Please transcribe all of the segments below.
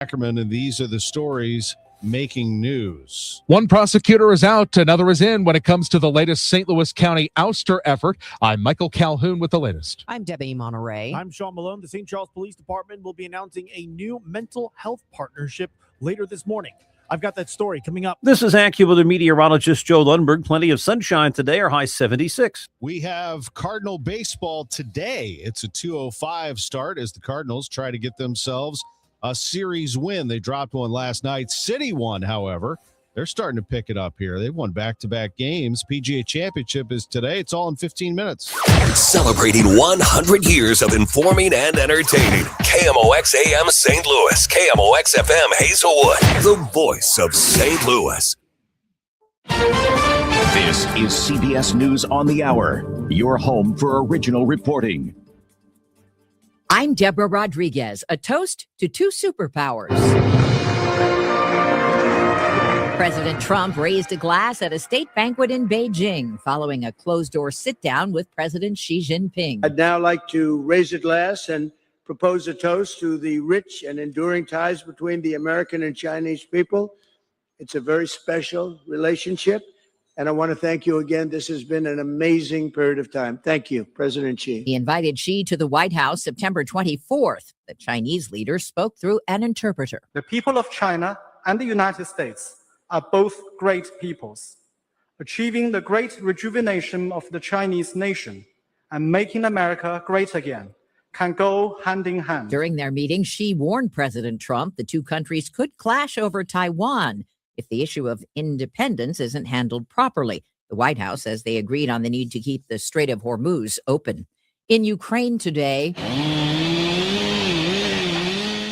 Ackerman, and these are the stories making news. One prosecutor is out, another is in when it comes to the latest St. Louis County ouster effort. I'm Michael Calhoun with the latest. I'm Debbie Monterrey. I'm Sean Malone. The St. Charles Police Department will be announcing a new mental health partnership later this morning. I've got that story coming up. This is AccuWeather meteorologist Joe Lundberg. Plenty of sunshine today, our high 76. We have Cardinal baseball today. It's a 2:05 start as the Cardinals try to get themselves a series win. They dropped one last night. City won, however. They're starting to pick it up here. They've won back-to-back games. PGA Championship is today. It's all in 15 minutes. Celebrating 100 years of informing and entertaining. KMOX AM St. Louis. KMOX FM Hazelwood. The voice of St. Louis. This is CBS News on the Hour. Your home for original reporting. I'm Deborah Rodriguez. A toast to two superpowers. President Trump raised a glass at a state banquet in Beijing following a closed-door sit-down with President Xi Jinping. I'd now like to raise a glass and propose a toast to the rich and enduring ties between the American and Chinese people. It's a very special relationship, and I want to thank you again. This has been an amazing period of time. Thank you, President Xi. He invited Xi to the White House September 24th. The Chinese leader spoke through an interpreter. The people of China and the United States are both great peoples. Achieving the great rejuvenation of the Chinese nation and making America great again can go hand in hand. During their meeting, Xi warned President Trump the two countries could clash over Taiwan if the issue of independence isn't handled properly. The White House says they agreed on the need to keep the Strait of Hormuz open. In Ukraine today,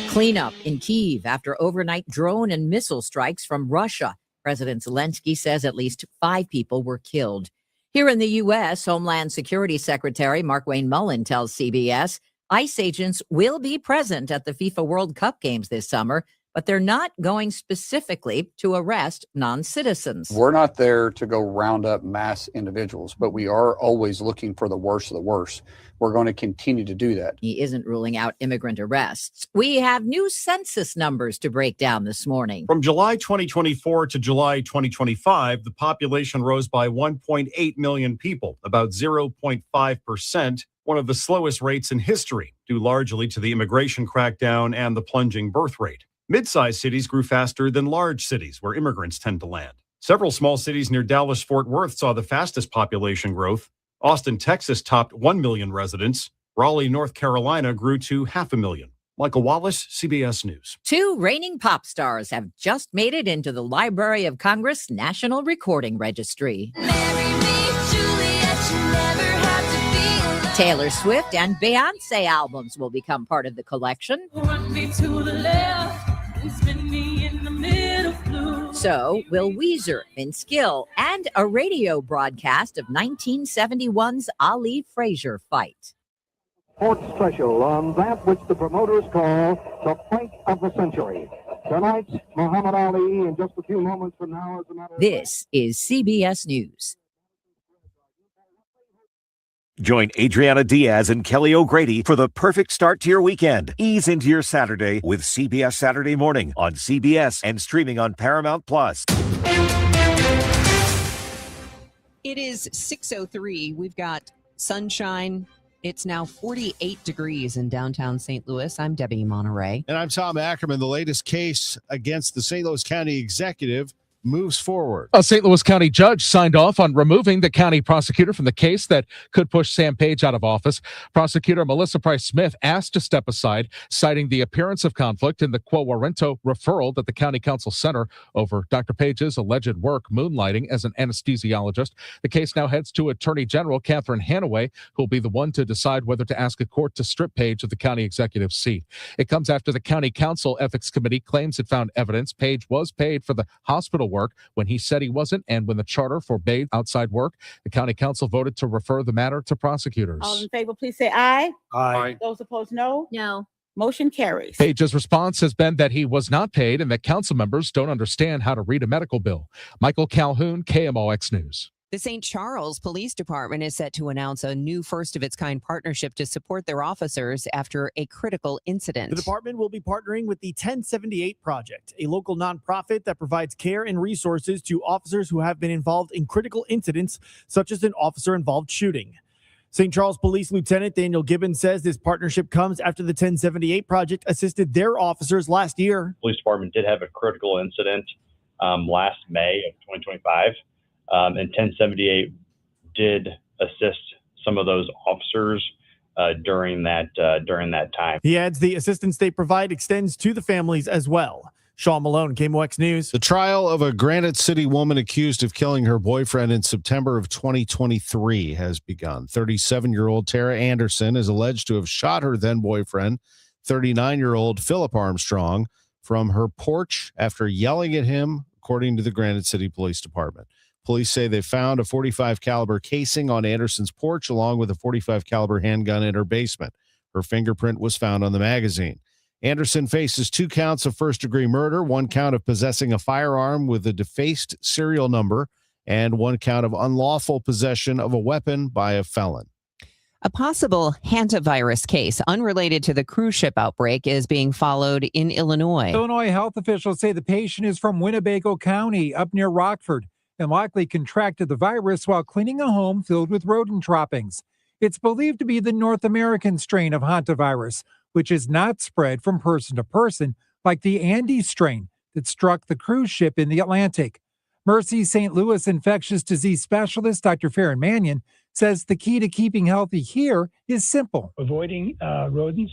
cleanup in Kyiv after overnight drone and missile strikes from Russia. President Zelensky says at least 5 people were killed. Here in the U.S., Homeland Security Secretary Markwayne Mullin tells CBS ICE agents will be present at the FIFA World Cup games this summer, but they're not going specifically to arrest non-citizens. We're not there to go round up mass individuals, but we are always looking for the worst of the worst. We're going to continue to do that. He isn't ruling out immigrant arrests. We have new census numbers to break down this morning. From July 2024 to July 2025, the population rose by 1.8 million people, about 0.5%, one of the slowest rates in history, due largely to the immigration crackdown and the plunging birth rate. Mid-sized cities grew faster than large cities where immigrants tend to land. Several small cities near Dallas-Fort Worth saw the fastest population growth. Austin, Texas topped 1 million residents. Raleigh, North Carolina grew to 500,000. Michael Wallace, CBS News. 2 reigning pop stars have just made it into the Library of Congress National Recording Registry. Taylor Swift and Beyonce albums will become part of the collection. So will Weezer, Vince Gill, and a radio broadcast of 1971's Ali Frazier fight. Sports special on that which the promoters call the fight of the century. Tonight, Muhammad Ali, in just a few moments from now, as a matter of This is CBS News. Join Adriana Diaz and Kelly O'Grady for the perfect start to your weekend. Ease into your Saturday with CBS Saturday Morning on CBS and streaming on Paramount+. It is 6:03. We've got sunshine. It's now 48 degrees in downtown St. Louis. I'm Debbie Monterrey. And I'm Tom Ackerman. The latest case against the St. Louis County executive moves forward. A St. Louis County judge signed off on removing the county prosecutor from the case that could push Sam Page out of office. Prosecutor Melissa Price-Smith asked to step aside, citing the appearance of conflict in the Quo Warranto referral that the county council sent her over Dr. Page's alleged work moonlighting as an anesthesiologist. The case now heads to Attorney General Catherine Hanaway, who will be the one to decide whether to ask a court to strip Page of the county executive seat. It comes after the county council ethics committee claims it found evidence Page was paid for the hospital work when he said he wasn't, and when the charter forbade outside work. The county council voted to refer the matter to prosecutors. All in favor, please say aye. Aye. Those opposed, no. No. Motion carries. Page's response has been that he was not paid and that council members don't understand how to read a medical bill. Michael Calhoun, KMOX News. The St. Charles Police Department is set to announce a new first-of-its-kind partnership to support their officers after a critical incident. The department will be partnering with the 1078 Project, a local nonprofit that provides care and resources to officers who have been involved in critical incidents, such as an officer-involved shooting. St. Charles Police Lieutenant Daniel Gibbons says this partnership comes after the 1078 Project assisted their officers last year. Police department did have a critical incident last May of 2025. And 1078 did assist some of those officers during that time. He adds the assistance they provide extends to the families as well. Sean Malone, KMOX News. The trial of a Granite City woman accused of killing her boyfriend in September of 2023 has begun. 37-year-old Tara Anderson is alleged to have shot her then boyfriend, 39-year-old Philip Armstrong, from her porch after yelling at him, according to the Granite City Police Department. Police say they found a .45 caliber casing on Anderson's porch along with a .45 caliber handgun in her basement. Her fingerprint was found on the magazine. Anderson faces 2 counts of first-degree murder, 1 count of possessing a firearm with a defaced serial number, and 1 count of unlawful possession of a weapon by a felon. A possible hantavirus case unrelated to the cruise ship outbreak is being followed in Illinois. Illinois health officials say the patient is from Winnebago County, up near Rockford, and likely contracted the virus while cleaning a home filled with rodent droppings. It's believed to be the North American strain of hantavirus, which is not spread from person to person like the Andes strain that struck the cruise ship in the Atlantic. Mercy St. Louis infectious disease specialist Dr. Farron Mannion says the key to keeping healthy here is simple. Avoiding rodents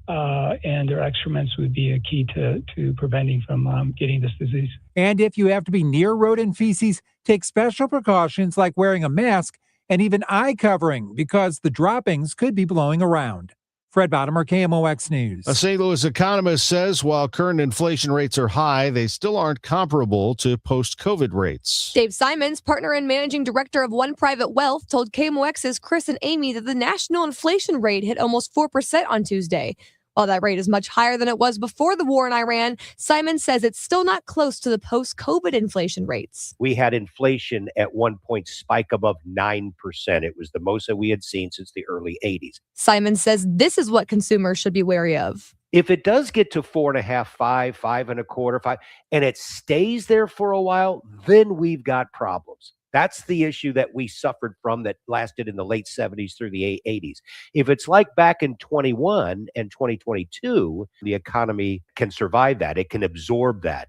and their excrements would be a key to preventing from getting this disease. And if you have to be near rodent feces, take special precautions like wearing a mask and even eye covering because the droppings could be blowing around. Fred Bottomer, KMOX News. A St. Louis economist says while current inflation rates are high, they still aren't comparable to post-COVID rates. Dave Simons, partner and managing director of One Private Wealth, told KMOX's Chris and Amy that the national inflation rate hit almost 4% on Tuesday. While that rate is much higher than it was before the war in Iran, Simons says it's still not close to the post-COVID inflation rates. We had inflation at one point spike above 9%. It was the most that we had seen since the early 80s. Simons says this is what consumers should be wary of. If it does get to 4.5, 5, 5.25, 5, and it stays there for a while, then we've got problems. That's the issue that we suffered from that lasted in the late 70s through the 80s. If it's like back in 21 and 2022, the economy can survive that. It can absorb that.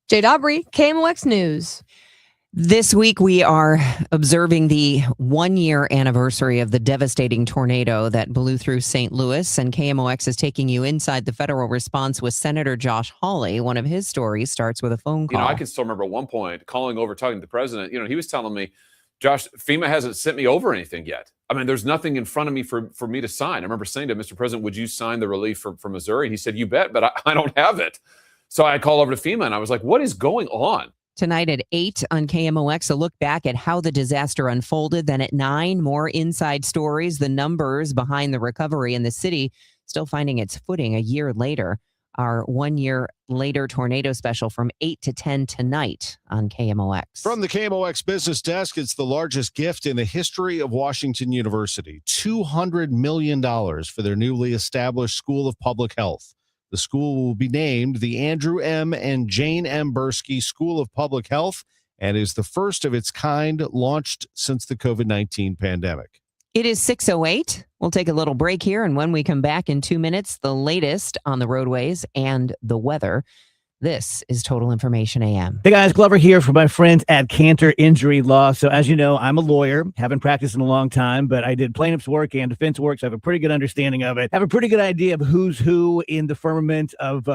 Jade Aubrey, KMOX News. This week, we are observing the 1-year anniversary of the devastating tornado that blew through St. Louis, and KMOX is taking you inside the federal response with Senator Josh Hawley. One of his stories starts with a phone call. I can still remember at one point calling over, talking to the president. He was telling me, Josh, FEMA hasn't sent me over anything yet. I mean, there's nothing in front of me for me to sign. I remember saying to Mr. President, would you sign the relief for Missouri? And he said, you bet, but I don't have it. So I called over to FEMA, and I was like, what is going on? Tonight at 8 on KMOX, a look back at how the disaster unfolded. Then at 9, more inside stories, the numbers behind the recovery in the city still finding its footing a year later. Our 1 year later tornado special from 8 to 10 tonight on KMOX. From the KMOX business desk, it's the largest gift in the history of Washington University. $200 million for their newly established School of Public Health. The school will be named the Andrew M. and Jane M. Bursky School of Public Health and is the first of its kind launched since the COVID-19 pandemic. It is 6:08. We'll take a little break here, and when we come back in 2 minutes, the latest on the roadways and the weather. This is Total Information AM. Hey guys, Glover here for my friends at Cantor Injury Law. So as you know, I'm a lawyer, haven't practiced in a long time, but I did plaintiff's work and defense work, so I have a pretty good understanding of it. I have a pretty good idea of who's who in the firmament of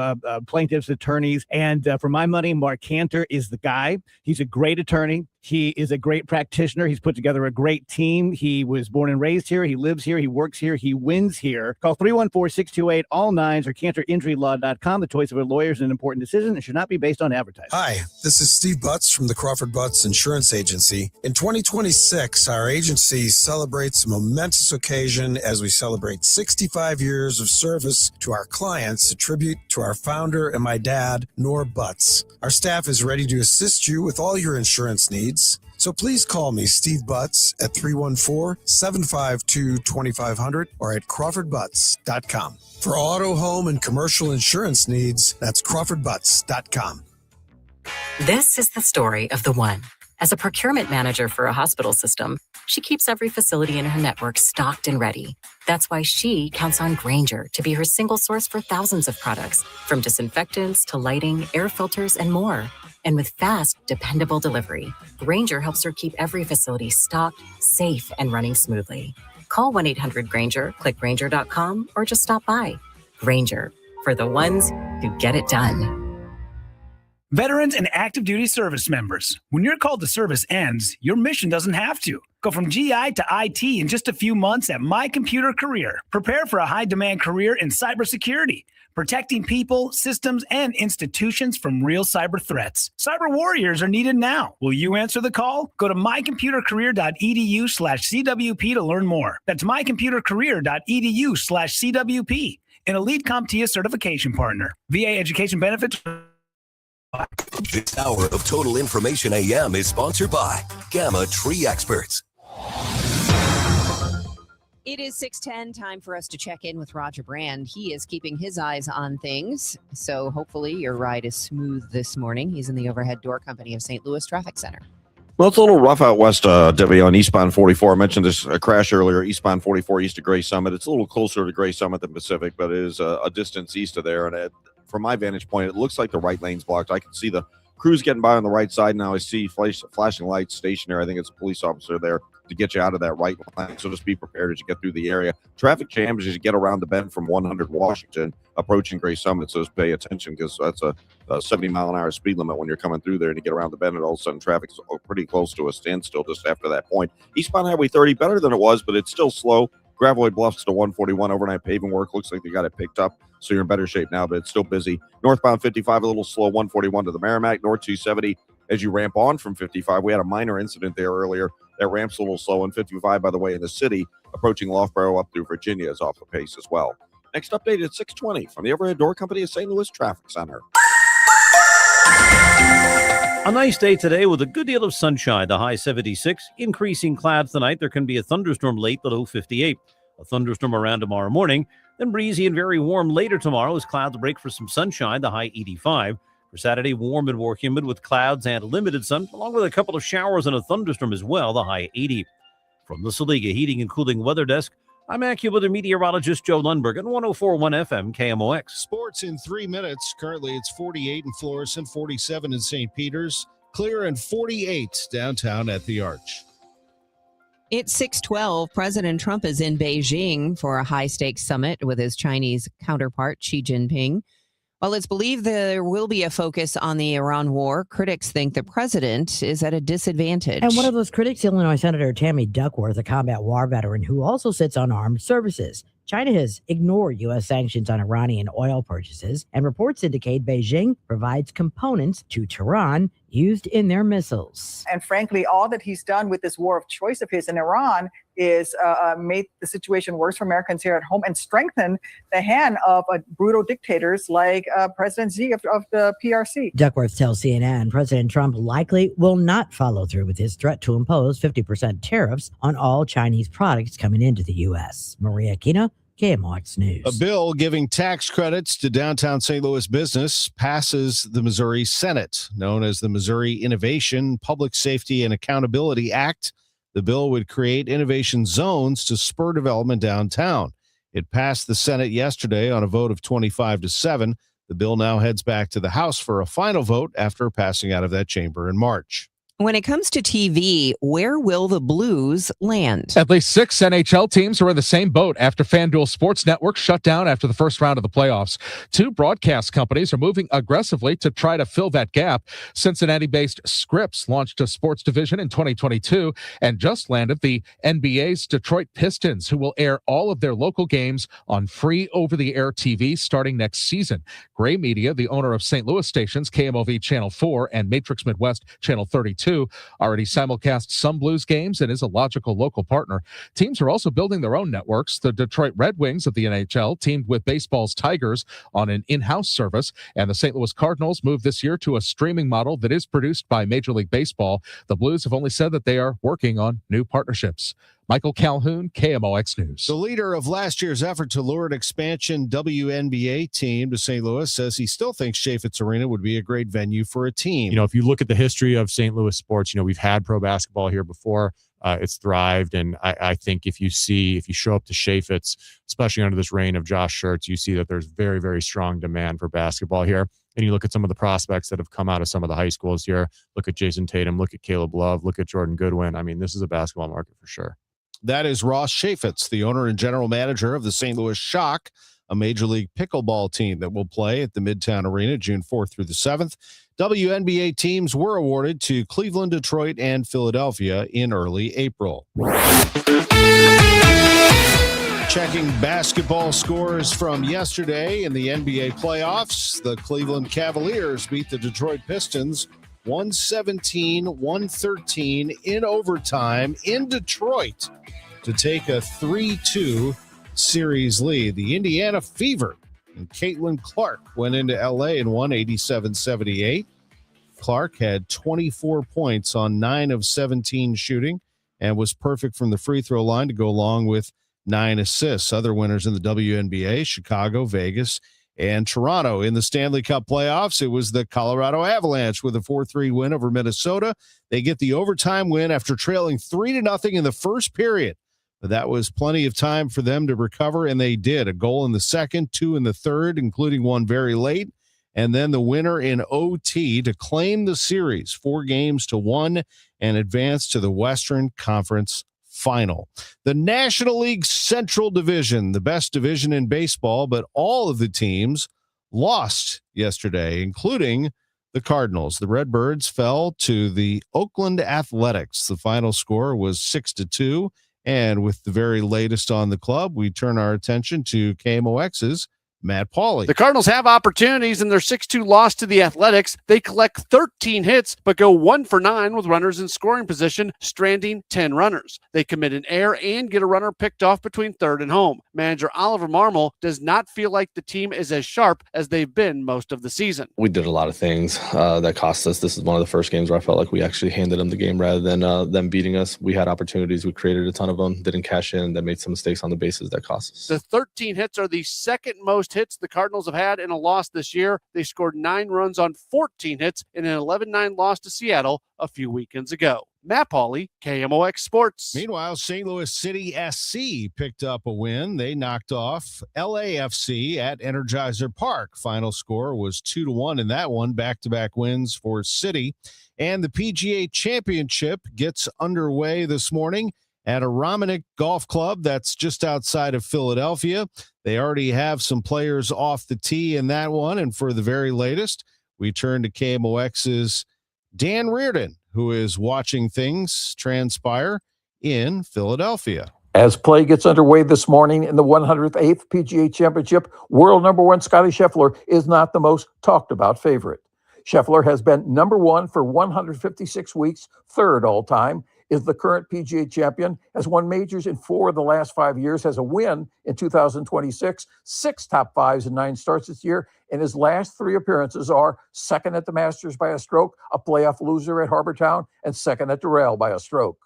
plaintiffs' attorneys. And for my money, Mark Cantor is the guy. He's a great attorney. He is a great practitioner. He's put together a great team. He was born and raised here. He lives here. He works here. He wins here. Call 314-628-all-9s or CantorInjuryLaw.com. The choice of a lawyer is an important decision and should not be based on advertising. Hi, this is Steve Butts from the Crawford Butts Insurance Agency. In 2026, our agency celebrates a momentous occasion as we celebrate 65 years of service to our clients, a tribute to our founder and my dad, Nor Butts. Our staff is ready to assist you with all your insurance needs. So please call me, Steve Butts, at 314-752-2500 or at crawfordbutts.com. For auto, home, and commercial insurance needs, that's crawfordbutts.com. This is the story of the one. As a procurement manager for a hospital system, she keeps every facility in her network stocked and ready. That's why she counts on Grainger to be her single source for thousands of products, from disinfectants to lighting, air filters, and more. And with fast, dependable delivery, Grainger helps her keep every facility stocked, safe, and running smoothly. Call 1-800-GRAINGER, click Grainger.com, or just stop by. Grainger, for the ones who get it done. Veterans and active duty service members, when your call to service ends, your mission doesn't have to. Go from GI to IT in just a few months at My Computer Career. Prepare for a high-demand career in cybersecurity, protecting people, systems, and institutions from real cyber threats. Cyber warriors are needed now. Will you answer the call? Go to mycomputercareer.edu/CWP to learn more. That's mycomputercareer.edu/CWP. An elite CompTIA certification partner. VA education benefits. This hour of Total Information AM is sponsored by Gamma Tree Experts. It is 6:10, time for us to check in with Roger Brand. He is keeping his eyes on things, so hopefully your ride is smooth this morning. He's in the Overhead Door Company of St. Louis Traffic Center. Well, it's a little rough out west, Debbie, on eastbound 44. I mentioned this crash earlier, eastbound 44 east of Gray Summit. It's a little closer to Gray Summit than Pacific, but it is a distance east of there. And from my vantage point, it looks like the right lane's blocked. I can see the crews getting by on the right side now. I see flashing lights stationary. I think it's a police officer there to get you out of that right lane. So just be prepared as you get through the area. Traffic jams as you get around the bend from 100 Washington approaching Gray Summit. So just pay attention because that's a 70-mile-an-hour speed limit when you're coming through there and you get around the bend and all of a sudden traffic's pretty close to a standstill just after that point. Eastbound Highway 30, better than it was, but it's still slow. Gravois Bluffs to 141, overnight paving work. Looks like they got it picked up, so you're in better shape now, but it's still busy. Northbound 55, a little slow, 141 to the Merrimack. North 270, as you ramp on from 55. We had a minor incident there earlier. That ramp's a little slow, and 55, by the way, in the city, approaching Loughborough up through Virginia is off the pace as well. Next update at 6:20 from the Overhead Door Company of St. Louis Traffic Center. A nice day today with a good deal of sunshine, the high 76. Increasing clouds tonight. There can be a thunderstorm late, the low 58. A thunderstorm around tomorrow morning. Then breezy and very warm later tomorrow as clouds break for some sunshine, the high 85. For Saturday, warm and more humid with clouds and limited sun, along with a couple of showers and a thunderstorm as well, the high 80. From the Saliga Heating and Cooling Weather Desk, I'm AccuWeather meteorologist Joe Lundberg on 104.1 FM KMOX. Sports in 3 minutes. Currently, it's 48 in Florissant, 47 in St. Peter's, clear and 48 downtown at the Arch. It's 6:12. President Trump is in Beijing for a high-stakes summit with his Chinese counterpart, Xi Jinping. While it's believed there will be a focus on the Iran war, critics think the president is at a disadvantage. And one of those critics, Illinois Senator Tammy Duckworth, a combat war veteran who also sits on armed services. China has ignored U.S. sanctions on Iranian oil purchases, and reports indicate Beijing provides components to Tehran used in their missiles. And frankly, all that he's done with this war of choice of his in Iran is made the situation worse for Americans here at home and strengthen the hand of brutal dictators like President Xi of the PRC. Duckworth tells CNN President Trump likely will not follow through with his threat to impose 50% tariffs on all Chinese products coming into the U.S. Maria Kina, KMOX News. A bill giving tax credits to downtown St. Louis business passes the Missouri Senate, known as the Missouri Innovation, Public Safety, and Accountability Act. The bill would create innovation zones to spur development downtown. It passed the Senate yesterday on a vote of 25-7. The bill now heads back to the House for a final vote after passing out of that chamber in March. When it comes to TV, where will the Blues land? At least 6 NHL teams are in the same boat after FanDuel Sports Network shut down after the first round of the playoffs. 2 broadcast companies are moving aggressively to try to fill that gap. Cincinnati-based Scripps launched a sports division in 2022 and just landed the NBA's Detroit Pistons, who will air all of their local games on free over-the-air TV starting next season. Gray Media, the owner of St. Louis stations KMOV Channel 4 and Matrix Midwest Channel 32, 2 already simulcasts some Blues games and is a logical local partner. Teams are also building their own networks. The Detroit Red Wings of the NHL teamed with baseball's Tigers on an in-house service, and the St. Louis Cardinals moved this year to a streaming model that is produced by Major League Baseball. The Blues have only said that they are working on new partnerships. Michael Calhoun, KMOX News. The leader of last year's effort to lure an expansion WNBA team to St. Louis says he still thinks Chaffetz Arena would be a great venue for a team. You know, if you look at the history of St. Louis sports, you know, we've had pro basketball here before. It's thrived. And I think if you show up to Chaffetz, especially under this reign of Josh Schertz, you see that there's very, very strong demand for basketball here. And you look at some of the prospects that have come out of some of the high schools here. Look at Jason Tatum, look at Caleb Love, look at Jordan Goodwin. I mean, this is a basketball market for sure. That is Ross Chaffetz, the owner and general manager of the St. Louis Shock, a Major League pickleball team that will play at the Midtown Arena June 4th through the 7th. WNBA teams were awarded to Cleveland, Detroit, and Philadelphia in early April. Checking basketball scores from yesterday in the NBA playoffs, the Cleveland Cavaliers beat the Detroit Pistons 117-113 in overtime in Detroit to take a 3-2 series lead. The Indiana Fever and Caitlin Clark went into LA and won 87-78. Clark had 24 points on 9 of 17 shooting and was perfect from the free throw line to go along with 9 assists. Other winners in the WNBA, Chicago, Vegas, and Toronto. In the Stanley Cup playoffs, it was the Colorado Avalanche with a 4-3 win over Minnesota. They get the overtime win after trailing 3-0 in the first period. But that was plenty of time for them to recover, and they did. A goal in the second, 2 in the third, including one very late, and then the winner in OT to claim the series 4-1 and advance to the Western Conference Final. The National League Central Division, the best division in baseball, but all of the teams lost yesterday, including the Cardinals. The Redbirds fell to the Oakland Athletics. The final score was 6-2. And with the very latest on the club, we turn our attention to KMOX's Matt Pauley. The Cardinals have opportunities in their 6-2 loss to the Athletics. They collect 13 hits, but go 1 for 9 with runners in scoring position, stranding 10 runners. They commit an error and get a runner picked off between third and home. Manager Oliver Marmol does not feel like the team is as sharp as they've been most of the season. We did a lot of things that cost us. This is one of the first games where I felt like we actually handed them the game rather than them beating us. We had opportunities. We created a ton of them, didn't cash in, that made some mistakes on the bases that cost us. The 13 hits are the second most hits the Cardinals have had in a loss this year. They scored 9 runs on 14 hits in an 11-9 loss to Seattle a few weekends ago. Matt Pauley, KMOX Sports. Meanwhile, St. Louis City SC picked up a win. They knocked off LAFC at Energizer Park. Final score was 2-1 in that one. Back-to-back wins for City. And the PGA Championship gets underway this morning at Aramanik Golf Club. That's just outside of Philadelphia. They already have some players off the tee in that one. And for the very latest, we turn to KMOX's Dan Reardon, who is watching things transpire in Philadelphia. As play gets underway this morning in the 108th PGA Championship, world number 1 Scottie Scheffler is not the most talked about favorite. Scheffler has been number 1 for 156 weeks, third all time, is the current PGA champion, has won majors in 4 of the last 5 years, has a win in 2026, 6 top 5s and 9 starts this year, and his last 3 appearances are second at the Masters by a stroke, a playoff loser at Harbor Town, and second at Doral by a stroke.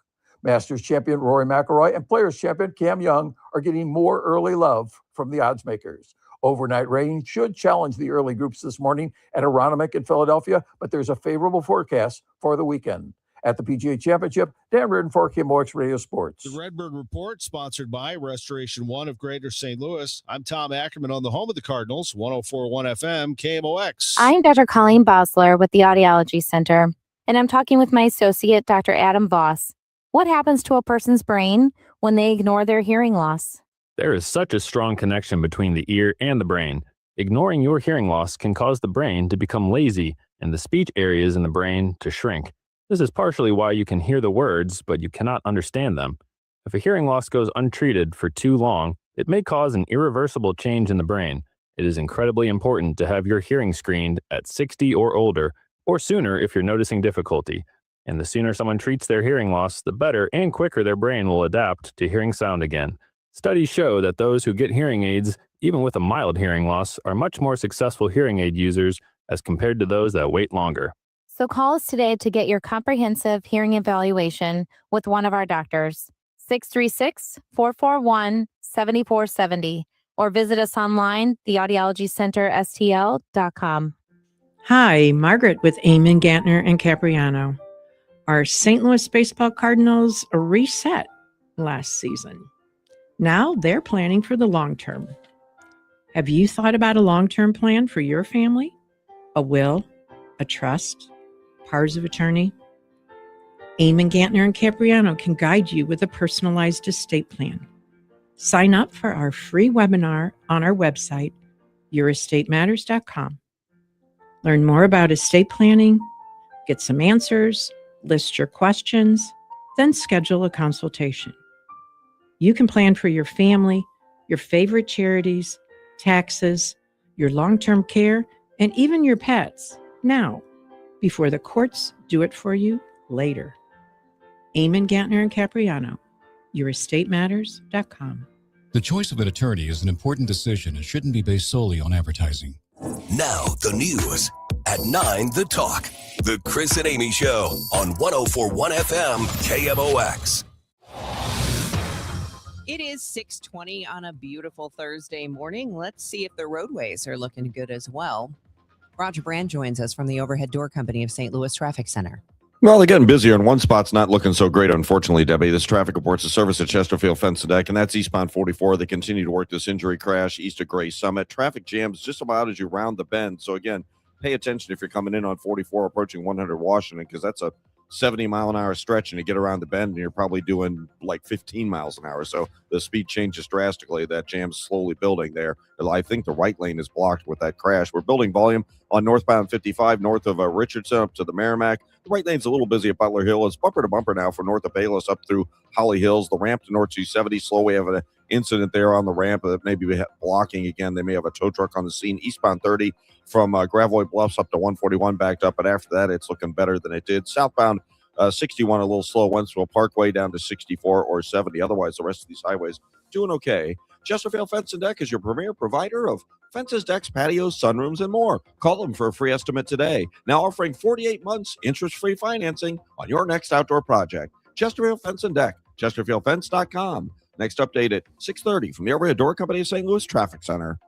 Masters champion Rory McIlroy and Players champion Cam Young are getting more early love from the odds makers. Overnight rain should challenge the early groups this morning at Aronimink in Philadelphia, but there's a favorable forecast for the weekend. At the PGA Championship, Dan Reardon for KMOX Radio Sports. The Redbird Report, sponsored by Restoration One of Greater St. Louis. I'm Tom Ackerman on the home of the Cardinals, 104.1 FM, KMOX. I'm Dr. Colleen Bosler with the Audiology Center, and I'm talking with my associate, Dr. Adam Voss. What happens to a person's brain when they ignore their hearing loss? There is such a strong connection between the ear and the brain. Ignoring your hearing loss can cause the brain to become lazy and the speech areas in the brain to shrink. This is partially why you can hear the words, but you cannot understand them. If a hearing loss goes untreated for too long, it may cause an irreversible change in the brain. It is incredibly important to have your hearing screened at 60 or older, or sooner if you're noticing difficulty. And the sooner someone treats their hearing loss, the better and quicker their brain will adapt to hearing sound again. Studies show that those who get hearing aids, even with a mild hearing loss, are much more successful hearing aid users as compared to those that wait longer. So call us today to get your comprehensive hearing evaluation with one of our doctors. 636-441-7470 or visit us online, theaudiologycenterstl.com. Hi, Margaret with Eamon, Gantner, and Capriano. Our St. Louis Baseball Cardinals reset last season. Now they're planning for the long term. Have you thought about a long-term plan for your family? A will, a trust, powers of attorney? Eamon, Gantner, and Capriano can guide you with a personalized estate plan. Sign up for our free webinar on our website, yourestateMatters.com. Learn more about estate planning, get some answers, list your questions, then schedule a consultation. You can plan for your family, your favorite charities, taxes, your long-term care, and even your pets now, before the courts do it for you later. Eamon, Gantner, and Capriano, yourestateMatters.com. The choice of an attorney is an important decision and shouldn't be based solely on advertising. Now the news at 9, The Talk. The Chris and Amy Show on 104.1 FM KMOX. It is 6:20 on a beautiful Thursday morning. Let's see if the roadways are looking good as well. Roger Brand joins us from the Overhead Door Company of St. Louis Traffic Center. Well, they're getting busier, and one spot's not looking so great, unfortunately, Debbie. This traffic reports a service at Chesterfield Fence and Deck, and that's eastbound 44. They continue to work this injury crash east of Gray Summit. Traffic jams just about as you round the bend. So, again, pay attention if you're coming in on 44 approaching 100 Washington, because that's a 70-mile-an-hour stretch, and you get around the bend, and you're probably doing like 15 miles an hour. So the speed changes drastically. That jam's slowly building there. I think the right lane is blocked with that crash. We're building volume on northbound 55 north of Richardson up to the Merrimack. The right lane's a little busy at Butler Hill. It's bumper to bumper now for north of Bayless up through Holly Hills. The ramp to North 270 slow. We have an incident there on the ramp that maybe we have blocking again. They may have a tow truck on the scene. Eastbound 30 from Gravois Bluffs up to 141 backed up, but after that it's looking better than it did. Southbound 61 a little slow. Wentzville Parkway down to 64 or 70. Otherwise, the rest of these highways doing okay. Chesterfield Fence and Deck is your premier provider of fences, decks, patios, sunrooms, and more. Call them for a free estimate today. Now offering 48 months interest-free financing on your next outdoor project. Chesterfield Fence and Deck, chesterfieldfence.com. Next update at 6:30 from the Overhead Door Company of St. Louis Traffic Center.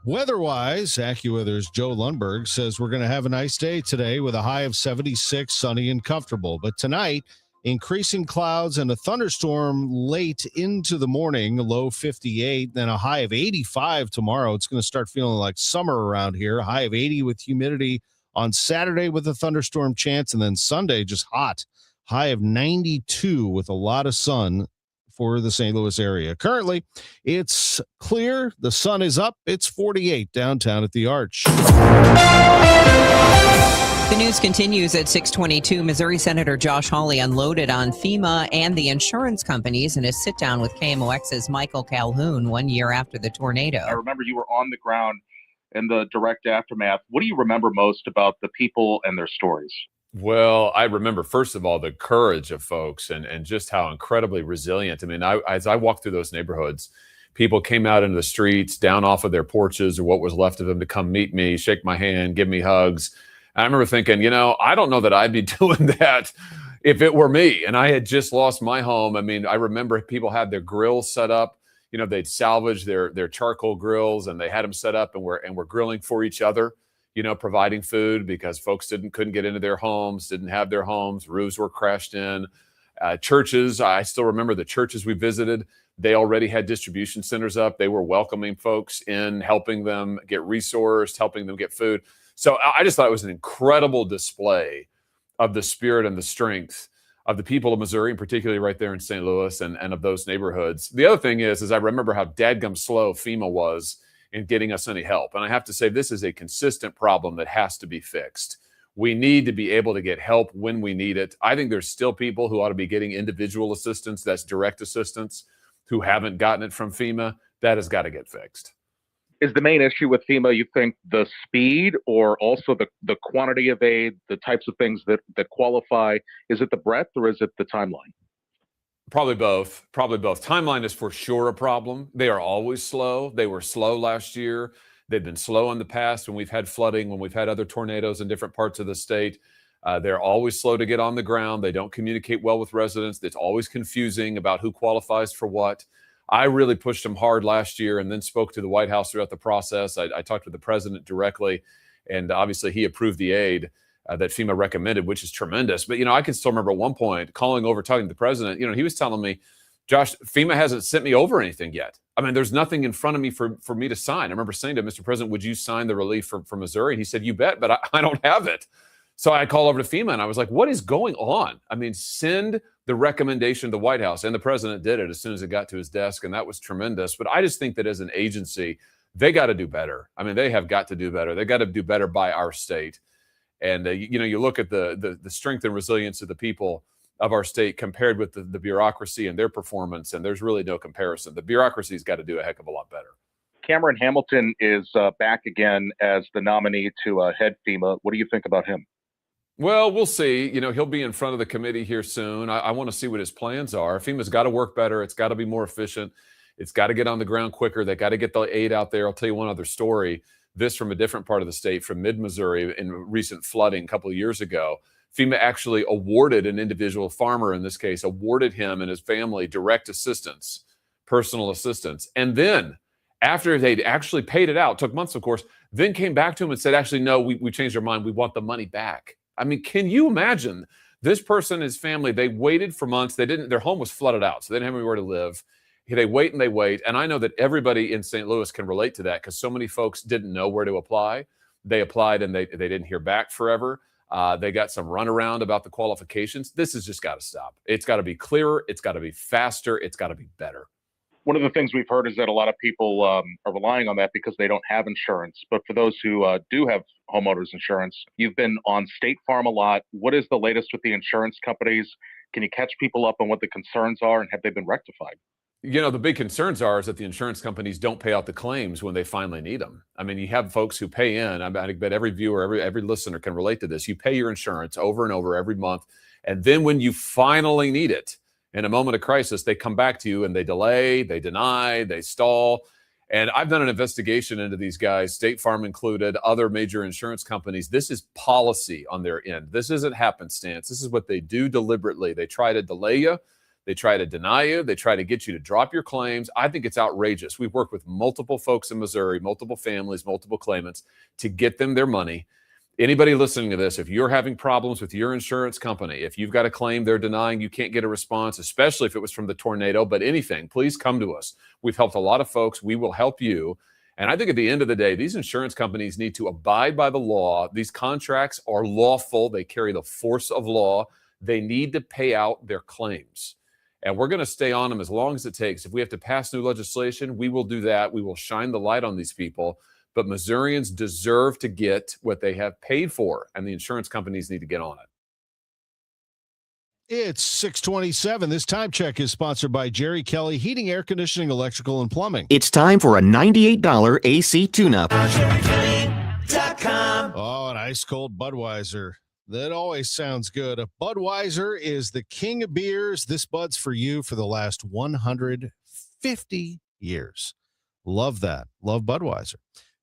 Weather-wise, AccuWeather's Joe Lundberg says we're going to have a nice day today with a high of 76, sunny and comfortable. But tonight, increasing clouds and a thunderstorm late into the morning, low 58, then a high of 85 tomorrow. It's going to start feeling like summer around here. A high of 80 with humidity on Saturday with a thunderstorm chance, and then Sunday just hot. High of 92 with a lot of sun for the St. Louis area. Currently, it's clear. The sun is up. It's 48 downtown at the Arch. The news continues at 6:22. Missouri Senator Josh Hawley unloaded on FEMA and the insurance companies in a sit-down with KMOX's Michael Calhoun 1 year after the tornado. I remember you were on the ground in the direct aftermath. What do you remember most about the people and their stories? Well, I remember, first of all, the courage of folks and just how incredibly resilient. I mean, as I walked through those neighborhoods, people came out into the streets, down off of their porches or what was left of them to come meet me, shake my hand, give me hugs. And I remember thinking, I don't know that I'd be doing that if it were me. And I had just lost my home. I mean, I remember people had their grills set up. They'd salvage their charcoal grills and they had them set up and we're grilling for each other. Providing food because folks couldn't get into their homes, didn't have their homes, roofs were crashed in. Churches, I still remember the churches we visited, they already had distribution centers up. They were welcoming folks in, helping them get resourced, helping them get food. So I just thought it was an incredible display of the spirit and the strength of the people of Missouri, and particularly right there in St. Louis and of those neighborhoods. The other thing is I remember how dadgum slow FEMA was in getting us any help. And I have to say, this is a consistent problem that has to be fixed. We need to be able to get help when we need it. I think there's still people who ought to be getting individual assistance, that's direct assistance, who haven't gotten it from FEMA. That has got to get fixed. Is the main issue with FEMA, you think, the speed or also the quantity of aid, the types of things that qualify? Is it the breadth or is it the timeline? Probably both. Probably both. Timeline is for sure a problem. They are always slow. They were slow last year. They've been slow in the past when we've had flooding, when we've had other tornadoes in different parts of the state. They're always slow to get on the ground. They don't communicate well with residents. It's always confusing about who qualifies for what. I really pushed them hard last year and then spoke to the White House throughout the process. I talked with the president directly, and obviously he approved the aid that FEMA recommended, which is tremendous. But, I can still remember at one point calling over, talking to the president, he was telling me, Josh, FEMA hasn't sent me over anything yet. I mean, there's nothing in front of me for me to sign. I remember saying to Mr. President, would you sign the relief for Missouri? And he said, you bet, but I don't have it. So I called over to FEMA and I was like, what is going on? I mean, send the recommendation to the White House. And the president did it as soon as it got to his desk. And that was tremendous. But I just think that as an agency, they got to do better. I mean, they have got to do better. They got to do better by our state. And, you look at the strength and resilience of the people of our state compared with the bureaucracy and their performance. And there's really no comparison. The bureaucracy's got to do a heck of a lot better. Cameron Hamilton is back again as the nominee to head FEMA. What do you think about him? Well, we'll see. He'll be in front of the committee here soon. I want to see what his plans are. FEMA's got to work better. It's got to be more efficient. It's got to get on the ground quicker. They got to get the aid out there. I'll tell you one other story. This from a different part of the state, from mid-Missouri, in recent flooding a couple of years ago. FEMA actually awarded an individual farmer, in this case, awarded him and his family direct assistance, personal assistance. And then after they'd actually paid it out, took months, of course, then came back to him and said, actually, no, we changed our mind. We want the money back. I mean, can you imagine this person and his family? They waited for months. Their home was flooded out, so they didn't have anywhere to live. They wait and they wait. And I know that everybody in St. Louis can relate to that because so many folks didn't know where to apply. They applied and they didn't hear back forever. They got some runaround about the qualifications. This has just got to stop. It's got to be clearer. It's got to be faster. It's got to be better. One of the things we've heard is that a lot of people are relying on that because they don't have insurance. But for those who do have homeowners insurance, you've been on State Farm a lot. What is the latest with the insurance companies? Can you catch people up on what the concerns are and have they been rectified? The big concerns are is that the insurance companies don't pay out the claims when they finally need them. I mean, you have folks who pay in. I bet every viewer, every listener can relate to this. You pay your insurance over and over every month. And then when you finally need it, in a moment of crisis, they come back to you and they delay, they deny, they stall. And I've done an investigation into these guys, State Farm included, other major insurance companies. This is policy on their end. This isn't happenstance. This is what they do deliberately. They try to delay you. They try to deny you. They try to get you to drop your claims. I think it's outrageous. We've worked with multiple folks in Missouri, multiple families, multiple claimants to get them their money. Anybody listening to this, if you're having problems with your insurance company, if you've got a claim they're denying, you can't get a response, especially if it was from the tornado, but anything, please come to us. We've helped a lot of folks. We will help you. And I think at the end of the day, these insurance companies need to abide by the law. These contracts are lawful. They carry the force of law. They need to pay out their claims. And we're going to stay on them as long as it takes. If we have to pass new legislation, we will do that. We will shine the light on these people. But Missourians deserve to get what they have paid for, and the insurance companies need to get on it. It's 6:27. This time check is sponsored by Jerry Kelly Heating, Air Conditioning, Electrical, and Plumbing. It's time for a $98 AC tune-up. Oh, an ice-cold Budweiser. That always sounds good. A Budweiser is the king of beers. This Bud's for you for the last 150 years. Love that. Love Budweiser.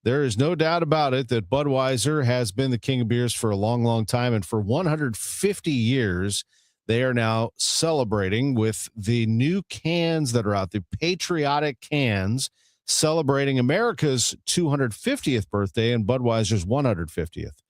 There is no doubt about it that Budweiser has been the king of beers for a long, long time. And for 150 years, they are now celebrating with the new cans that are out, the patriotic cans, celebrating America's 250th birthday and Budweiser's 150th.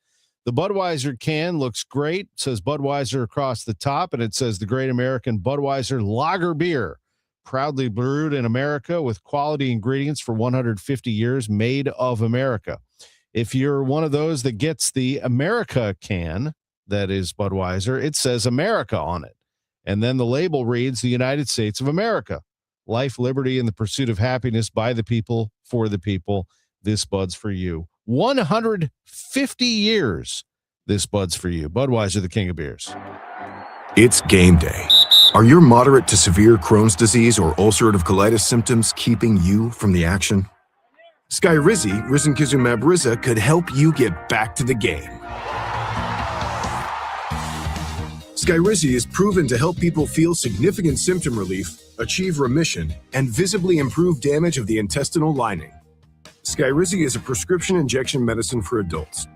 The Budweiser can looks great. It says Budweiser across the top, and it says the Great American Budweiser Lager Beer. Proudly brewed in America with quality ingredients for 150 years, made of America. If you're one of those that gets the America can, that is Budweiser, it says America on it. And then the label reads the United States of America. Life, liberty, and the pursuit of happiness by the people, for the people. This Bud's for you. 150 years. This Bud's for you. Budweiser, the king of beers. It's game day. Are your moderate to severe Crohn's disease or ulcerative colitis symptoms keeping you from the action? Skyrizi, risankizumab Riza, could help you get back to the game. Skyrizi is proven to help people feel significant symptom relief, achieve remission, and visibly improve damage of the intestinal lining. Skyrizi is a prescription injection medicine for adults.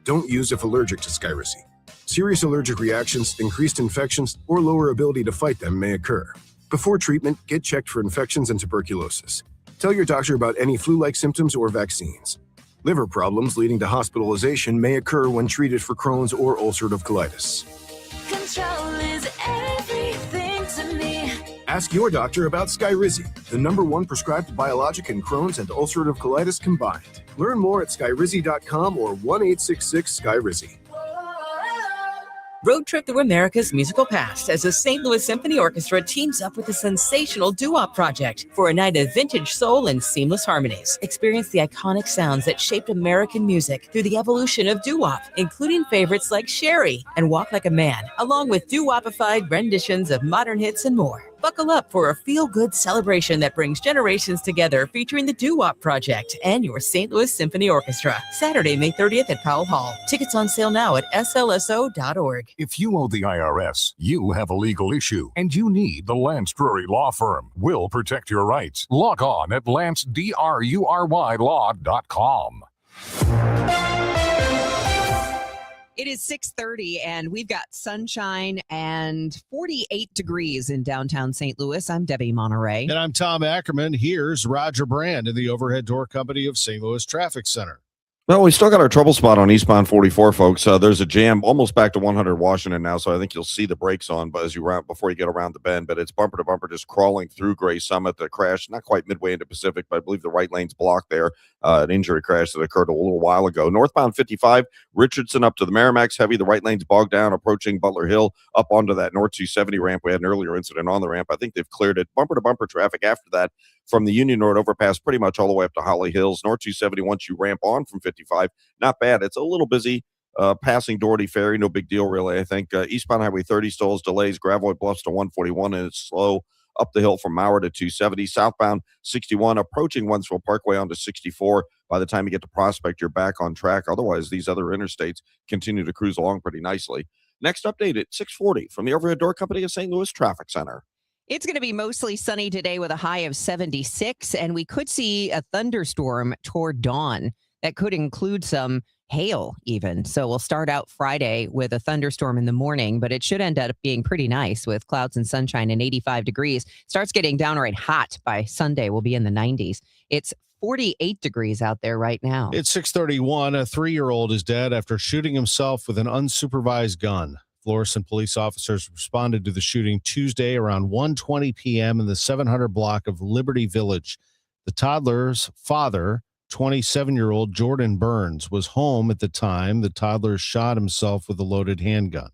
Don't use if allergic to Skyrizi. Serious allergic reactions, increased infections, or lower ability to fight them may occur. Before treatment, get checked for infections and tuberculosis. Tell your doctor about any flu-like symptoms or vaccines. Liver problems leading to hospitalization may occur when treated for Crohn's or ulcerative colitis. Control is everything to me. Ask your doctor about Skyrizi, the #1 prescribed biologic in Crohn's and ulcerative colitis combined. Learn more at skyrizi.com or 1-866-SKYRIZI. Road trip through America's musical past as the St. Louis Symphony Orchestra teams up with the sensational doo-wop project for a night of vintage soul and seamless harmonies. Experience the iconic sounds that shaped American music through the evolution of doo-wop, including favorites like Sherry and Walk Like a Man, along with doo-wopified renditions of modern hits and more. Buckle up for a feel-good celebration that brings generations together, featuring the Doo-Wop Project and your St. Louis Symphony Orchestra. Saturday, May 30th at Powell Hall. Tickets on sale now at slso.org. If you owe the IRS, you have a legal issue, and you need the Lance Drury Law Firm. We'll protect your rights. Log on at lancedrurylaw.com. It is 6:30 and we've got sunshine and 48 degrees in downtown St. Louis. I'm Debbie Monterrey. And I'm Tom Ackerman. Here's Roger Brand in the Overhead Door Company of St. Louis Traffic Center. Well, we still got our trouble spot on eastbound 44, folks. There's a jam almost back to 100 Washington now, so I think you'll see the brakes on but before you get around the bend. But it's bumper to bumper, just crawling through Gray Summit. The crash, not quite midway into Pacific, but I believe the right lane's blocked there. An injury crash that occurred a little while ago. Northbound 55, Richardson up to the Merrimack's heavy. The right lane's bogged down, approaching Butler Hill up onto that North 270 ramp. We had an earlier incident on the ramp. I think they've cleared it. Bumper to bumper traffic after that from the Union Road overpass pretty much all the way up to Holly Hills. North 270, once you ramp on from 55, not bad. It's a little busy passing Doherty Ferry. No big deal, really, I think. Eastbound Highway 30 still has delays. Gravois Bluffs to 141, and it's slow up the hill from Mauer to 270. Southbound 61, approaching Wentzville Parkway onto 64. By the time you get to Prospect, you're back on track. Otherwise, these other interstates continue to cruise along pretty nicely. Next update at 6:40 from the Overhead Door Company of St. Louis Traffic Center. It's going to be mostly sunny today with a high of 76, and we could see a thunderstorm toward dawn. That could include some hail even. So we'll start out Friday with a thunderstorm in the morning, but it should end up being pretty nice with clouds and sunshine and 85 degrees. Starts getting downright hot by Sunday. We'll be in the 90s. It's 48 degrees out there right now. It's 6:31. A 3-year-old is dead after shooting himself with an unsupervised gun. Florissant police officers responded to the shooting Tuesday around 1:20 p.m. in the 700 block of Liberty Village. The toddler's father, 27-year-old Jordan Burns, was home at the time the toddler shot himself with a loaded handgun.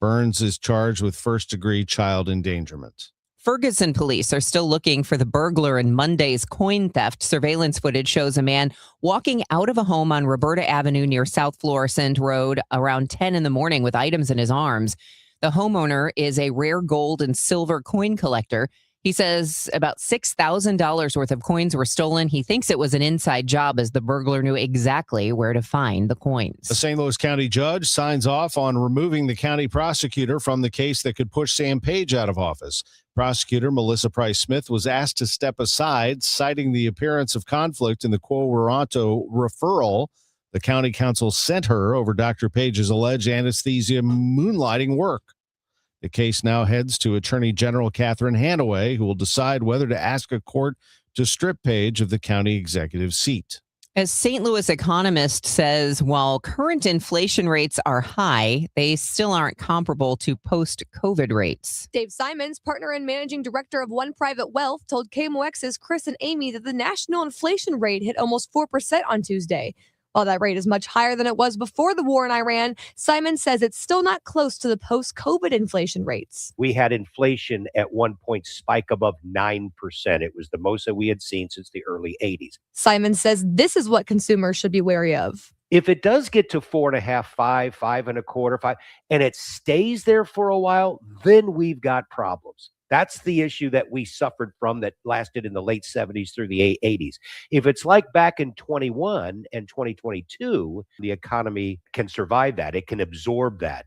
Burns is charged with first-degree child endangerment. Ferguson police are still looking for the burglar in Monday's coin theft. Surveillance footage shows a man walking out of a home on Roberta Avenue near South Florissant Road around 10 in the morning with items in his arms. The homeowner is a rare gold and silver coin collector. He says about $6,000 worth of coins were stolen. He thinks it was an inside job as the burglar knew exactly where to find the coins. The St. Louis County judge signs off on removing the county prosecutor from the case that could push Sam Page out of office. Prosecutor Melissa Price Smith was asked to step aside, citing the appearance of conflict in the Quo Warranto referral the county council sent her over Dr. Page's alleged anesthesia moonlighting work. The case now heads to Attorney General Catherine Hanaway, who will decide whether to ask a court to strip Page of the county executive seat. As St. Louis economist says, while current inflation rates are high, they still aren't comparable to post-COVID rates. Dave Simons, partner and managing director of One Private Wealth, told KMOX's Chris and Amy that the national inflation rate hit almost 4% on Tuesday. While that rate is much higher than it was before the war in Iran, Simons says it's still not close to the post-COVID inflation rates. We had inflation at one point spike above 9%. It was the most that we had seen since the early 80s. Simons says this is what consumers should be wary of. If it does get to 4.5, 5.25, 5, and it stays there for a while, then we've got problems. That's the issue that we suffered from that lasted in the late 70s through the 80s. If it's like back in 21 and 2022, the economy can survive that. It can absorb that.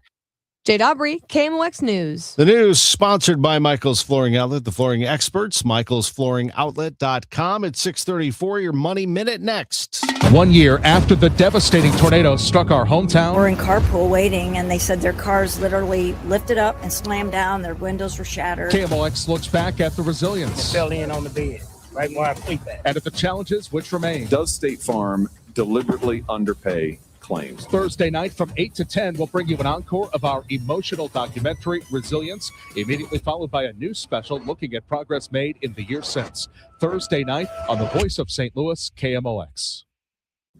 Jade Aubrey, KMOX News. The news sponsored by Michael's Flooring Outlet, the flooring experts, michaelsflooringoutlet.com. At 6:34, your Money Minute next. 1 year after the devastating tornado struck our hometown. We're in carpool waiting, and they said their cars literally lifted up and slammed down. Their windows were shattered. KMOX looks back at the resilience. Fell in on the bed, right where I sleep at. And at the challenges which remain. Does State Farm deliberately underpay claims? Thursday night from 8 to 10, we'll bring you an encore of our emotional documentary, Resilience, immediately followed by a new special looking at progress made in the year since. Thursday night on the Voice of St. Louis, KMOX.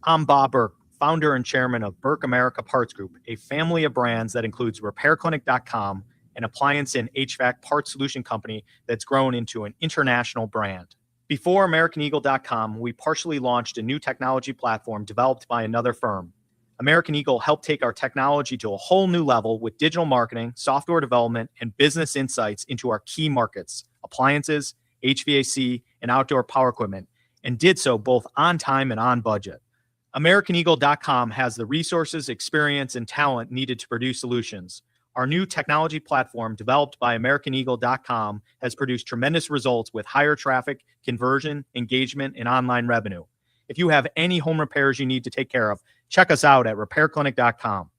I'm Bob Burke, founder and chairman of Burke America Parts Group, a family of brands that includes RepairClinic.com, an appliance and HVAC parts solution company that's grown into an international brand. Before AmericanEagle.com, we partially launched a new technology platform developed by another firm. American Eagle helped take our technology to a whole new level with digital marketing, software development, and business insights into our key markets, appliances, HVAC, and outdoor power equipment, and did so both on time and on budget. AmericanEagle.com has the resources, experience, and talent needed to produce solutions. Our new technology platform, developed by AmericanEagle.com, has produced tremendous results with higher traffic, conversion, engagement, and online revenue. If you have any home repairs you need to take care of, check us out at RepairClinic.com.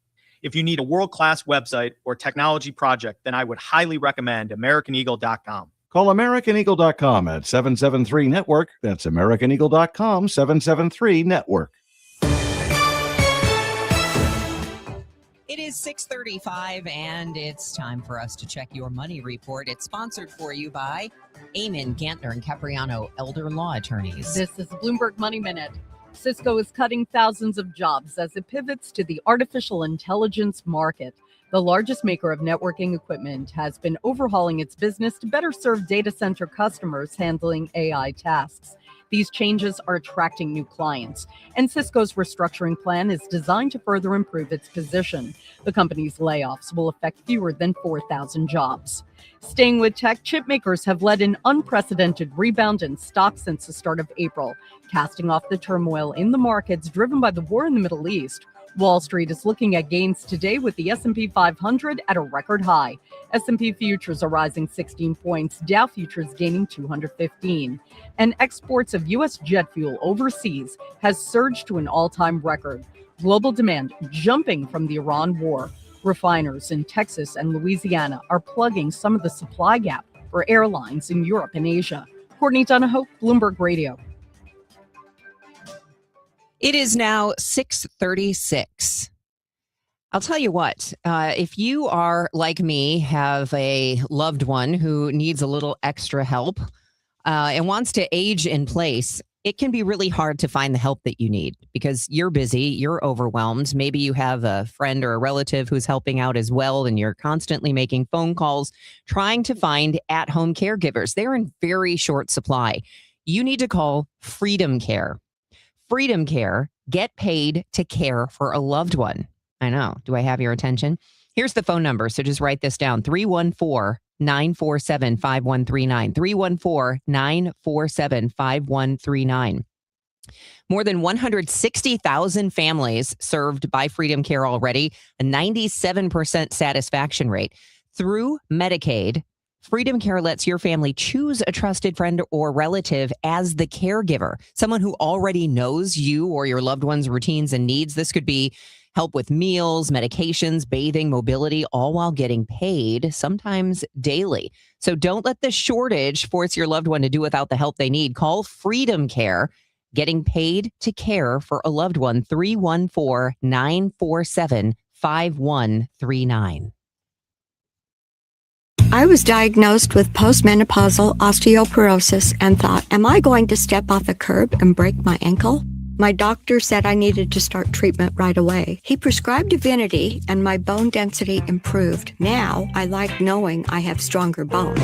If you need a world-class website or technology project, then I would highly recommend AmericanEagle.com. Call AmericanEagle.com at 773-NETWORK. That's AmericanEagle.com, 773-NETWORK. It is 6:35, and it's time for us to check your money report. It's sponsored for you by Ackerman, Gantner, and Capriano, elder law attorneys. This is Bloomberg Money Minute. Cisco is cutting thousands of jobs as it pivots to the artificial intelligence market. The largest maker of networking equipment has been overhauling its business to better serve data center customers handling AI tasks. These changes are attracting new clients, and Cisco's restructuring plan is designed to further improve its position. The company's layoffs will affect fewer than 4,000 jobs. Staying with tech, chip makers have led an unprecedented rebound in stocks since the start of April, casting off the turmoil in the markets driven by the war in the Middle East. Wall Street is looking at gains today with the S&P 500 at a record high. S&P futures are rising 16 points, Dow futures gaining 215. And exports of U.S. jet fuel overseas has surged to an all-time record. Global demand jumping from the Iran war. Refiners in Texas and Louisiana are plugging some of the supply gap for airlines in Europe and Asia. Courtney Donahoe, Bloomberg Radio. It is now 6:36. I'll tell you what, if you are like me, have a loved one who needs a little extra help and wants to age in place, it can be really hard to find the help that you need because you're busy, you're overwhelmed. Maybe you have a friend or a relative who's helping out as well, and you're constantly making phone calls, trying to find at-home caregivers. They're in very short supply. You need to call Freedom Care. Freedom Care, get paid to care for a loved one. I know. Do I have your attention? Here's the phone number, so just write this down. 314-947-5139. 314-947-5139. More than 160,000 families served by Freedom Care already, a 97% satisfaction rate. Through Medicaid, Freedom Care lets your family choose a trusted friend or relative as the caregiver, someone who already knows you or your loved one's routines and needs. This could be help with meals, medications, bathing, mobility, all while getting paid, sometimes daily. So don't let the shortage force your loved one to do without the help they need. Call Freedom Care, getting paid to care for a loved one, 314-947-5139. I was diagnosed with postmenopausal osteoporosis and thought, am I going to step off a curb and break my ankle? My doctor said I needed to start treatment right away. He prescribed Divinity and my bone density improved. Now I like knowing I have stronger bones.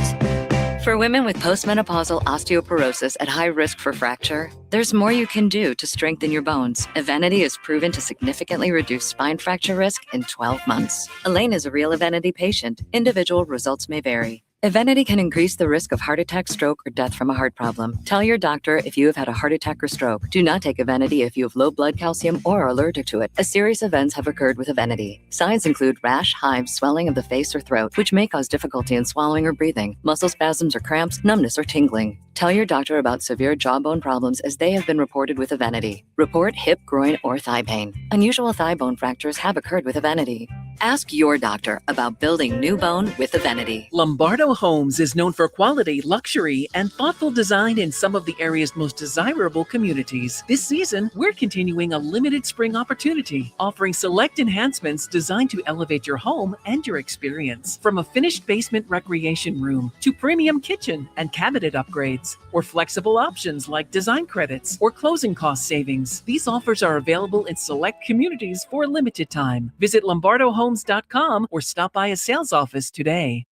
For women with postmenopausal osteoporosis at high risk for fracture, there's more you can do to strengthen your bones. Evenity is proven to significantly reduce spine fracture risk in 12 months. Elaine is a real Evenity patient. Individual results may vary. Evenity can increase the risk of heart attack, stroke, or death from a heart problem. Tell your doctor if you have had a heart attack or stroke. Do not take Evenity if you have low blood calcium or are allergic to it, as serious events have occurred with Evenity. Signs include rash, hives, swelling of the face or throat, which may cause difficulty in swallowing or breathing, muscle spasms or cramps, numbness or tingling. Tell your doctor about severe jawbone problems as they have been reported with Evenity. Report hip, groin, or thigh pain. Unusual thigh bone fractures have occurred with Evenity. Ask your doctor about building new bone with Evenity. Lombardo Homes is known for quality, luxury, and thoughtful design in some of the area's most desirable communities. This season, we're continuing a limited spring opportunity, offering select enhancements designed to elevate your home and your experience. From a finished basement recreation room to premium kitchen and cabinet upgrades, or flexible options like design credits or closing cost savings. These offers are available in select communities for a limited time. Visit LombardoHomes.com or stop by a sales office today.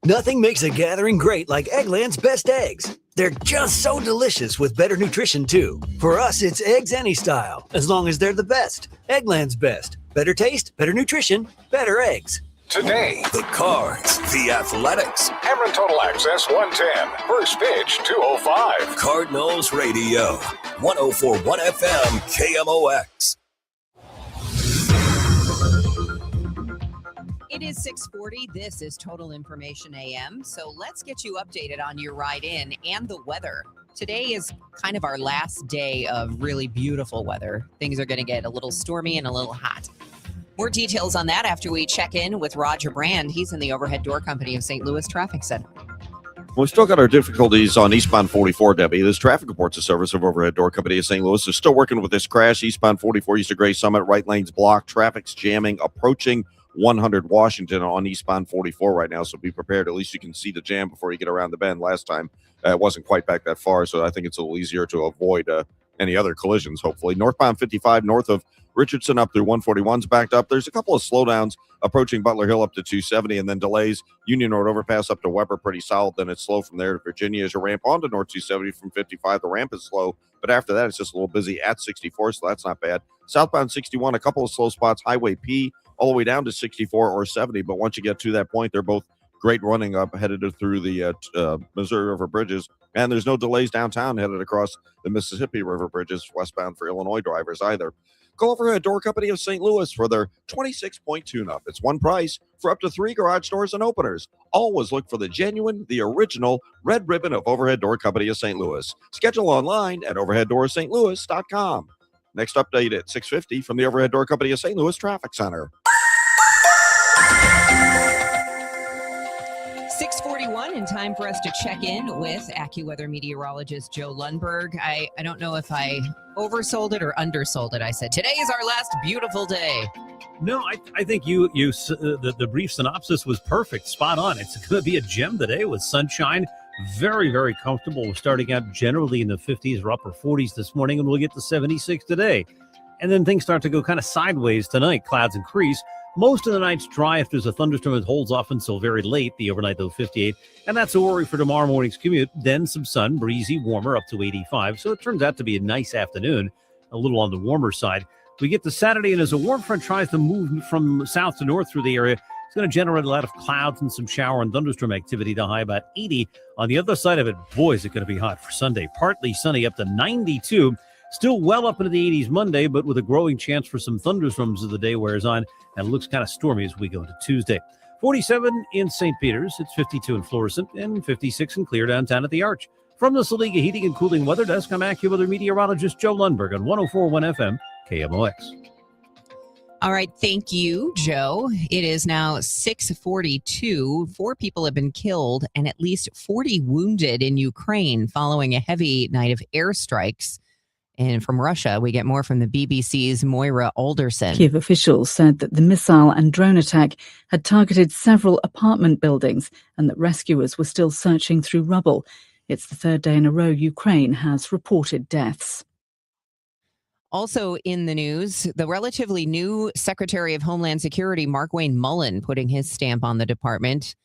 Nothing makes a gathering great like Eggland's Best Eggs. They're just so delicious with better nutrition, too. For us, it's eggs any style, as long as they're the best. Eggland's Best. Better taste, better nutrition, better eggs. Today, The Cards, the Athletics, Cameron Total Access 110. First pitch 205. Cardinals Radio, 104.1 FM, KMOX. It is 6:40. This is Total Information AM. So let's get you updated on your ride in and the weather. Today is kind of our last day of really beautiful weather. Things are going to get a little stormy and a little hot. More details on that after we check in with Roger Brand. He's in the Overhead Door Company of St. Louis Traffic Center. We still got our difficulties on eastbound 44, Debbie. This traffic reports a service of Overhead Door Company of St. Louis. They're still working with this crash. Eastbound 44 east of Gray Summit, right lanes blocked. Traffic's jamming, approaching 100 Washington on eastbound 44 right now. So be prepared. At least you can see the jam before you get around the bend. Last time it wasn't quite back that far, so I think it's a little easier to avoid any other collisions, hopefully. Northbound 55 north of Richardson up through 141's backed up. There's a couple of slowdowns approaching Butler Hill up to 270, and then delays Union Road overpass up to Weber, pretty solid. Then it's slow from there to Virginia as you ramp onto North 270 from 55. The ramp is slow, but after that, it's just a little busy at 64, so that's not bad. Southbound 61, a couple of slow spots. Highway P all the way down to 64 or 70, but once you get to that point, they're both great running up headed through the Missouri River bridges, and there's no delays downtown headed across the Mississippi River bridges westbound for Illinois drivers either. Call Overhead Door Company of St. Louis for their 26-point tune-up. It's one price for up to 3 garage doors and openers. Always look for the genuine, the original red ribbon of Overhead Door Company of St. Louis. Schedule online at overheaddoorsstlouis.com. Next update at 6:50 from the Overhead Door Company of St. Louis Traffic Center. 6:41 and time for us to check in with AccuWeather meteorologist Joe Lundberg. I don't know if I oversold it or undersold it. I said, today is our last beautiful day. No, I think the brief synopsis was perfect, spot on. It's going to be a gem today with sunshine. Very, very comfortable. We're starting out generally in the 50s or upper 40s this morning, and we'll get to 76 today. And then things start to go kind of sideways tonight. Clouds increase. Most of the night's dry. If there's a thunderstorm, it holds off until very late. The overnight, though, 58. And that's a worry for tomorrow morning's commute. Then some sun, breezy, warmer, up to 85. So it turns out to be a nice afternoon, a little on the warmer side. We get to Saturday, and as a warm front tries to move from south to north through the area, it's going to generate a lot of clouds and some shower and thunderstorm activity to high about 80. On the other side of it, boy, is it going to be hot for Sunday. Partly sunny up to 92. Still well up into the 80s Monday, but with a growing chance for some thunderstorms as the day wears on, and it looks kind of stormy as we go into Tuesday. 47 in St. Peter's, it's 52 in Florissant, and 56 in Clear downtown at the Arch. From the Saliga Heating and Cooling Weather Desk, I'm AccuWeather meteorologist Joe Lundberg on 104.1 FM, KMOX. All right. Thank you, Joe. It is now 6:42. 4 people have been killed and at least 40 wounded in Ukraine following a heavy night of airstrikes. And from Russia, we get more from the BBC's Moira Alderson. Kiev officials said that the missile and drone attack had targeted several apartment buildings and that rescuers were still searching through rubble. It's the third day in a row Ukraine has reported deaths. Also in the news, the relatively new Secretary of Homeland Security, Mark Wayne Mullen, putting his stamp on the department.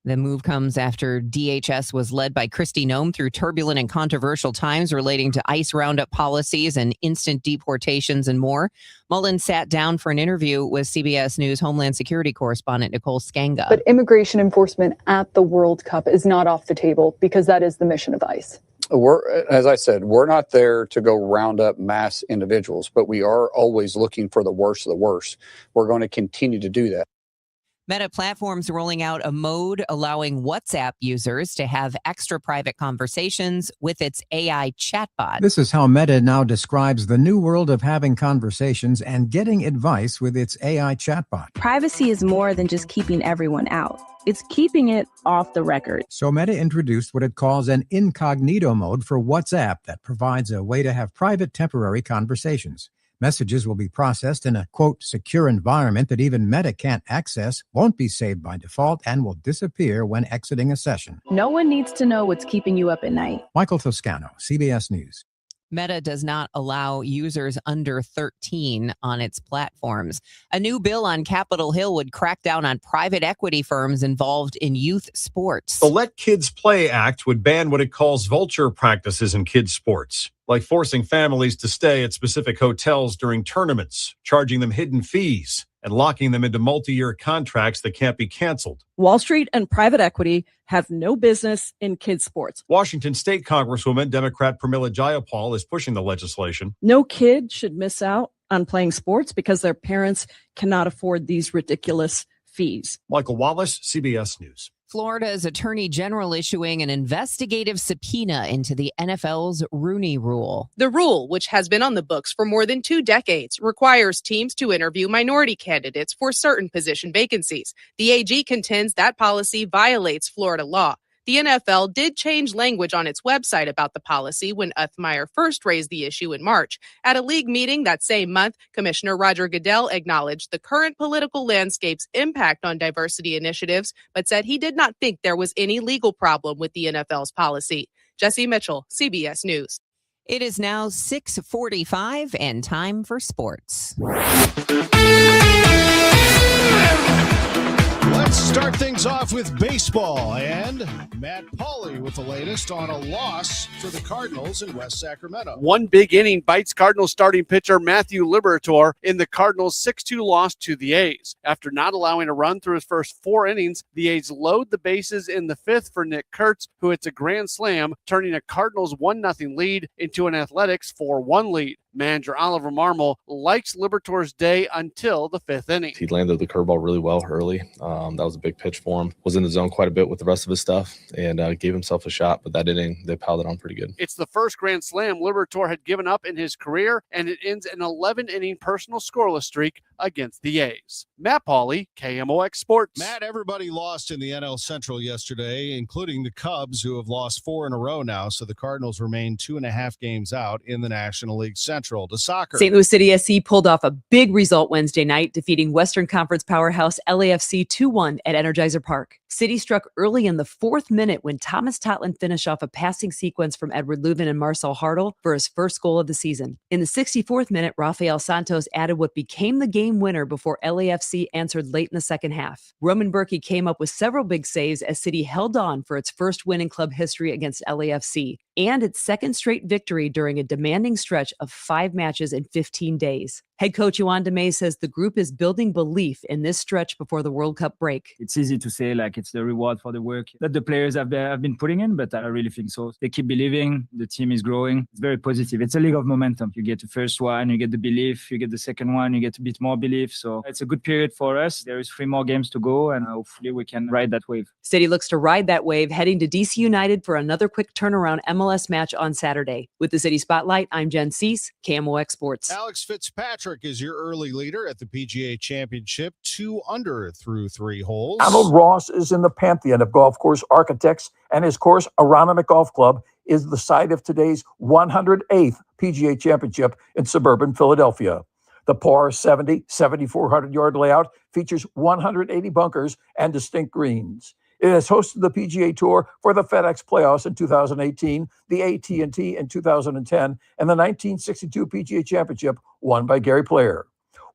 The move comes after DHS was led by Kristi Noem through turbulent and controversial times relating to ICE roundup policies and instant deportations and more. Mullen sat down for an interview with CBS News Homeland Security correspondent Nicole Skanga. But immigration enforcement at the World Cup is not off the table because that is the mission of ICE. As I said, we're not there to go round up mass individuals, but we are always looking for the worst of the worst. We're going to continue to do that. Meta Platforms rolling out a mode allowing WhatsApp users to have extra private conversations with its AI chatbot. This is how Meta now describes the new world of having conversations and getting advice with its AI chatbot. Privacy is more than just keeping everyone out. It's keeping it off the record. So Meta introduced what it calls an incognito mode for WhatsApp that provides a way to have private temporary conversations. Messages will be processed in a, quote, secure environment that even Meta can't access, won't be saved by default, and will disappear when exiting a session. No one needs to know what's keeping you up at night. Michael Toscano, CBS News. Meta does not allow users under 13 on its platforms. A new bill on Capitol Hill would crack down on private equity firms involved in youth sports. The Let Kids Play Act would ban what it calls vulture practices in kids' sports, like forcing families to stay at specific hotels during tournaments, charging them hidden fees, and locking them into multi-year contracts that can't be canceled. Wall Street and private equity have no business in kids' sports. Washington State Congresswoman Democrat Pramila Jayapal is pushing the legislation. No kid should miss out on playing sports because their parents cannot afford these ridiculous fees. Michael Wallace, CBS News. Florida's Attorney General issuing an investigative subpoena into the NFL's Rooney Rule. The rule, which has been on the books for more than 2 decades, requires teams to interview minority candidates for certain position vacancies. The AG contends that policy violates Florida law. The NFL did change language on its website about the policy when Uthmeyer first raised the issue in March. At a league meeting that same month, Commissioner Roger Goodell acknowledged the current political landscape's impact on diversity initiatives, but said he did not think there was any legal problem with the NFL's policy. Jesse Mitchell, CBS News. It is now 6:45 and time for sports. Let's start things off with baseball, and Matt Pauley with the latest on a loss for the Cardinals in West Sacramento. One big inning bites Cardinals starting pitcher Matthew Liberatore in the Cardinals' 6-2 loss to the A's. After not allowing a run through his first 4 innings, the A's load the bases in the 5th for Nick Kurtz, who hits a grand slam, turning a Cardinals 1-0 lead into an Athletics 4-1 lead. Manager Oliver Marmol likes Liberatore's day until the 5th inning. He landed the curveball really well early. That was a big pitch for him. Was in the zone quite a bit with the rest of his stuff and gave himself a shot, but that inning, they piled it on pretty good. It's the first grand slam Liberatore had given up in his career, and it ends an 11-inning personal scoreless streak against the A's. Matt Pauley, KMOX Sports. Matt, everybody lost in the NL Central yesterday, including the Cubs, who have lost 4 in a row now, so the Cardinals remain 2.5 games out in the National League Central. To soccer. St. Louis City SC pulled off a big result Wednesday night, defeating Western Conference powerhouse LAFC 2-1 at Energizer Park. City struck early in the 4th minute when Thomas Totland finished off a passing sequence from Edward Leuven and Marcel Hartl for his first goal of the season. In the 64th minute, Rafael Santos added what became the game winner before LAFC answered late in the second half. Roman Berkey came up with several big saves as City held on for its first win in club history against LAFC and its second straight victory during a demanding stretch of 5 matches in 15 days. Head coach Juan Demay says the group is building belief in this stretch before the World Cup break. It's easy to say like it's the reward for the work that the players have been putting in, but I really think so. They keep believing, the team is growing. It's very positive. It's a league of momentum. You get the first one, you get the belief, you get the second one, you get a bit more belief. So it's a good period for us. There is 3 more games to go, and hopefully we can ride that wave. City looks to ride that wave, heading to DC United for another quick turnaround MLS match on Saturday. With the City Spotlight, I'm Jen Cease, KMOX Sports. Alex Fitzpatrick is your early leader at the PGA Championship, 2 under through 3 holes. Donald Ross is in the pantheon of golf course architects, and his course, Aronimink Golf Club, is the site of today's 108th PGA Championship in suburban Philadelphia. The par 70, 7,400-yard layout features 180 bunkers and distinct greens. It has hosted the PGA Tour for the FedEx Playoffs in 2018, the AT&T in 2010, and the 1962 PGA Championship won by Gary Player.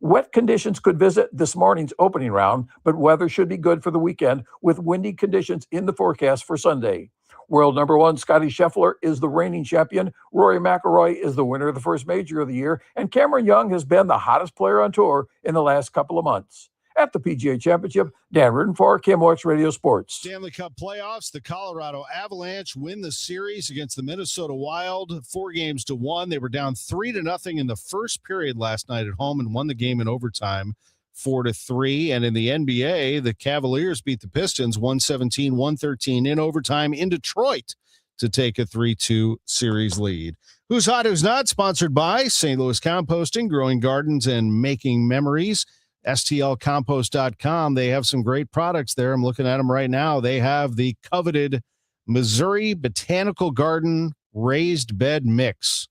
Wet conditions could visit this morning's opening round, but weather should be good for the weekend with windy conditions in the forecast for Sunday. World number one Scotty Scheffler is the reigning champion. Rory McIlroy is the winner of the first major of the year. And Cameron Young has been the hottest player on tour in the last couple of months. At the PGA Championship, Dan Rudin for KMOX Radio Sports. Stanley Cup playoffs, the Colorado Avalanche win the series against the Minnesota Wild 4-1. They were down 3-0 in the first period last night at home and won the game in overtime 4-3. And in the NBA, the Cavaliers beat the Pistons 117-113 in overtime in Detroit to take a 3-2 series lead. Who's Hot, Who's Not? Sponsored by St. Louis Composting, growing gardens and making memories. STLcompost.com. They have some great products there. I'm looking at them right now. They have the coveted Missouri Botanical Garden Raised Bed Mix,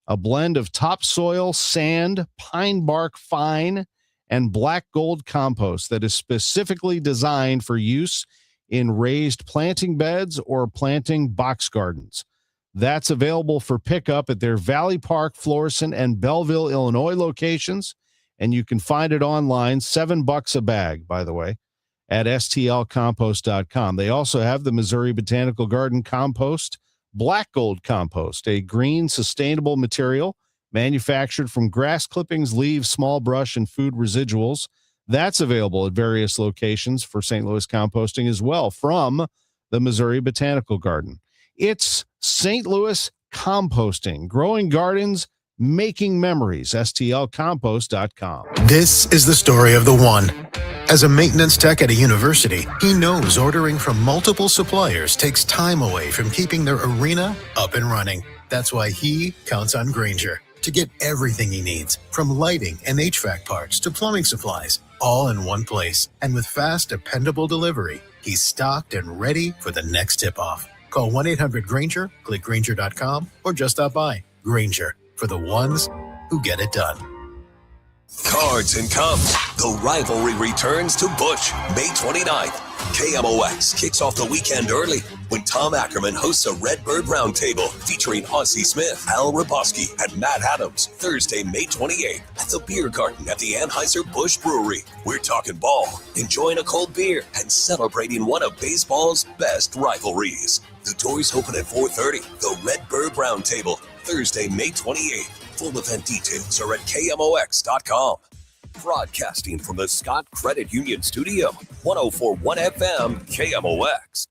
a blend of topsoil, sand, pine bark fine, and black gold compost that is specifically designed for use in raised planting beds or planting box gardens. That's available for pickup at their Valley Park, Florissant, and Belleville, Illinois locations. And you can find it online, $7 a bag, by the way, at stlcompost.com. They also have the Missouri Botanical Garden Compost, Black Gold Compost, a green, sustainable material manufactured from grass clippings, leaves, small brush, and food residuals. That's available at various locations for St. Louis Composting as well from the Missouri Botanical Garden. It's St. Louis Composting, growing gardens, making memories. STLcompost.com. This is the story of the one. As a maintenance tech at a university, he knows ordering from multiple suppliers takes time away from keeping their arena up and running. That's why he counts on Grainger to get everything he needs, from lighting and HVAC parts to plumbing supplies, all in one place. And with fast, dependable delivery, he's stocked and ready for the next tip-off. Call 1-800-GRAINGER, click Grainger.com, or just stop by. Grainger, for the ones who get it done. Cards and Cubs. The rivalry returns to Busch May 29th. KMOX kicks off the weekend early when Tom Ackerman hosts a Redbird Roundtable featuring Aussie Smith, Al Raboski, and Matt Adams Thursday, May 28th at the Beer Garden at the Anheuser-Busch Brewery. We're talking ball, enjoying a cold beer, and celebrating one of baseball's best rivalries. The doors open at 4:30. The Redbird Roundtable, Thursday, May 28th. Full event details are at KMOX.com. Broadcasting from the Scott Credit Union Studio, 104.1 FM KMOX.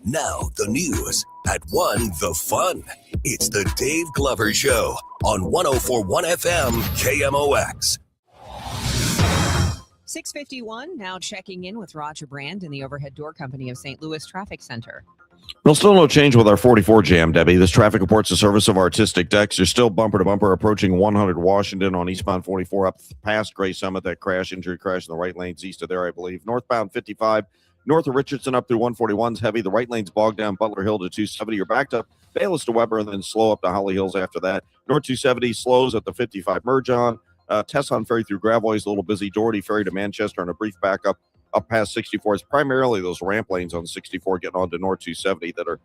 Now the news at 1, the fun. It's the Dave Glover Show on 104.1 FM KMOX. 6:51, now checking in with Roger Brand in the Overhead Door Company of St. Louis Traffic Center. Well, still no change with our 44 jam, Debbie. This traffic reports the service of Artistic Decks. You're still bumper to bumper approaching 100 Washington on eastbound 44 up past Gray Summit. That injury crash in the right lanes east of there, I believe. Northbound 55, north of Richardson up through 141's heavy. The right lane's bogged down Butler Hill to 270. You're backed up Bayless to Weber and then slow up to Holly Hills after that. North 270 slows at the 55 merge on. Tesson Ferry through Gravois is a little busy. Doherty Ferry to Manchester and a brief backup up past 64. It's primarily those ramp lanes on 64 getting onto North 270 that are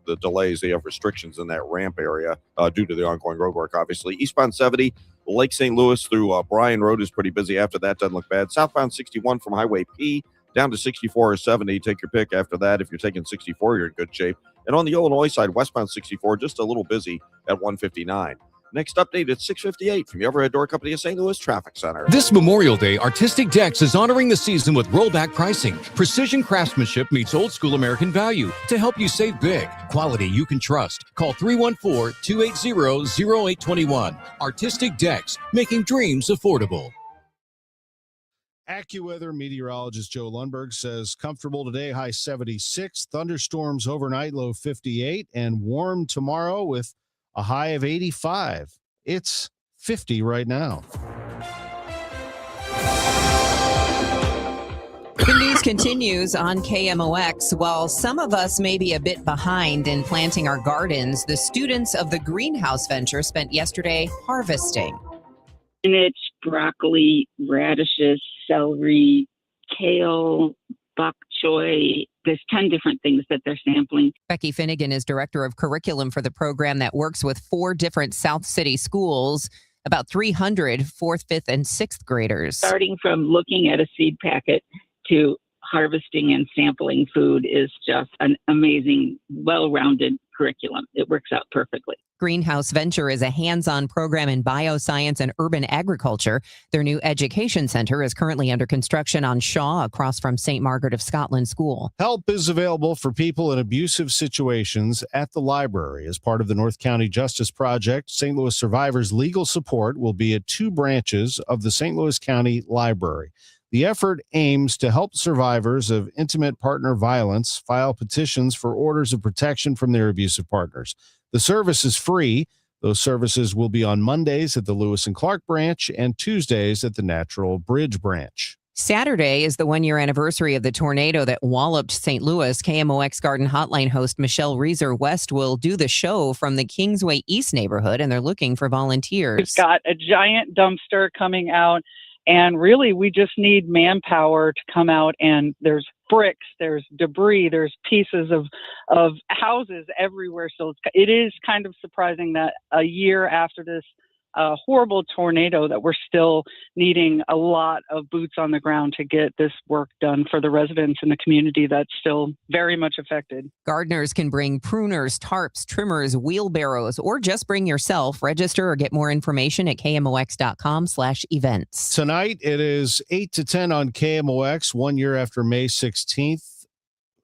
the delays. They have restrictions in that ramp area due to the ongoing road work, obviously. Eastbound 70, Lake St. Louis through Bryan Road is pretty busy after that. Doesn't look bad. Southbound 61 from Highway P down to 64 or 70. Take your pick after that. If you're taking 64, you're in good shape. And on the Illinois side, westbound 64, just a little busy at 159. Next update at 6:58 from the Overhead Door Company of St. Louis Traffic Center. This Memorial Day, Artistic Decks is honoring the season with rollback pricing. Precision craftsmanship meets old school American value to help you save big. Quality you can trust. Call 314-280-0821. Artistic Decks, making dreams affordable. AccuWeather meteorologist Joe Lundberg says comfortable today, high 76. Thunderstorms overnight, low 58. And warm tomorrow with a high of 85. It's 50 right now. The news continues on KMOX. While some of us may be a bit behind in planting our gardens, the students of the greenhouse venture spent yesterday harvesting. Spinach, broccoli, radishes, celery, kale, bok choy. There's 10 different things that they're sampling. Becky Finnegan is director of curriculum for the program that works with 4 different South City schools. about 300 fourth, fifth, and sixth graders. Starting from looking at a seed packet to harvesting and sampling food is just an amazing, well-rounded curriculum. It works out perfectly. Greenhouse Venture is a hands-on program in bioscience and urban agriculture. Their new education center is currently under construction on Shaw, across from St. Margaret of Scotland School. Help is available for people in abusive situations at the library. As part of the North County Justice Project, St. Louis survivors' legal support will be at 2 branches of the St. Louis County Library. The effort aims to help survivors of intimate partner violence file petitions for orders of protection from their abusive partners. The service is free. Those services will be on Mondays at the Lewis and Clark branch and Tuesdays at the Natural Bridge branch. Saturday is the 1-year anniversary of the tornado that walloped St. Louis. KMOX Garden Hotline host Michelle Reeser West will do the show from the Kingsway East neighborhood, and they're looking for volunteers. We've got a giant dumpster coming out, and really we just need manpower to come out, and there's bricks, there's debris, there's pieces of houses everywhere. So it is kind of surprising that a year after this horrible tornado that we're still needing a lot of boots on the ground to get this work done for the residents in the community that's still very much affected. Gardeners can bring pruners, tarps, trimmers, wheelbarrows, or just bring yourself. Register or get more information at KMOX.com/events. Tonight, it is 8 to 10 on KMOX, 1 year after May 16th.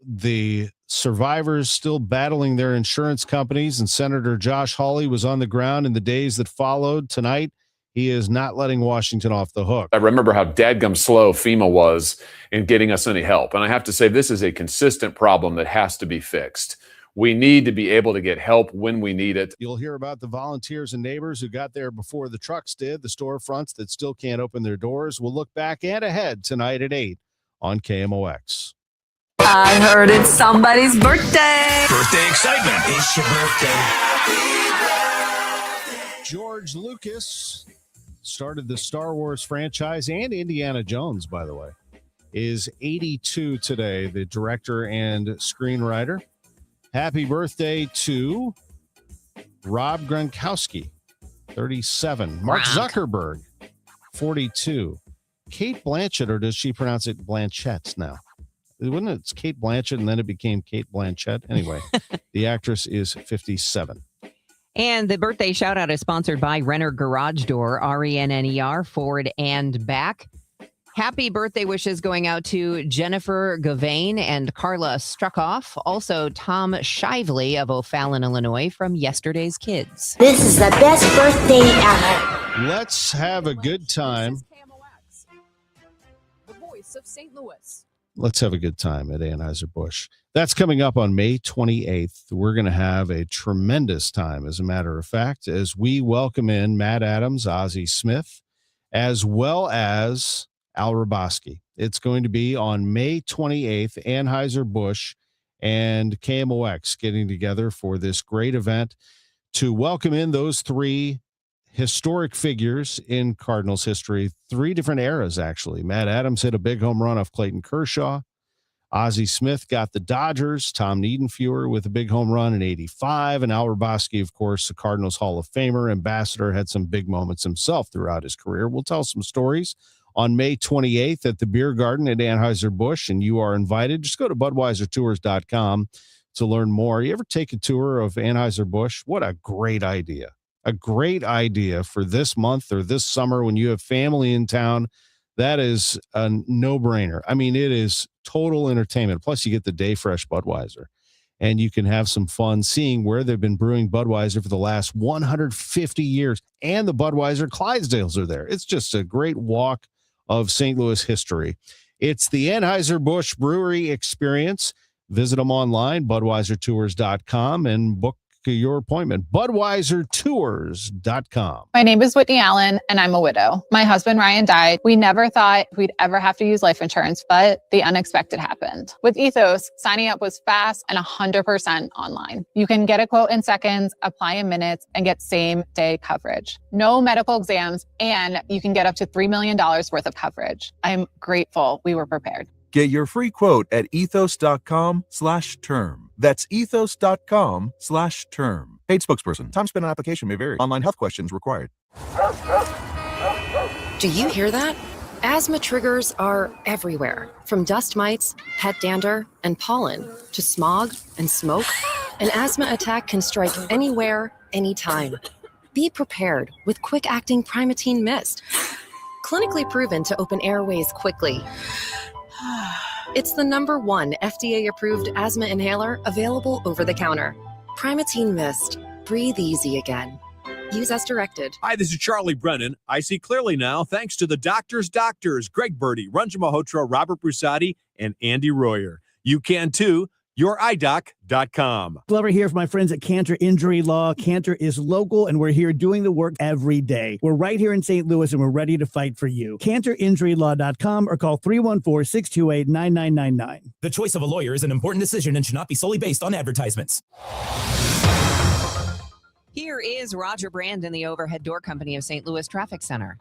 The survivors still battling their insurance companies, and Senator Josh Hawley was on the ground in the days that followed. Tonight, he is not letting Washington off the hook. I remember how dadgum slow FEMA was in getting us any help. And I have to say, this is a consistent problem that has to be fixed. We need to be able to get help when we need it. You'll hear about the volunteers and neighbors who got there before the trucks did, the storefronts that still can't open their doors. We'll look back and ahead tonight at 8 on KMOX. I heard it's somebody's birthday. Birthday excitement. It's your birthday. George Lucas started the Star Wars franchise, and Indiana Jones, by the way, is 82 today, the director and screenwriter. Happy birthday to Rob Gronkowski, 37. Mark Zuckerberg, 42. Kate Blanchett, or does she pronounce it Blanchett now? Wasn't it? It's Kate Blanchett, and then it became Kate Blanchett. Anyway, the actress is 57. And the birthday shout out is sponsored by Renner Garage Door, RENNER, forward and back. Happy birthday wishes going out to Jennifer Gavain and Carla Struckoff. Also, Tom Shively of O'Fallon, Illinois, from yesterday's kids. This is the best birthday ever. Let's have a good time. The voice of St. Louis. Let's have a good time at Anheuser-Busch. That's coming up on May 28th. We're going to have a tremendous time, as a matter of fact, as we welcome in Matt Adams, Ozzie Smith, as well as Al Raboski. It's going to be on May 28th, Anheuser-Busch and KMOX getting together for this great event to welcome in those 3 historic figures in Cardinals history, 3 different eras, actually. Matt Adams hit a big home run off Clayton Kershaw. Ozzie Smith got the Dodgers. Tom Niedenfuer with a big home run in 85. And Al Raboski, of course, the Cardinals Hall of Famer, ambassador, had some big moments himself throughout his career. We'll tell some stories on May 28th at the Beer Garden at Anheuser-Busch, and you are invited. Just go to BudweiserTours.com to learn more. You ever take a tour of Anheuser-Busch? What a great idea. A great idea for this month or this summer when you have family in town. That is a no-brainer. I mean, it is total entertainment. Plus, you get the day fresh Budweiser, and you can have some fun seeing where they've been brewing Budweiser for the last 150 years. And the Budweiser Clydesdales are there. It's just a great walk of St. Louis history. It's the Anheuser-Busch Brewery experience. Visit them online, BudweiserTours.com, and book your appointment. BudweiserTours.com. My name is Whitney Allen, and I'm a widow. My husband, Ryan, died. We never thought we'd ever have to use life insurance, but the unexpected happened. With Ethos, signing up was fast and 100% online. You can get a quote in seconds, apply in minutes, and get same-day coverage. No medical exams, and you can get up to $3 million worth of coverage. I'm grateful we were prepared. Get your free quote at ethos.com/term. That's ethos.com/term. Paid spokesperson. Time spent on application may vary. Online health questions required. Do you hear that? Asthma triggers are everywhere, from dust mites, pet dander, and pollen, to smog and smoke. An asthma attack can strike anywhere, anytime. Be prepared with quick-acting Primatene Mist. Clinically proven to open airways quickly. It's the #1 FDA-approved asthma inhaler available over the counter. Primatene Mist. Breathe easy again. Use as directed. Hi, this is Charlie Brennan. I see clearly now thanks to the doctors, Greg Birdie, Ranjan Malhotra, Robert Brusati, and Andy Royer. You can too. YourEyeDoc.com. Glover here for my friends at Cantor Injury Law. Cantor is local, and we're here doing the work every day. We're right here in St. Louis, and we're ready to fight for you. CantorInjuryLaw.com or call 314-628-9999. The choice of a lawyer is an important decision and should not be solely based on advertisements. Here is Roger Brand in the Overhead Door Company of St. Louis Traffic Center.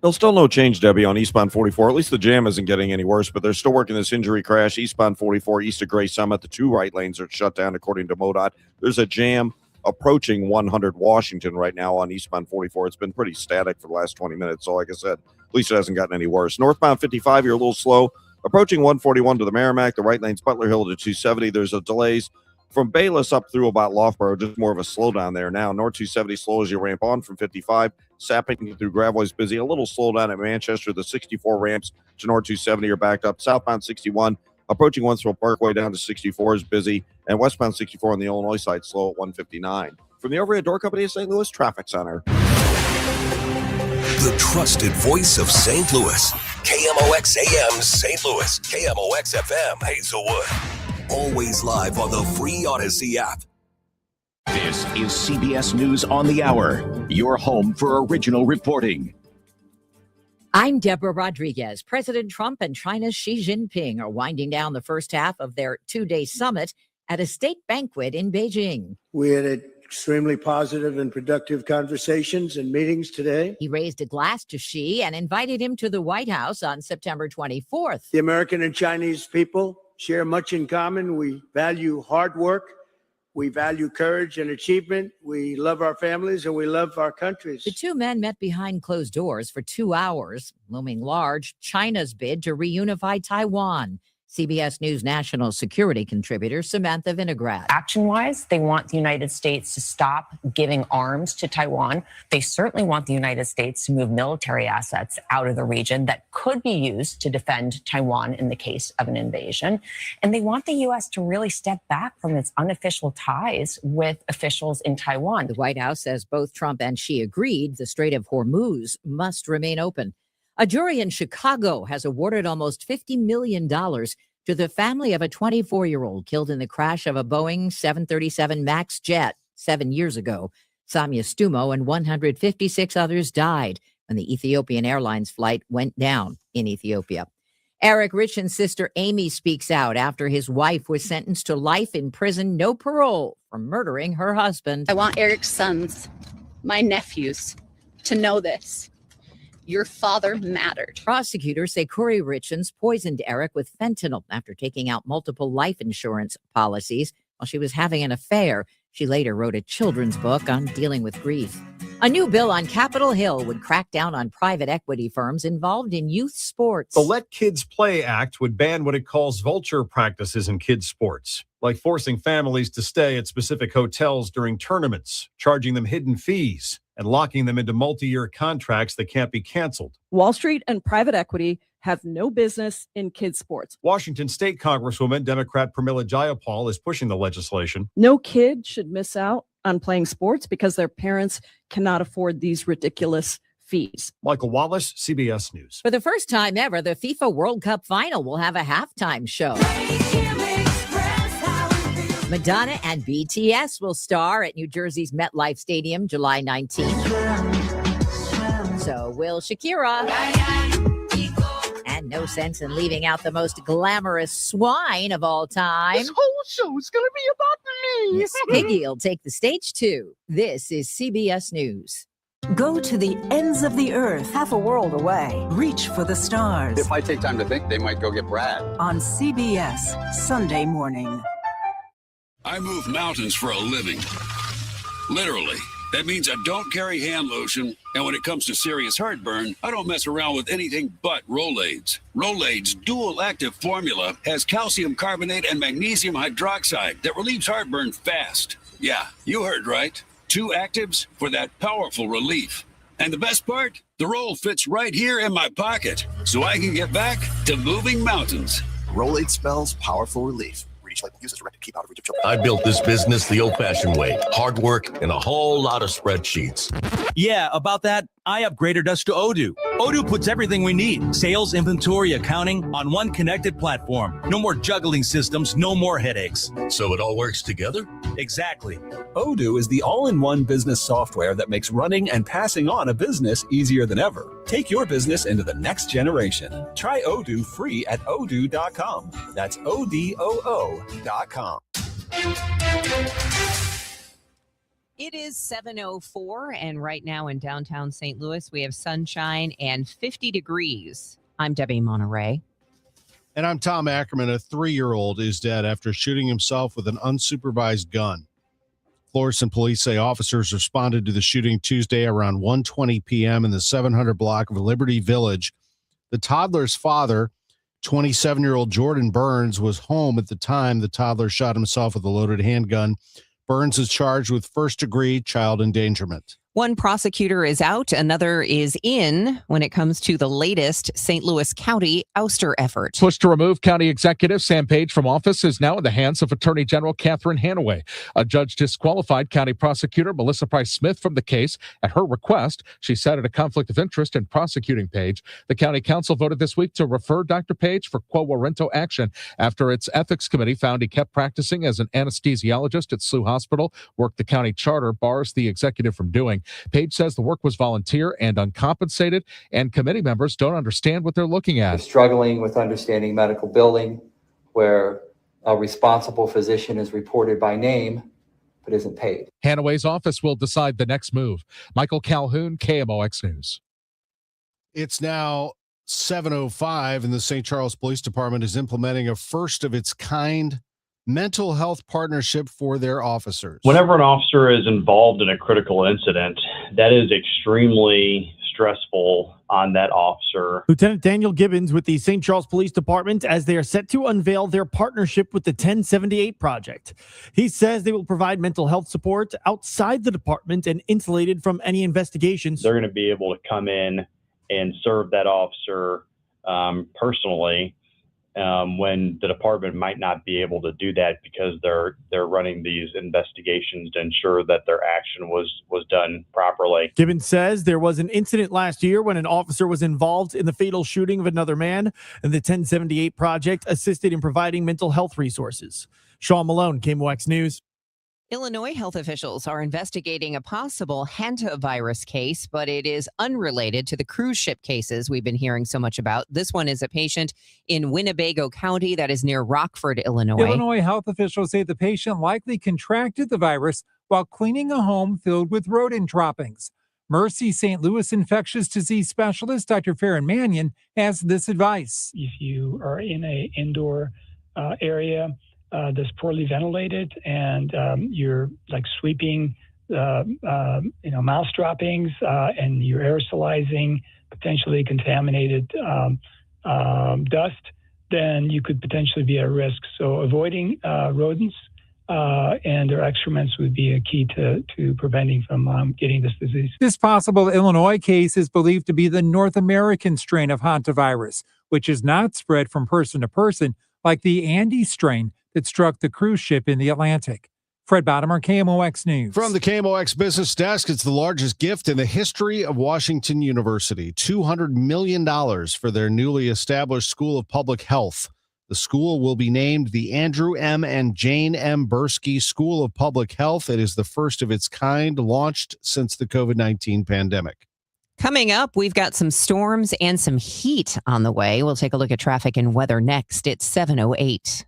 There's still no change, Debbie, on eastbound 44. At least the jam isn't getting any worse, but they're still working this injury crash. Eastbound 44, east of Gray Summit, the 2 right lanes are shut down, according to MoDOT. There's a jam approaching 100 Washington right now on eastbound 44. It's been pretty static for the last 20 minutes, so like I said, at least it hasn't gotten any worse. Northbound 55, you're a little slow. Approaching 141 to the Merrimack, the right lane's Butler Hill to 270. There's a delays from Bayless up through about Loughborough, just more of a slowdown there now. North 270 slow as you ramp on from 55. Sapping through Gravois busy. A little slowdown at Manchester. The 64 ramps to North 270 are backed up. Southbound 61 approaching Wentzville Parkway down to 64 is busy. And westbound 64 on the Illinois side slow at 159. From the Overhead Door Company of St. Louis Traffic Center. The trusted voice of St. Louis. KMOX AM St. Louis. KMOX FM Hazelwood. Always live on the free Odyssey app. This is CBS News on the Hour, your home for original reporting. I'm Deborah Rodriguez. President Trump and China's Xi Jinping are winding down the first half of their 2-day summit at a state banquet in Beijing. We had extremely positive and productive conversations and meetings today. He raised a glass to Xi and invited him to the White House on September 24th. The American and Chinese people share much in common. We value hard work. We value courage and achievement. We love our families and we love our countries. The two men met behind closed doors for 2 hours, looming large China's bid to reunify Taiwan. CBS News national security contributor Samantha Vinograd. Action-wise, they want the United States to stop giving arms to Taiwan. They certainly want the United States to move military assets out of the region that could be used to defend Taiwan in the case of an invasion. And they want the U.S. to really step back from its unofficial ties with officials in Taiwan. The White House says both Trump and Xi agreed the Strait of Hormuz must remain open. A jury in Chicago has awarded almost $50 million to the family of a 24-year-old killed in the crash of a Boeing 737 MAX jet 7 years ago. Samia Stumo and 156 others died when the Ethiopian Airlines flight went down in Ethiopia. Eric Richen's sister Amy speaks out after his wife was sentenced to life in prison, no parole, for murdering her husband. I want Eric's sons, my nephews, to know this. Your father mattered. Prosecutors say Corey Richens poisoned Eric with fentanyl after taking out multiple life insurance policies while she was having an affair. She later wrote a children's book on dealing with grief. A new bill on Capitol Hill would crack down on private equity firms involved in youth sports. The Let Kids Play Act would ban what it calls vulture practices in kids' sports, like forcing families to stay at specific hotels during tournaments, charging them hidden fees, and locking them into multi-year contracts that can't be canceled. Wall Street and private equity have no business in kids' sports. Washington State Congresswoman Democrat Pramila Jayapal is pushing the legislation. No kid should miss out on playing sports because their parents cannot afford these ridiculous fees. Michael Wallace, CBS News. For the first time ever, the FIFA World Cup final will have a halftime show. Madonna and BTS will star at New Jersey's MetLife Stadium July 19th. So will Shakira. And no sense in leaving out the most glamorous swine of all time. This whole show is going to be about me. Miss Piggy will take the stage too. This is CBS News. Go to the ends of the earth, half a world away. Reach for the stars. If I take time to think, they might go get Brad. On CBS, Sunday morning. I move mountains for a living. Literally. That means I don't carry hand lotion, and when it comes to serious heartburn, I don't mess around with anything but Rolaids. Rolaids' dual-active formula has calcium carbonate and magnesium hydroxide that relieves heartburn fast. Yeah, you heard right. 2 actives for that powerful relief. And the best part? The roll fits right here in my pocket, so I can get back to moving mountains. Rolade spells powerful relief. Reach label. Use as directed. Keep out of reach of children. I built this business the old-fashioned way. Hard work and a whole lot of spreadsheets. Yeah, about that, I upgraded us to Odoo. Odoo puts everything we need, sales, inventory, accounting, on one connected platform. No more juggling systems, no more headaches. So it all works together? Exactly. Odoo is the all-in-one business software that makes running and passing on a business easier than ever. Take your business into the next generation. Try Odoo free at odoo.com. That's ODOO.com. It is 7:04, and right now in downtown St. Louis, we have sunshine and 50 degrees. I'm Debbie Monterrey. And I'm Tom Ackerman. A 3-year-old is dead after shooting himself with an unsupervised gun. Florissant police say officers responded to the shooting Tuesday around 1:20 p.m. in the 700 block of Liberty Village. The toddler's father, 27-year-old Jordan Burns, was home at the time the toddler shot himself with a loaded handgun. Burns is charged with first-degree child endangerment. One prosecutor is out, another is in when it comes to the latest St. Louis County ouster effort. Push to remove County Executive Sam Page from office is now in the hands of Attorney General Catherine Hanaway. A judge disqualified County Prosecutor Melissa Price Smith from the case at her request. She cited a conflict of interest in prosecuting Page. The County Council voted this week to refer Dr. Page for quo warranto action after its ethics committee found he kept practicing as an anesthesiologist at SLU Hospital, work the county charter bars the executive from doing. Page says the work was volunteer and uncompensated, and committee members don't understand what they're looking at. Struggling with understanding medical billing, where a responsible physician is reported by name but isn't paid. Hanaway's office will decide the next move. Michael Calhoun, KMOX News. It's now 7:05, and the St. Charles Police Department is implementing a first-of-its-kind mental health partnership for their officers. Whenever an officer is involved in a critical incident, that is extremely stressful on that officer. Lieutenant Daniel Gibbons with the St. Charles Police Department as they are set to unveil their partnership with the 1078 Project. He says they will provide mental health support outside the department and insulated from any investigations. They're going to be able to come in and serve that officer personally when the department might not be able to do that because they're running these investigations to ensure that their action was done properly. Gibbons says there was an incident last year when an officer was involved in the fatal shooting of another man, and the 1078 Project assisted in providing mental health resources. Sean Malone, KMOX News. Illinois health officials are investigating a possible hantavirus case, but it is unrelated to the cruise ship cases we've been hearing so much about. This one is a patient in Winnebago County that is near Rockford, Illinois. Illinois health officials say the patient likely contracted the virus while cleaning a home filled with rodent droppings. Mercy St. Louis infectious disease specialist Dr. Farron Mannion has this advice. If you are in an indoor area that's poorly ventilated and you're like sweeping mouse droppings and you're aerosolizing potentially contaminated dust, then you could potentially be at risk. So avoiding rodents and their excrements would be a key to preventing from getting this disease. This possible Illinois case is believed to be the North American strain of hantavirus, which is not spread from person to person like the Andes strain that struck the cruise ship in the Atlantic. Fred Bottomer, KMOX News. From the KMOX Business Desk, it's the largest gift in the history of Washington University, $200 million for their newly established School of Public Health. The school will be named the Andrew M. and Jane M. Bursky School of Public Health. It is the first of its kind, launched since the COVID-19 pandemic. Coming up, we've got some storms and some heat on the way. We'll take a look at traffic and weather next. It's 7:08.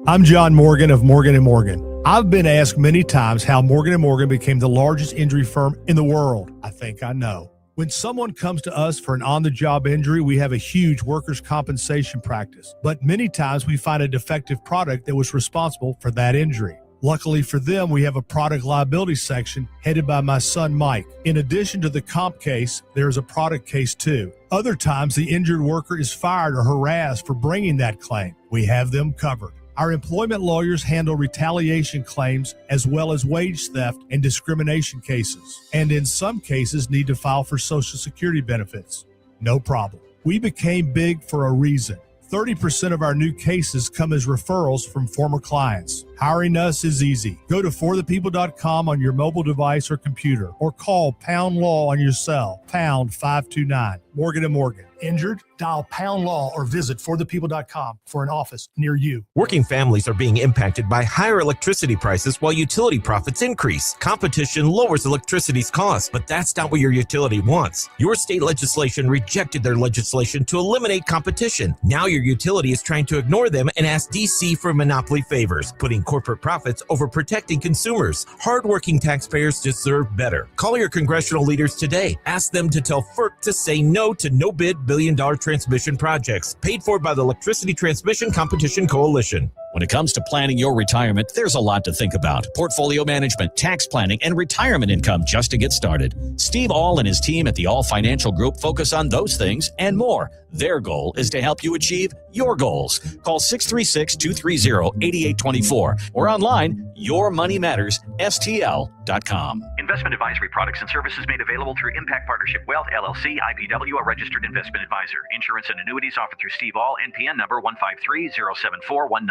I'm John Morgan of Morgan & Morgan. I've been asked many times how Morgan & Morgan became the largest injury firm in the world. I think I know. When someone comes to us for an on-the-job injury, we have a huge workers' compensation practice. But many times we find a defective product that was responsible for that injury. Luckily for them, we have a product liability section headed by my son, Mike. In addition to the comp case, there's a product case too. Other times, the injured worker is fired or harassed for bringing that claim. We have them covered. Our employment lawyers handle retaliation claims as well as wage theft and discrimination cases, and in some cases need to file for Social Security benefits. No problem. We became big for a reason. 30% of our new cases come as referrals from former clients. Hiring us is easy. Go to forthepeople.com on your mobile device or computer, or call Pound Law on your cell, pound 529. Morgan & Morgan. Injured? Dial Pound Law or visit forthepeople.com for an office near you. Working families are being impacted by higher electricity prices while utility profits increase. Competition lowers electricity's cost, but that's not what your utility wants. Your state legislation rejected their legislation to eliminate competition. Now your utility is trying to ignore them and ask DC for monopoly favors, putting corporate profits over protecting consumers. Hardworking taxpayers deserve better. Call your congressional leaders today. Ask them to tell FERC to say no to no-bid billion-dollar transmission projects paid for by the Electricity Transmission Competition Coalition. When it comes to planning your retirement, there's a lot to think about. Portfolio management, tax planning, and retirement income just to get started. Steve All and his team at the All Financial Group focus on those things and more. Their goal is to help you achieve your goals. Call 636-230-8824 or online, yourmoneymattersstl.com. Investment advisory products and services made available through Impact Partnership Wealth, LLC, IPW, a registered investment advisor. Insurance and annuities offered through Steve All, NPN number 153-07419.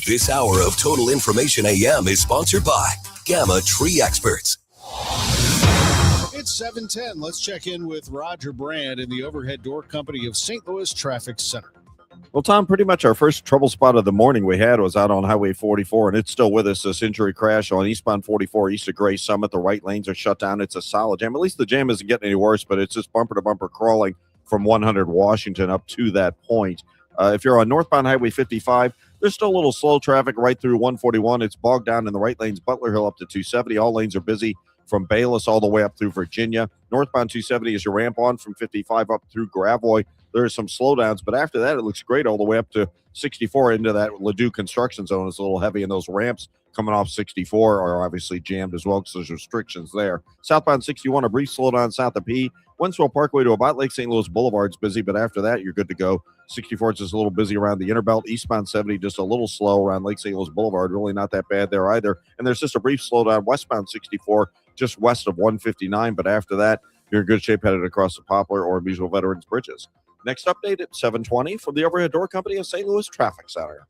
This hour of Total Information AM is sponsored by Gamma Tree Experts. It's 7:10. Let's check in with Roger Brand in the Overhead Door Company of St. Louis Traffic Center. Well, Tom, pretty much our first trouble spot of the morning we had was out on Highway 44, and it's still with us. This injury crash on eastbound 44 east of Gray Summit. The right lanes are shut down. It's a solid jam. At least the jam isn't getting any worse, but it's just bumper-to-bumper crawling from 100 Washington up to that point. If you're on northbound Highway 55, there's still a little slow traffic right through 141. It's bogged down in the right lanes, Butler Hill up to 270. All lanes are busy from Bayless all the way up through Virginia. Northbound 270 is your ramp on from 55 up through Gravois. There are some slowdowns, but after that, it looks great all the way up to 64 into that Ladue construction zone. It's a little heavy, and those ramps coming off 64 are obviously jammed as well because there's restrictions there. Southbound 61, a brief slowdown south of P. Wentzville Parkway to about Lake St. Louis Boulevard's busy, but after that, you're good to go. 64 is just a little busy around the Interbelt. Eastbound 70, just a little slow around Lake St. Louis Boulevard. Really not that bad there either. And there's just a brief slowdown westbound 64, just west of 159, but after that, you're in good shape headed across the Poplar or Musial Veterans Bridges. Next update at 7:20 from the Overhead Door Company of St. Louis Traffic Center.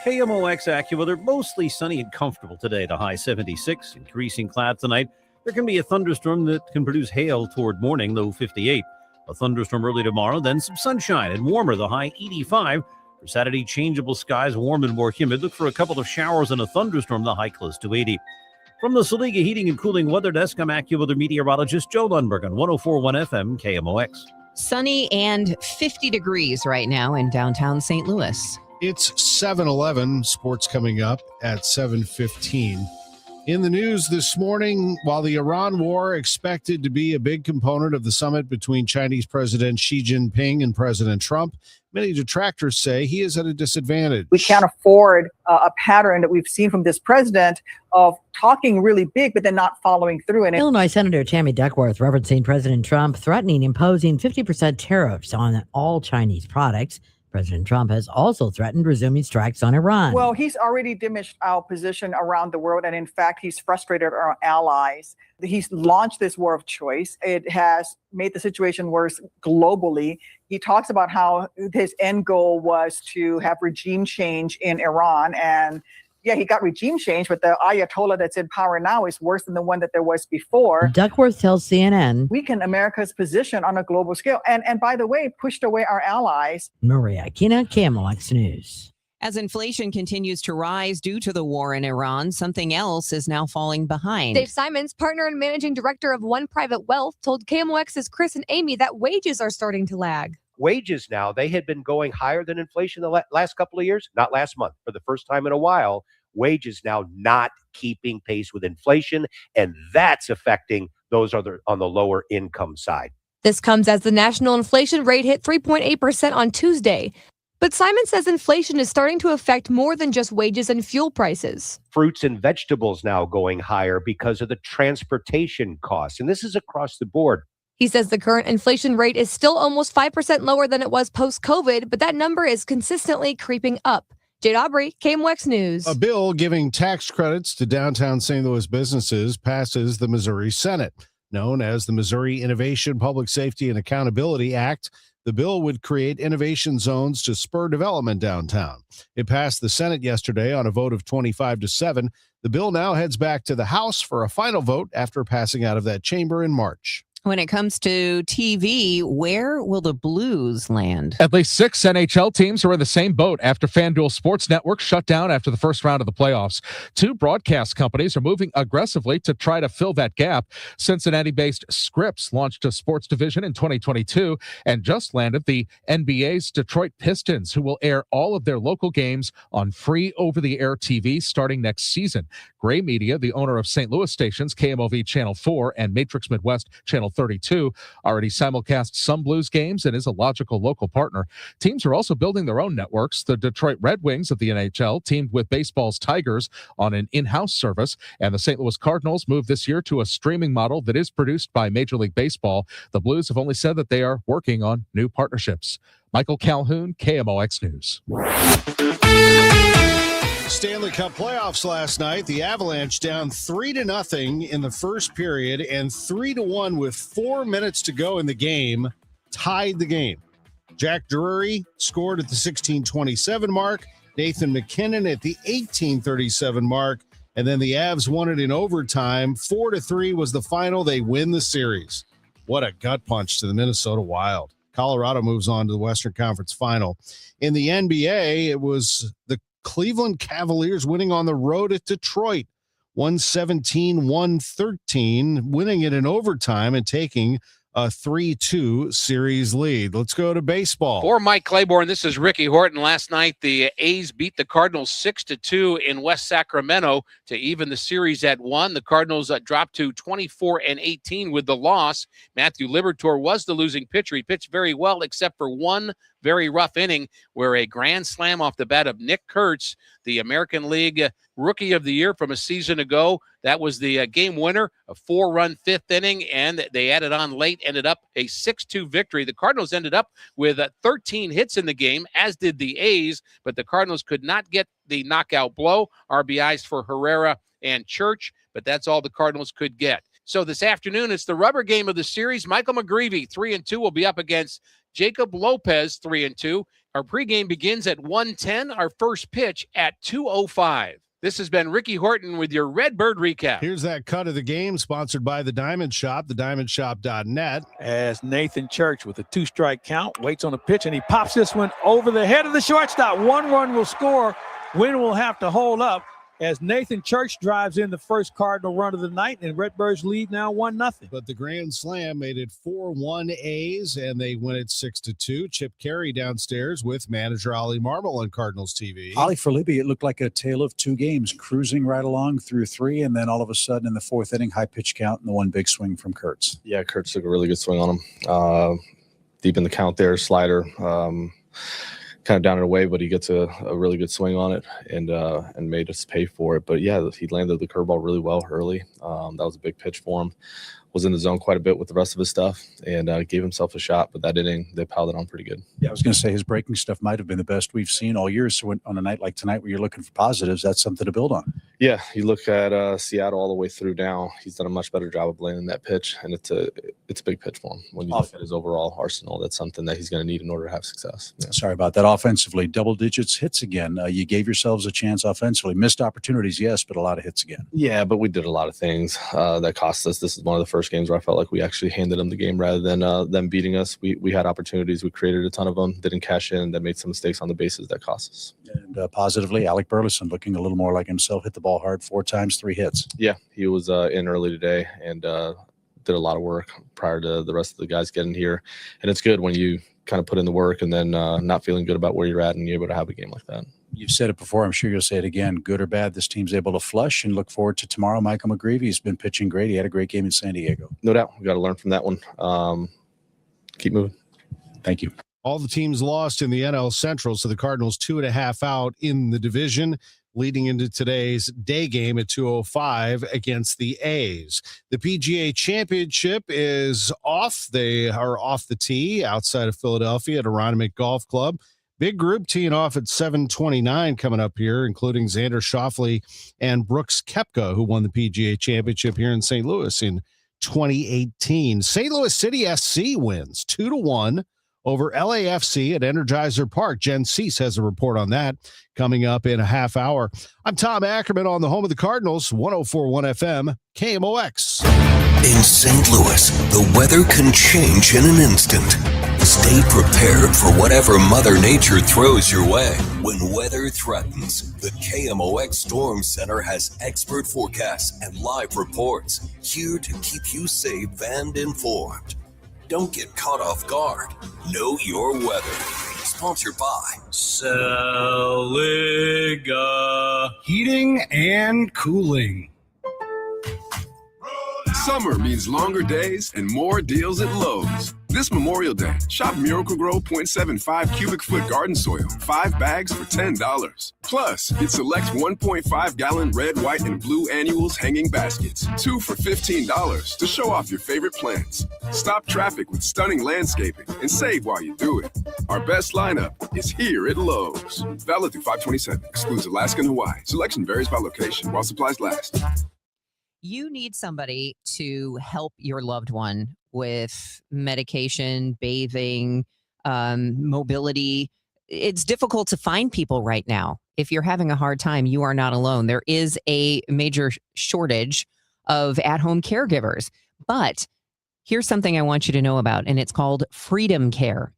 KMOX AccuWeather, mostly sunny and comfortable today. The high 76, increasing clouds tonight. There can be a thunderstorm that can produce hail toward morning, low 58. A thunderstorm early tomorrow, then some sunshine and warmer, the high 85. For Saturday, changeable skies, warm and more humid. Look for a couple of showers and a thunderstorm, the high close to 80. From the Saliga Heating and Cooling Weather Desk, I'm AccuWeather meteorologist Joe Lundberg on 104.1 FM KMOX. Sunny and 50 degrees right now in downtown St. Louis. It's 7:11. Sports coming up at 7:15. In the news this morning, while the Iran war expected to be a big component of the summit between Chinese President Xi Jinping and President Trump, many detractors say he is at a disadvantage. We can't afford a pattern that we've seen from this president of talking really big, but then not following through. And Illinois Senator Tammy Duckworth referencing President Trump threatening imposing 50% tariffs on all Chinese products. President Trump has also threatened resuming strikes on Iran. Well, he's already diminished our position around the world. And in fact, he's frustrated our allies. He's launched this war of choice. It has made the situation worse globally. He talks about how his end goal was to have regime change in Iran. And yeah, he got regime change, but the Ayatollah that's in power now is worse than the one that there was before. Duckworth tells CNN, weaken America's position on a global scale. And by the way, pushed away our allies. Maria Kina, KMOX News. As inflation continues to rise due to the war in Iran, something else is now falling behind. Dave Simons, partner and managing director of One Private Wealth, told KMOX's Chris and Amy that wages are starting to lag. Wages now, they had been going higher than inflation the last couple of years, not last month. For the first time in a while, wages now not keeping pace with inflation, and that's affecting those on the lower income side. This comes as the national inflation rate hit 3.8% on Tuesday. But Simon says inflation is starting to affect more than just wages and fuel prices. Fruits and vegetables now going higher because of the transportation costs. And this is across the board. He says the current inflation rate is still almost 5% lower than it was post-COVID, but that number is consistently creeping up. Jade Aubrey, KMOX News. A bill giving tax credits to downtown St. Louis businesses passes the Missouri Senate. Known as the Missouri Innovation, Public Safety, and Accountability Act, the bill would create innovation zones to spur development downtown. It passed the Senate yesterday on a vote of 25-7. The bill now heads back to the House for a final vote after passing out of that chamber in March. When it comes to TV, where will the Blues land? At least 6 NHL teams are in the same boat after FanDuel Sports Network shut down after the first round of the playoffs. 2 broadcast companies are moving aggressively to try to fill that gap. Cincinnati-based Scripps launched a sports division in 2022 and just landed the NBA's Detroit Pistons, who will air all of their local games on free over-the-air TV starting next season. Gray Media, the owner of St. Louis stations KMOV Channel 4 and Matrix Midwest Channel 32, already simulcasts some Blues games and is a logical local partner. Teams are also building their own networks. The Detroit Red Wings of the NHL teamed with baseball's Tigers on an in-house service, and the St. Louis Cardinals moved this year to a streaming model that is produced by Major League Baseball. The Blues have only said that they are working on new partnerships. Michael Calhoun, KMOX News. Stanley Cup playoffs last night. The Avalanche down 3-0 in the first period and 3-1 with 4 minutes to go in the game, tied the game. Jack Drury scored at the 16:27 mark, Nathan McKinnon at the 18:37 mark, and then the Avs won it in overtime. 4-3 was the final. They win the series. What a gut punch to the Minnesota Wild. Colorado moves on to the Western Conference Final. In the NBA, it was the Cleveland Cavaliers winning on the road at Detroit, 117-113, winning it in overtime and taking a 3-2 series lead. Let's go to baseball. For Mike Claiborne, this is Ricky Horton. Last night, the A's beat the Cardinals 6-2 in West Sacramento to even the series at 1. The Cardinals dropped to 24-18 with the loss. Matthew Liberatore was the losing pitcher. He pitched very well, except for one very rough inning where a grand slam off the bat of Nick Kurtz, the American League Rookie of the Year from a season ago. That was the game winner, a 4-run 5th inning, and they added on late, ended up a 6-2 victory. The Cardinals ended up with 13 hits in the game, as did the A's, but the Cardinals could not get the knockout blow. RBIs for Herrera and Church, but that's all the Cardinals could get. So this afternoon, it's the rubber game of the series. Michael McGreevy, 3-2, will be up against Jacob Lopez, 3-2. Our pregame begins at 1:10. Our first pitch at 2:05. This has been Ricky Horton with your Redbird recap. Here's that cut of the game, sponsored by The Diamond Shop, thediamondshop.net. As Nathan Church with a 2-strike count waits on a pitch, and he pops this one over the head of the shortstop. 1 run will score. Win will have to hold up as Nathan Church drives in the first Cardinal run of the night, and Redbirds lead now 1-0. But the grand slam made it 4-1 A's, and they win it 6-2. Chip Carey downstairs with manager Ollie Marmol on Cardinals TV. Ollie, for Libby, it looked like a tale of 2 games, cruising right along through 3, and then all of a sudden in the 4th inning, high pitch count and the one big swing from Kurtz. Yeah, Kurtz took a really good swing on him. Deep in the count there, slider. Kind of down and away, but he gets a really good swing on it and made us pay for it. But yeah, he landed the curveball really well early. That was a big pitch for him. Was in the zone quite a bit with the rest of his stuff and gave himself a shot. But that inning, they piled it on pretty good. Yeah, I was going to say his breaking stuff might have been the best we've seen all year. So on a night like tonight where you're looking for positives, that's something to build on. Yeah, you look at Seattle all the way through now. He's done a much better job of landing that pitch, and it's a big pitch for him. When you look at his overall arsenal, that's something that he's going to need in order to have success. Yeah. Sorry about that. Offensively, double digits hits again. You gave yourselves a chance offensively. Missed opportunities, yes, but a lot of hits again. Yeah, but we did a lot of things that cost us. This is one of the first games where I felt like we actually handed them the game rather than them beating us. We had opportunities. We created a ton of them, didn't cash in, that made some mistakes on the bases that cost us. And positively, Alec Burleson looking a little more like himself, hit the ball hard 4 times, 3 hits. Yeah, he was in early today and did a lot of work prior to the rest of the guys getting here. And it's good when you kind of put in the work and then not feeling good about where you're at and you're able to have a game like that. You've said it before. I'm sure you'll say it again. Good or bad, this team's able to flush, and look forward to tomorrow. Michael McGreevy has been pitching great. He had a great game in San Diego. No doubt. We got to learn from that one. Keep moving. Thank you. All the teams lost in the NL Central, so the Cardinals 2.5 out in the division, leading into today's day game at 2:05 against the A's. The PGA Championship is off. They are off the tee outside of Philadelphia at Aronimink Golf Club. Big group teeing off at 7:29 coming up here, including Xander Schauffele and Brooks Koepka, who won the PGA Championship here in St. Louis in 2018. St. Louis City SC wins 2-1 over LAFC at Energizer Park. Jen Cease has a report on that coming up in a half hour. I'm Tom Ackerman on the home of the Cardinals, 104.1 FM, KMOX. In St. Louis, the weather can change in an instant. Stay prepared for whatever Mother Nature throws your way. When weather threatens, the KMOX Storm Center has expert forecasts and live reports here to keep you safe and informed. Don't get caught off guard. Know your weather. Sponsored by Seliga Heating and Cooling. Summer means longer days and more deals at Lowe's. This Memorial Day, shop Miracle-Gro 0.75 cubic foot garden soil, 5 bags for $10. Plus, get select 1.5-gallon red, white, and blue annuals hanging baskets, 2 for $15 to show off your favorite plants. Stop traffic with stunning landscaping and save while you do it. Our best lineup is here at Lowe's. Valid through 5/27, excludes Alaska and Hawaii. Selection varies by location while supplies last. You need somebody to help your loved one with medication, bathing, mobility. It's difficult to find people right now. If you're having a hard time, you are not alone. There is a major shortage of at-home caregivers. But here's something I want you to know about, and it's called Freedom Care.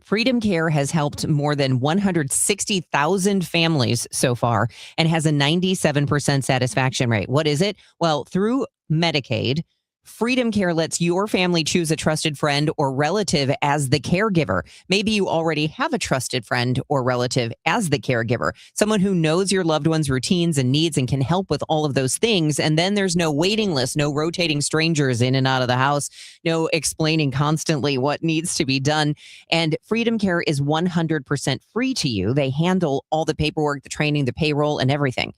Freedom Care has helped more than 160,000 families so far and has a 97% satisfaction rate. What is it? Well, through Medicaid, Freedom Care lets your family choose a trusted friend or relative as the caregiver. Maybe you already have a trusted friend or relative as the caregiver, someone who knows your loved one's routines and needs and can help with all of those things. And then there's no waiting list, no rotating strangers in and out of the house, no explaining constantly what needs to be done. And Freedom Care is 100% free to you. They handle all the paperwork, the training, the payroll, and everything.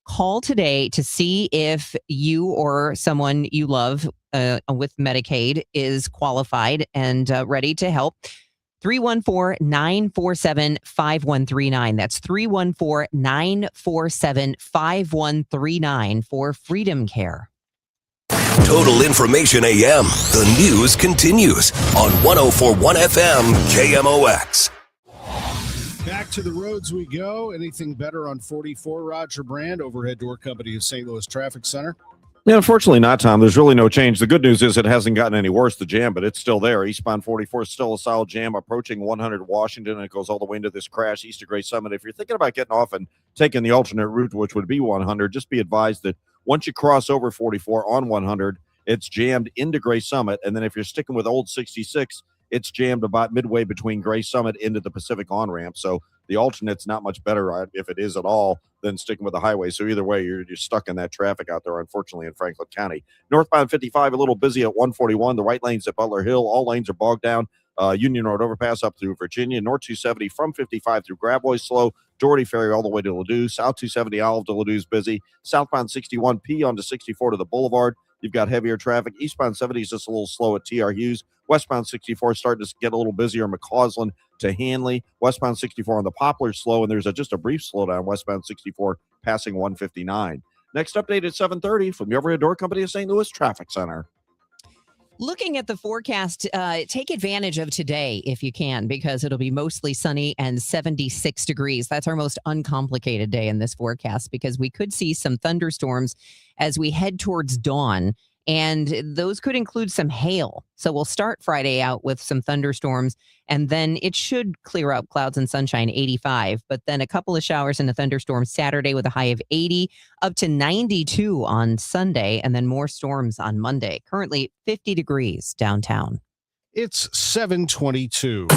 Call today to see if you or someone you love with Medicaid is qualified and ready to help. 314-947-5139. That's 314-947-5139 for Freedom Care. Total Information AM. The news continues on 104.1 FM KMOX. Back to the roads we go. Anything better on 44, Roger Brand, overhead door company of St. Louis Traffic Center? Yeah, unfortunately not, Tom. There's really no change. The good news is it hasn't gotten any worse, the jam, but it's still there. Eastbound 44 is still a solid jam approaching 100 Washington, and it goes all the way into this crash east of Gray Summit. If you're thinking about getting off and taking the alternate route, which would be 100, just be advised that once you cross over 44 on 100, it's jammed into Gray Summit. And then if you're sticking with old 66, it's jammed about midway between Gray Summit into the Pacific on-ramp. So the alternate's not much better, if it is at all, than sticking with the highway. So either way, you're stuck in that traffic out there, unfortunately, in Franklin County. Northbound 55, a little busy at 141. The right lanes at Butler Hill. All lanes are bogged down. Union Road overpass up through Virginia. North 270 from 55 through Gravois slow. Doherty Ferry all the way to Ladue. South 270 Olive to Ladue is busy. Southbound 61P onto 64 to the Boulevard. You've got heavier traffic. Eastbound 70 is just a little slow at TR Hughes. Westbound 64 starting to get a little busier. McCausland to Hanley. Westbound 64 on the Poplar slow, and there's just a brief slowdown westbound 64 passing 159. Next update at 7:30 from the Overhead Door Company of St. Louis Traffic Center. Looking at the forecast, take advantage of today if you can, because it'll be mostly sunny and 76 degrees. That's our most uncomplicated day in this forecast, because we could see some thunderstorms as we head towards dawn, and those could include some hail. So we'll start Friday out with some thunderstorms, and then it should clear up, clouds and sunshine, 85. But then a couple of showers and a thunderstorm Saturday with a high of 80, up to 92 on Sunday, and then more storms on Monday. Currently 50 degrees downtown. It's 7:22.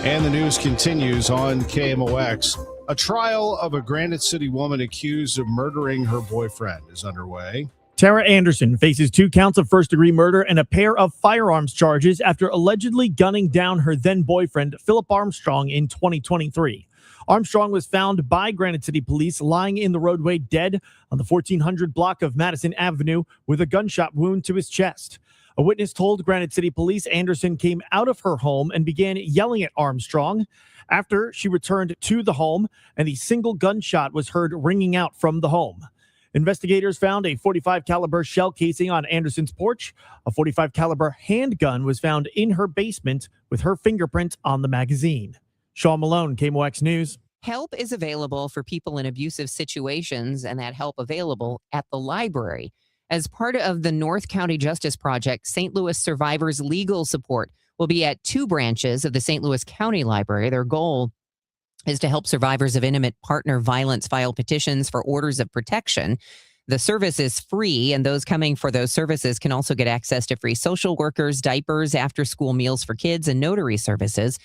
And the news continues on KMOX. A trial of a Granite City woman accused of murdering her boyfriend is underway. Tara Anderson faces 2 counts of first-degree murder and a pair of firearms charges after allegedly gunning down her then-boyfriend, Philip Armstrong, in 2023. Armstrong was found by Granite City Police lying in the roadway dead on the 1400 block of Madison Avenue with a gunshot wound to his chest. A witness told Granite City Police Anderson came out of her home and began yelling at Armstrong. After she returned to the home, and the single gunshot was heard ringing out from the home. Investigators found a .45 caliber shell casing on Anderson's porch. A .45 caliber handgun was found in her basement with her fingerprint on the magazine. Sean Malone, KMOX News. Help is available for people in abusive situations, and that help available at the library. As part of the North County Justice Project, St. Louis survivors' legal support will be at 2 branches of the St. Louis County Library. Their goal is to help survivors of intimate partner violence file petitions for orders of protection. The service is free, and those coming for those services can also get access to free social workers, diapers, after-school meals for kids, and notary services.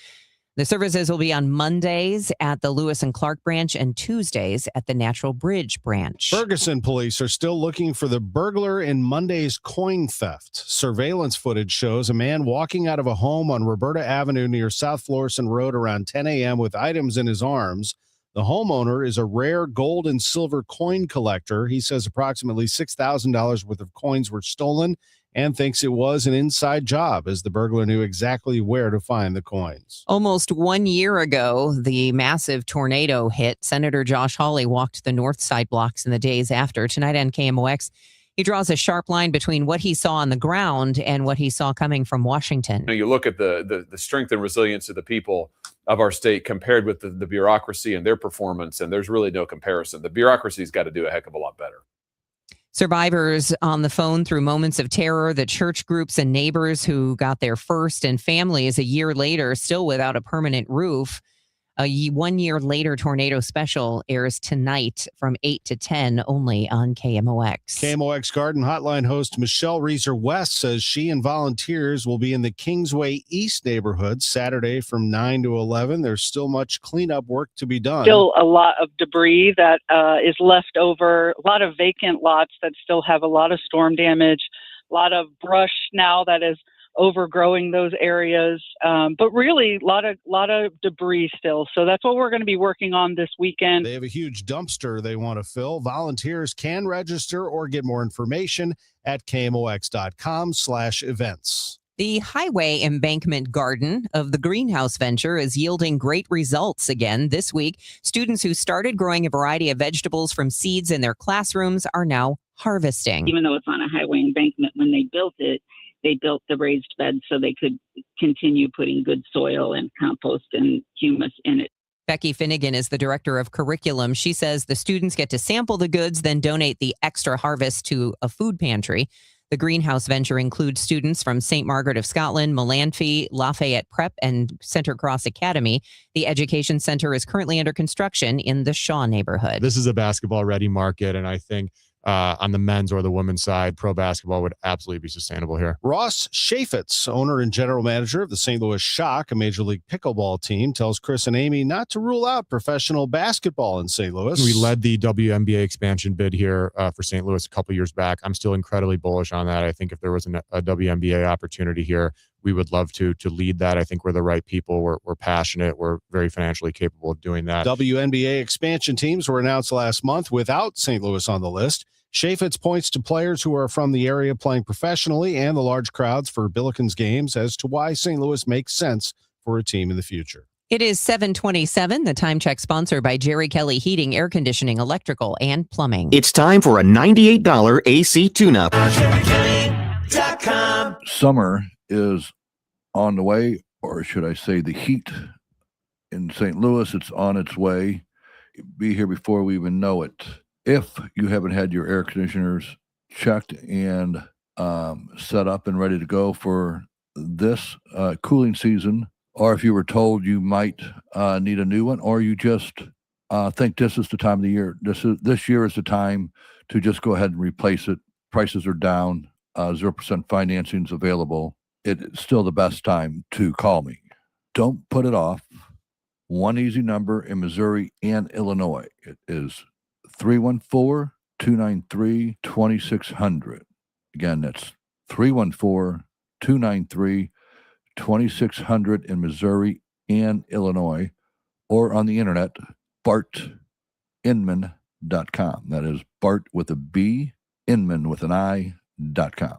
The services will be on Mondays at the Lewis and Clark branch and Tuesdays at the Natural Bridge branch. Ferguson police are still looking for the burglar in Monday's coin theft. Surveillance footage shows a man walking out of a home on Roberta Avenue near South Florissant Road around 10 a.m. with items in his arms. The homeowner is a rare gold and silver coin collector. He says approximately $6,000 worth of coins were stolen and thinks it was an inside job, as the burglar knew exactly where to find the coins. Almost 1 year ago, the massive tornado hit. Senator Josh Hawley walked the north side blocks in the days after. Tonight on KMOX, he draws a sharp line between what he saw on the ground and what he saw coming from Washington. You look at the strength and resilience of the people of our state compared with the bureaucracy and their performance, and there's really no comparison. The bureaucracy's got to do a heck of a lot better. Survivors on the phone through moments of terror, the church groups and neighbors who got there first, and families a year later still without a permanent roof. A 1 year later tornado special airs tonight from 8 to 10 only on KMOX. KMOX Garden Hotline host Michelle Reeser West says she and volunteers will be in the Kingsway East neighborhood Saturday from 9 to 11. There's still much cleanup work to be done. Still a lot of debris that is left over, a lot of vacant lots that still have a lot of storm damage, a lot of brush now that is overgrowing those areas, but really a lot of debris still. So that's what we're going to be working on this weekend. They have a huge dumpster they want to fill. Volunteers can register or get more information at KMOX.com/events. The highway embankment garden of the greenhouse venture is yielding great results again this week. Students who started growing a variety of vegetables from seeds in their classrooms are now harvesting. Even though it's on a highway embankment, when they built it, they built the raised bed so they could continue putting good soil and compost and humus in it. Becky Finnegan is the director of curriculum. She says the students get to sample the goods, then donate the extra harvest to a food pantry. The greenhouse venture includes students from St. Margaret of Scotland, Melanphy, Lafayette Prep, and Center Cross Academy. The education center is currently under construction in the Shaw neighborhood. This is a basketball-ready market, and I think on the men's or the women's side, pro basketball would absolutely be sustainable here. Ross Chaffetz, owner and general manager of the St. Louis Shock, a major league pickleball team, tells Chris and Amy not to rule out professional basketball in St. Louis. We led the WNBA expansion bid here for St. Louis a couple years back. I'm still incredibly bullish on that. I think if there was a WNBA opportunity here, we would love to lead that. I think we're the right people. We're passionate. We're very financially capable of doing that. WNBA expansion teams were announced last month without St. Louis on the list. Chaffetz points to players who are from the area playing professionally and the large crowds for Billikens games as to why St. Louis makes sense for a team in the future. It is 7:27. The time check sponsored by Jerry Kelly Heating, Air Conditioning, Electrical, and Plumbing. It's time for a $98 AC tune-up. Summer is on the way, or should I say the heat in St. Louis, it's on its way. Be here before we even know it. If you haven't had your air conditioners checked and set up and ready to go for this cooling season, or if you were told you might need a new one, or you just think this is the time of the year, this year is the time to just go ahead and replace it. Prices are down, 0% financing is available. It's still the best time to call me. Don't put it off. One easy number in Missouri and Illinois. It is 314-888-8888. 314-293-2600. Again, that's 314-293-2600 in Missouri and Illinois, or on the internet, bartinman.com. That is Bart with a B, Inman with an I.com.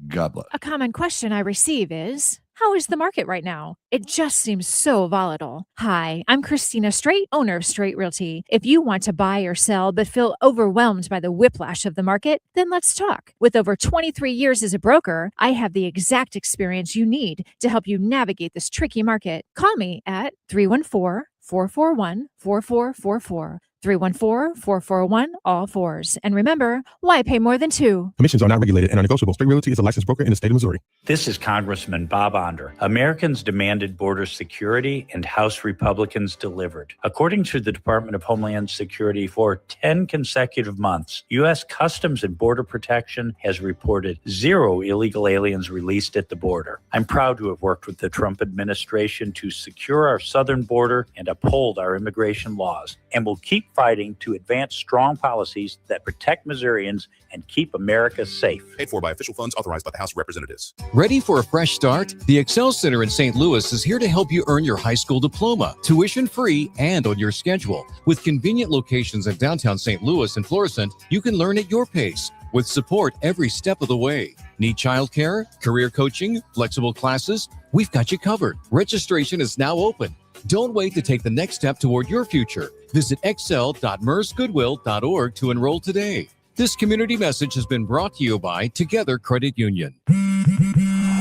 God bless. A common question I receive is, how is the market right now? It just seems so volatile. Hi, I'm Christina Straight, owner of Straight Realty. If you want to buy or sell but feel overwhelmed by the whiplash of the market, then let's talk. With over 23 years as a broker, I have the exact experience you need to help you navigate this tricky market. Call me at 314-441-4444. 314-441-all-4s. And remember, why pay more than two? Commissions are not regulated and are negotiable. Straight Realty is a licensed broker in the state of Missouri. This is Congressman Bob Onder. Americans demanded border security, and House Republicans delivered. According to the Department of Homeland Security, for 10 consecutive months, U.S. Customs and Border Protection has reported 0 illegal aliens released at the border. I'm proud to have worked with the Trump administration to secure our southern border and uphold our immigration laws, and will keep fighting to advance strong policies that protect Missourians and keep America safe. Paid for by official funds authorized by the House of Representatives. Ready for a fresh start? The Excel Center in St. Louis is here to help you earn your high school diploma, tuition free and on your schedule. With convenient locations in downtown St. Louis and Florissant, you can learn at your pace with support every step of the way. Need childcare, career coaching, flexible classes? We've got you covered. Registration is now open. Don't wait to take the next step toward your future. Visit excel.mersgoodwill.org to enroll today. This community message has been brought to you by Together Credit Union.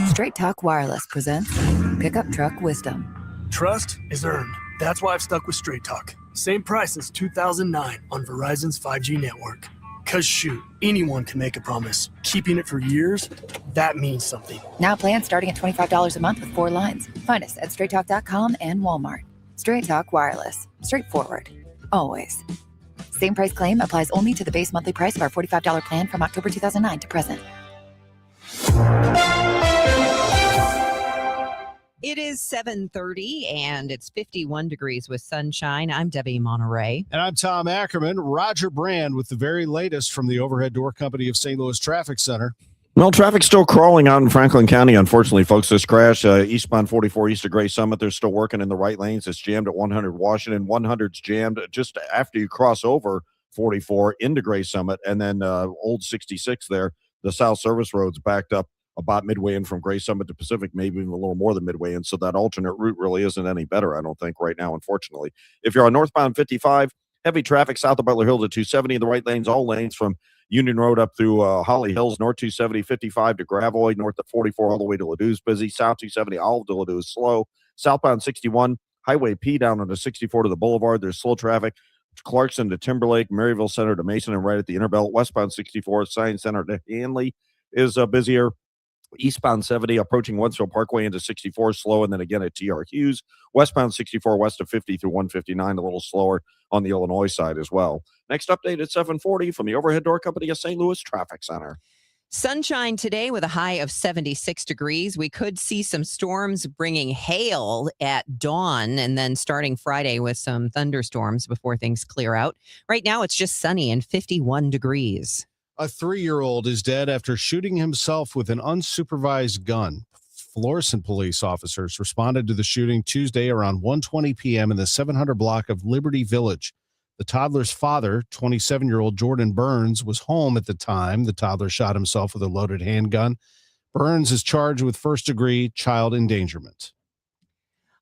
Straight Talk Wireless presents Pickup Truck Wisdom. Trust is earned. That's why I've stuck with Straight Talk. Same price as 2009 on Verizon's 5G network. Cause shoot, anyone can make a promise. Keeping it for years, that means something. Now plans starting at $25 a month with 4 lines. Find us at straighttalk.com and Walmart. Straight Talk Wireless. Straightforward. Always. Same price claim applies only to the base monthly price of our $45 plan from October 2009 to present. It is 7:30 and it's 51 degrees with sunshine. I'm Debbie Monterrey. And I'm Tom Ackerman. Roger Brand with the very latest from the Overhead Door Company of St. Louis Traffic Center. Well, traffic's still crawling out in Franklin County, unfortunately, folks. This crash, eastbound 44 east of Gray Summit, they're still working in the right lanes. It's jammed at 100 Washington. 100's jammed just after you cross over 44 into Gray Summit. And then old 66 there, the South Service Road's backed up about midway in from Gray Summit to Pacific, maybe even a little more than midway in. So that alternate route really isn't any better, I don't think, right now, unfortunately. If you're on northbound 55, heavy traffic south of Butler Hill to 270 in the right lanes, all lanes from Union Road up through Holly Hills, north 270, 55 to Gravois, north of 44 all the way to Ladou's busy, south 270, all of to Ladou's slow. Southbound 61, Highway P down onto 64 to the Boulevard, there's slow traffic. Clarkson to Timberlake, Maryville Center to Mason, and right at the Interbelt. Westbound 64, Science Center to Hanley is busier. Eastbound 70 approaching Wentzville Parkway into 64 slow, and then again at TR Hughes. Westbound 64 west of 50 through 159 a little slower on the Illinois side as well. Next update at 7:40 from the Overhead Door Company of St. Louis Traffic Center. Sunshine today with a high of 76 degrees. We could see some storms bringing hail at dawn and then starting Friday with some thunderstorms before things clear out. Right now it's just sunny and 51 degrees. A 3-year-old is dead after shooting himself with an unsupervised gun. Florissant police officers responded to the shooting Tuesday around 1:20 p.m. in the 700 block of Liberty Village. The toddler's father, 27-year-old Jordan Burns, was home at the time the toddler shot himself with a loaded handgun. Burns is charged with first-degree child endangerment.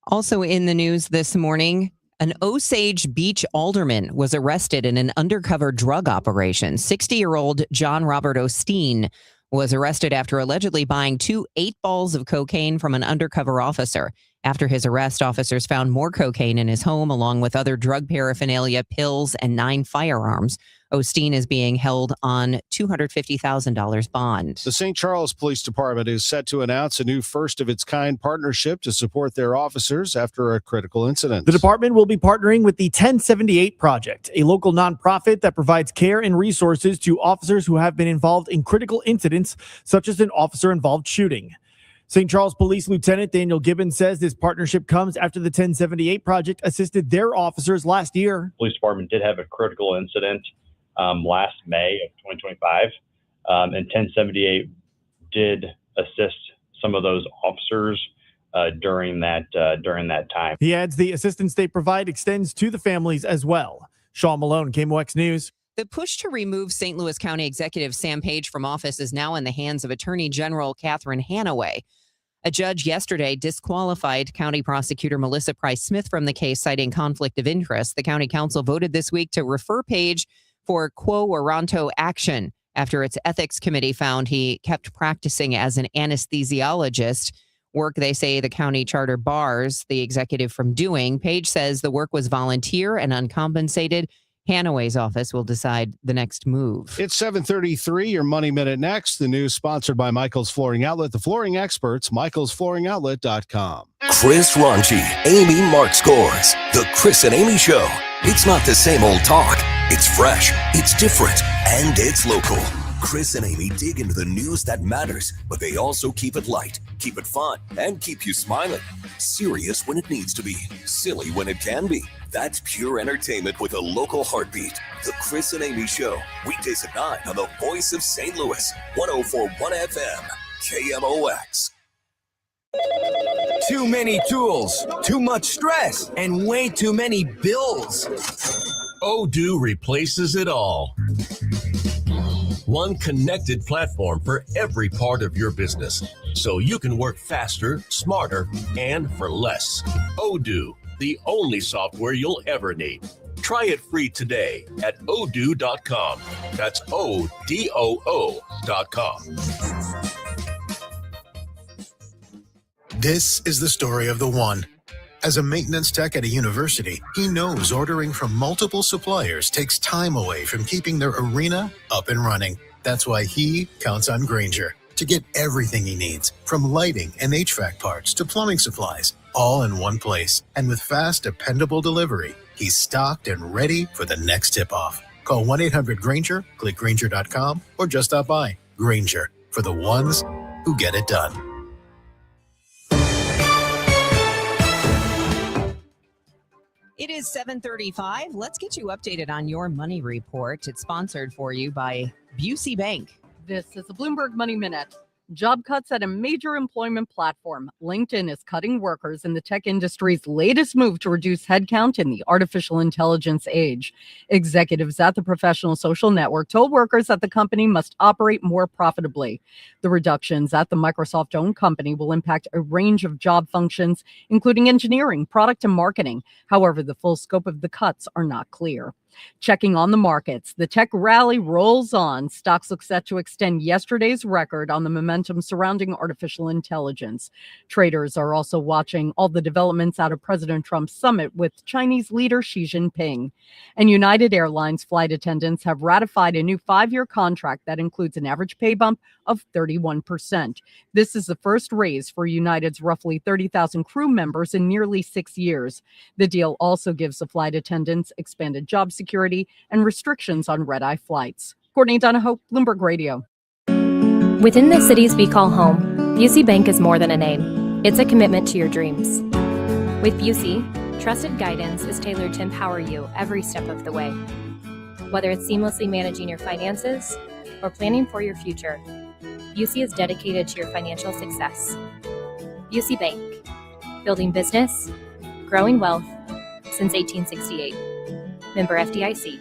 Also in the news this morning, an Osage Beach alderman was arrested in an undercover drug operation. 60-year-old John Robert Osteen was arrested after allegedly buying 2 8-balls of cocaine from an undercover officer. After his arrest, officers found more cocaine in his home, along with other drug paraphernalia, pills, and 9 firearms. Osteen is being held on $250,000 bond. The St. Charles Police Department is set to announce a new first-of-its-kind partnership to support their officers after a critical incident. The department will be partnering with the 1078 Project, a local nonprofit that provides care and resources to officers who have been involved in critical incidents, such as an officer-involved shooting. St. Charles Police Lieutenant Daniel Gibbons says this partnership comes after the 1078 Project assisted their officers last year. Police department did have a critical incident last May of 2025. And 1078 did assist some of those officers during that time. He adds the assistance they provide extends to the families as well. Sean Malone, KMOX News. The push to remove St. Louis County Executive Sam Page from office is now in the hands of Attorney General Catherine Hanaway. A judge yesterday disqualified County Prosecutor Melissa Price Smith from the case, citing conflict of interest. The County Council voted this week to refer Page for quo warranto action after its ethics committee found he kept practicing as an anesthesiologist, work they say the county charter bars the executive from doing. Page says the work was volunteer and uncompensated. Hanaway's office will decide the next move. It's 7:33, your Money Minute next. The news sponsored by Michael's Flooring Outlet, the flooring experts, michaelsflooringoutlet.com. Chris Raunchy, Amy Mark Scores. The Chris and Amy Show. It's not the same old talk. It's fresh, it's different, and it's local. Chris and Amy dig into the news that matters, but they also keep it light, keep it fun, and keep you smiling. Serious when it needs to be, silly when it can be. That's pure entertainment with a local heartbeat. The Chris and Amy Show, weekdays at 9 on the Voice of St. Louis, 104.1 FM, KMOX. Too many tools, too much stress, and way too many bills. Odoo replaces it all. One connected platform for every part of your business, so you can work faster, smarter, and for less. Odoo, the only software you'll ever need. Try it free today at odoo.com. That's ODOO.com. This is the story of the one. As a maintenance tech at a university, he knows ordering from multiple suppliers takes time away from keeping their arena up and running. That's why he counts on Grainger to get everything he needs, from lighting and HVAC parts to plumbing supplies, all in one place. And with fast, dependable delivery, he's stocked and ready for the next tip-off. Call 1-800-GRAINGER, click Grainger.com, or just stop by. Grainger, for the ones who get it done. It is 7:35. Let's get you updated on your money report. It's sponsored for you by Busey Bank. This is the Bloomberg Money Minute. Job cuts at a major employment platform. LinkedIn is cutting workers in the tech industry's latest move to reduce headcount in the artificial intelligence age. Executives at the professional social network told workers that the company must operate more profitably. The reductions at the Microsoft-owned company will impact a range of job functions, including engineering, product, and marketing. However, the full scope of the cuts are not clear. Checking on the markets, the tech rally rolls on. Stocks look set to extend yesterday's record on the momentum surrounding artificial intelligence. Traders are also watching all the developments out of President Trump's summit with Chinese leader Xi Jinping. And United Airlines flight attendants have ratified a new 5-year contract that includes an average pay bump of 31%. This is the first raise for United's roughly 30,000 crew members in nearly 6 years. The deal also gives the flight attendants expanded job security and restrictions on red-eye flights. Courtney Donahoe, Bloomberg Radio. Within the cities we call home, Busey Bank is more than a name. It's a commitment to your dreams. With Busey, trusted guidance is tailored to empower you every step of the way. Whether it's seamlessly managing your finances or planning for your future, Busey is dedicated to your financial success. Busey Bank, building business, growing wealth since 1868. Member FDIC.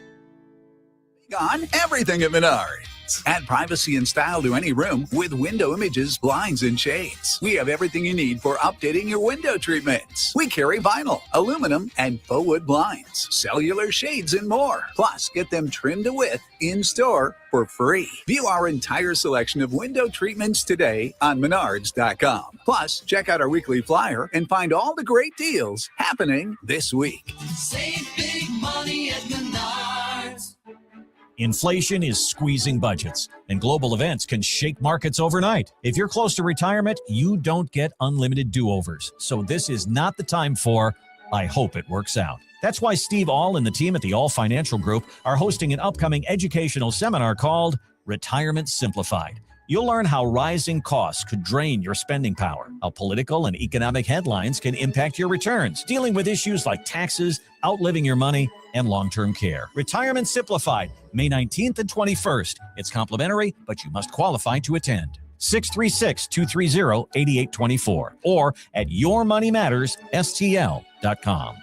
On everything at Menards. Add privacy and style to any room with window images, blinds, and shades. We have everything you need for updating your window treatments. We carry vinyl, aluminum, and faux wood blinds, cellular shades, and more. Plus, get them trimmed to width in-store for free. View our entire selection of window treatments today on Menards.com. Plus, check out our weekly flyer and find all the great deals happening this week. Save big money at Menards. Inflation is squeezing budgets, and global events can shake markets overnight. If you're close to retirement, you don't get unlimited do-overs. So this is not the time for, I hope it works out. That's why Steve All and the team at the All Financial Group are hosting an upcoming educational seminar called Retirement Simplified. You'll learn how rising costs could drain your spending power, how political and economic headlines can impact your returns, dealing with issues like taxes, outliving your money, and long-term care. Retirement Simplified, May 19th and 21st. It's complimentary, but you must qualify to attend. 636-230-8824 or at yourmoneymattersstl.com.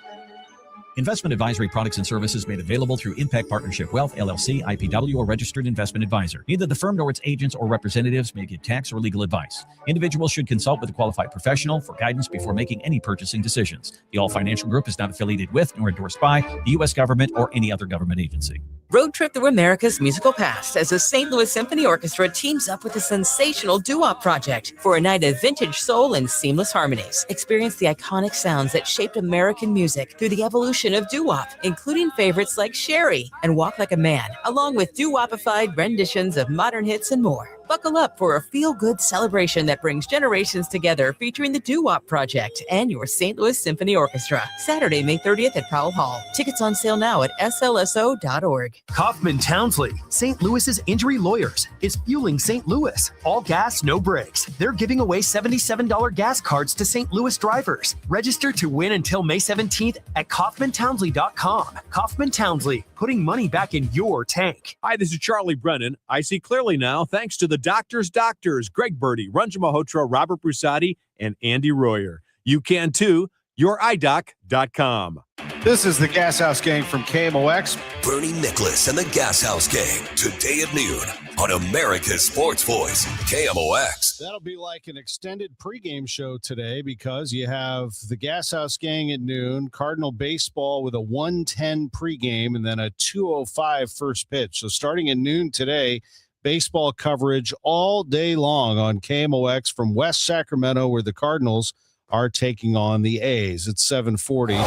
Investment advisory products and services made available through Impact Partnership Wealth, LLC, IPW, or registered investment advisor. Neither the firm nor its agents or representatives may give tax or legal advice. Individuals should consult with a qualified professional for guidance before making any purchasing decisions. The All Financial Group is not affiliated with nor endorsed by the U.S. government or any other government agency. Road trip through America's musical past as the St. Louis Symphony Orchestra teams up with the sensational doo-wop project for a night of vintage soul and seamless harmonies. Experience the iconic sounds that shaped American music through the evolution of doo-wop, including favorites like Sherry and Walk Like a Man, along with doo-wopified renditions of modern hits and more. Buckle up for a feel-good celebration that brings generations together, featuring the Doo-Wop Project and your St. Louis Symphony Orchestra. Saturday, May 30th at Powell Hall. Tickets on sale now at slso.org. Kaufman Townsley, St. Louis's injury lawyers, is fueling St. Louis. All gas, no brakes. They're giving away $77 gas cards to St. Louis drivers. Register to win until May 17th at KaufmanTownsley.com. Kaufman Townsley, putting money back in your tank. Hi, this is Charlie Brennan. I see clearly now thanks to the doctors, Greg Birdie, Ranjan Malhotra, Robert Brusati, and Andy Royer. You can too. YourEyeDoc.com. This is the Gas House Gang from KMOX. Bernie Nicholas and the Gas House Gang, today at noon on America's Sports Voice, KMOX. That'll be like an extended pregame show today because you have the Gas House Gang at noon, Cardinal baseball with a 1:10 pregame, and then a 2:05 first pitch. So starting at noon today, baseball coverage all day long on KMOX from West Sacramento, where the Cardinals are taking on the A's. It's 7:40.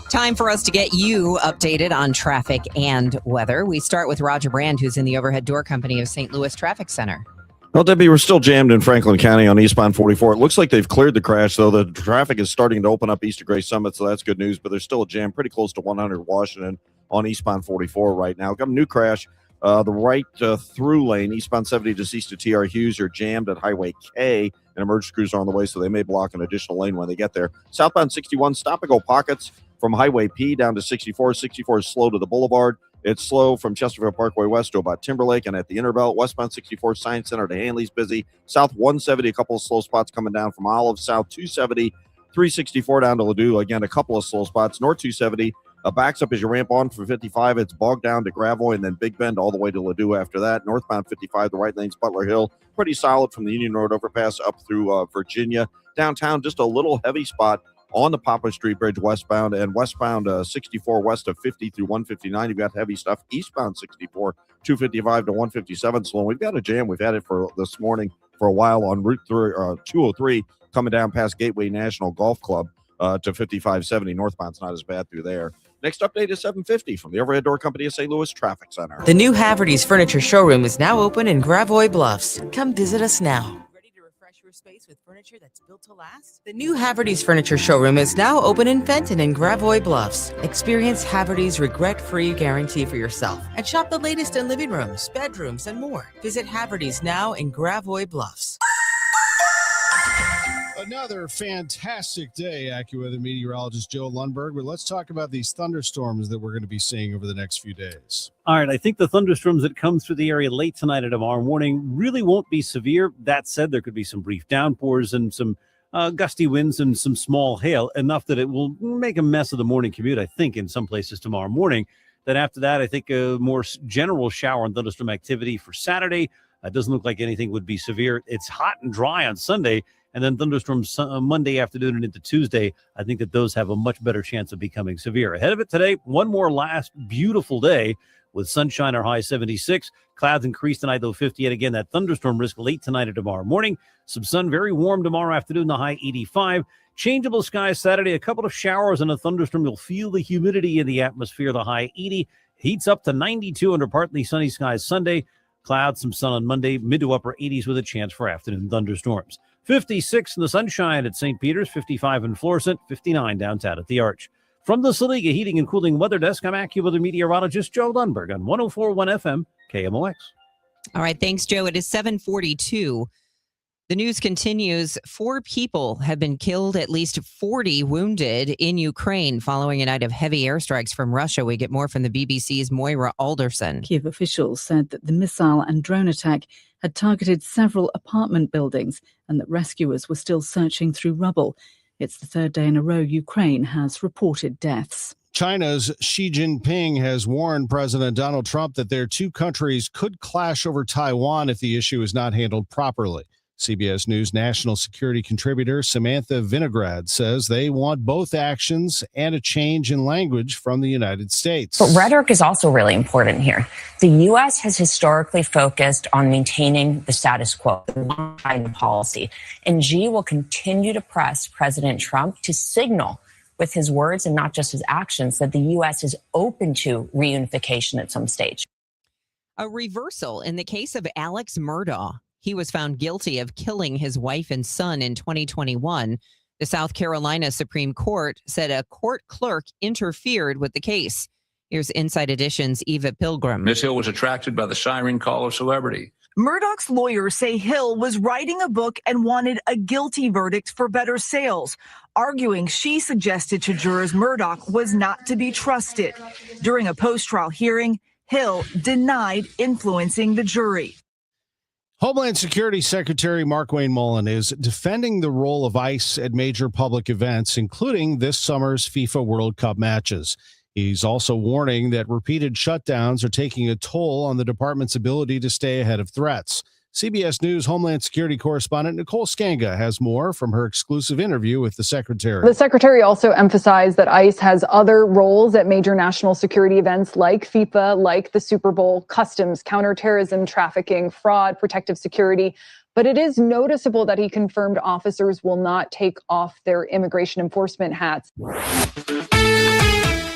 Time for us to get you updated on traffic and weather. We start with Roger Brand, who's in the Overhead Door Company of St. Louis Traffic Center. Well, Debbie, we're still jammed in Franklin County on eastbound 44. It looks like they've cleared the crash, though. The traffic is starting to open up east of Gray Summit, so that's good news. But there's still a jam pretty close to 100 Washington on eastbound 44 right now. Got a new crash. The right through lane, eastbound 70 just east of TR Hughes, are jammed at Highway K, and emergency crews are on the way, so they may block an additional lane when they get there. Southbound 61, stop-and-go pockets from Highway P down to 64. 64 is slow to the boulevard. It's slow from Chesterfield Parkway west to about Timberlake, and at the Interbelt, westbound 64, Science Center to Hanley's busy. South 170, a couple of slow spots coming down from Olive. South 270, 364 down to Ladue. Again, a couple of slow spots. North 270, backs up as you ramp on from 55. It's bogged down to Gravois and then Big Bend all the way to Ladue after that. Northbound 55, the right lane's Butler Hill. Pretty solid from the Union Road overpass up through Virginia. Downtown, just a little heavy spot on the Poplar Street Bridge westbound, and westbound 64 west of 50 through 159. You've got heavy stuff. Eastbound 64, 255 to 157 slow. We've got a jam. We've had it for this morning for a while on Route 203 coming down past Gateway National Golf Club to 5570. Northbound's not as bad through there. Next update is 750 from the Overhead Door Company of St. Louis Traffic Center. The new Haverty's Furniture Showroom is now open in Gravois Bluffs. Come visit us now. Ready to refresh your space with furniture that's built to last? The new Haverty's Furniture Showroom is now open in Fenton and Gravois Bluffs. Experience Haverty's regret-free guarantee for yourself and shop the latest in living rooms, bedrooms, and more. Visit Haverty's now in Gravois Bluffs. Another fantastic day, AccuWeather meteorologist Joe Lundberg. But let's talk about these thunderstorms that we're going to be seeing over the next few days. All right, I think the thunderstorms that come through the area late tonight and tomorrow morning really won't be severe. That said, there could be some brief downpours and some gusty winds and some small hail, enough that it will make a mess of the morning commute, I think, in some places tomorrow morning. Then after that, I think a more general shower and thunderstorm activity for Saturday. It doesn't look like anything would be severe. It's hot and dry on Sunday, and then thunderstorms Monday afternoon and into Tuesday. I think that those have a much better chance of becoming severe. Ahead of it today, one more last beautiful day with sunshine, our high 76. Clouds increase tonight, though 58. Again, that thunderstorm risk late tonight and tomorrow morning. Some sun, very warm tomorrow afternoon, the high 85. Changeable skies Saturday, a couple of showers and a thunderstorm. You'll feel the humidity in the atmosphere, the high 80. Heats up to 92 under partly sunny skies Sunday. Clouds, some sun on Monday, mid to upper 80s with a chance for afternoon thunderstorms. 56 in the sunshine at St. Peter's, 55 in Florissant, 59 downtown at the Arch. From the Saliga Heating and Cooling Weather Desk, I'm AccuWeather meteorologist Joe Lundberg on 104.1 FM KMOX. All right. Thanks, Joe. It is 7:42. The news continues. 4 people have been killed, at least 40 wounded in Ukraine following a night of heavy airstrikes from Russia. We get more from the BBC's Moira Alderson. Kiev officials said that the missile and drone attack had targeted several apartment buildings and that rescuers were still searching through rubble. It's the 3rd day in a row Ukraine has reported deaths. China's Xi Jinping has warned President Donald Trump that their two countries could clash over Taiwan if the issue is not handled properly. CBS News national security contributor Samantha Vinograd says they want both actions and a change in language from the United States. But rhetoric is also really important here. The U.S. has historically focused on maintaining the status quo, the one-China policy, and Xi will continue to press President Trump to signal with his words and not just his actions that the U.S. is open to reunification at some stage. A reversal in the case of Alex Murdaugh. He was found guilty of killing his wife and son in 2021. The South Carolina Supreme Court said a court clerk interfered with the case. Here's Inside Edition's Eva Pilgrim. Miss Hill was attracted by the siren call of celebrity. Murdaugh's lawyers say Hill was writing a book and wanted a guilty verdict for better sales, arguing she suggested to jurors Murdaugh was not to be trusted. During a post-trial hearing, Hill denied influencing the jury. Homeland Security Secretary Markwayne Mullin is defending the role of ICE at major public events, including this summer's FIFA World Cup matches. He's also warning that repeated shutdowns are taking a toll on the department's ability to stay ahead of threats. CBS News Homeland Security correspondent Nicole Skanga has more from her exclusive interview with the secretary. The secretary also emphasized that ICE has other roles at major national security events like FIFA, like the Super Bowl, customs, counterterrorism, trafficking, fraud, protective security. But it is noticeable that he confirmed officers will not take off their immigration enforcement hats.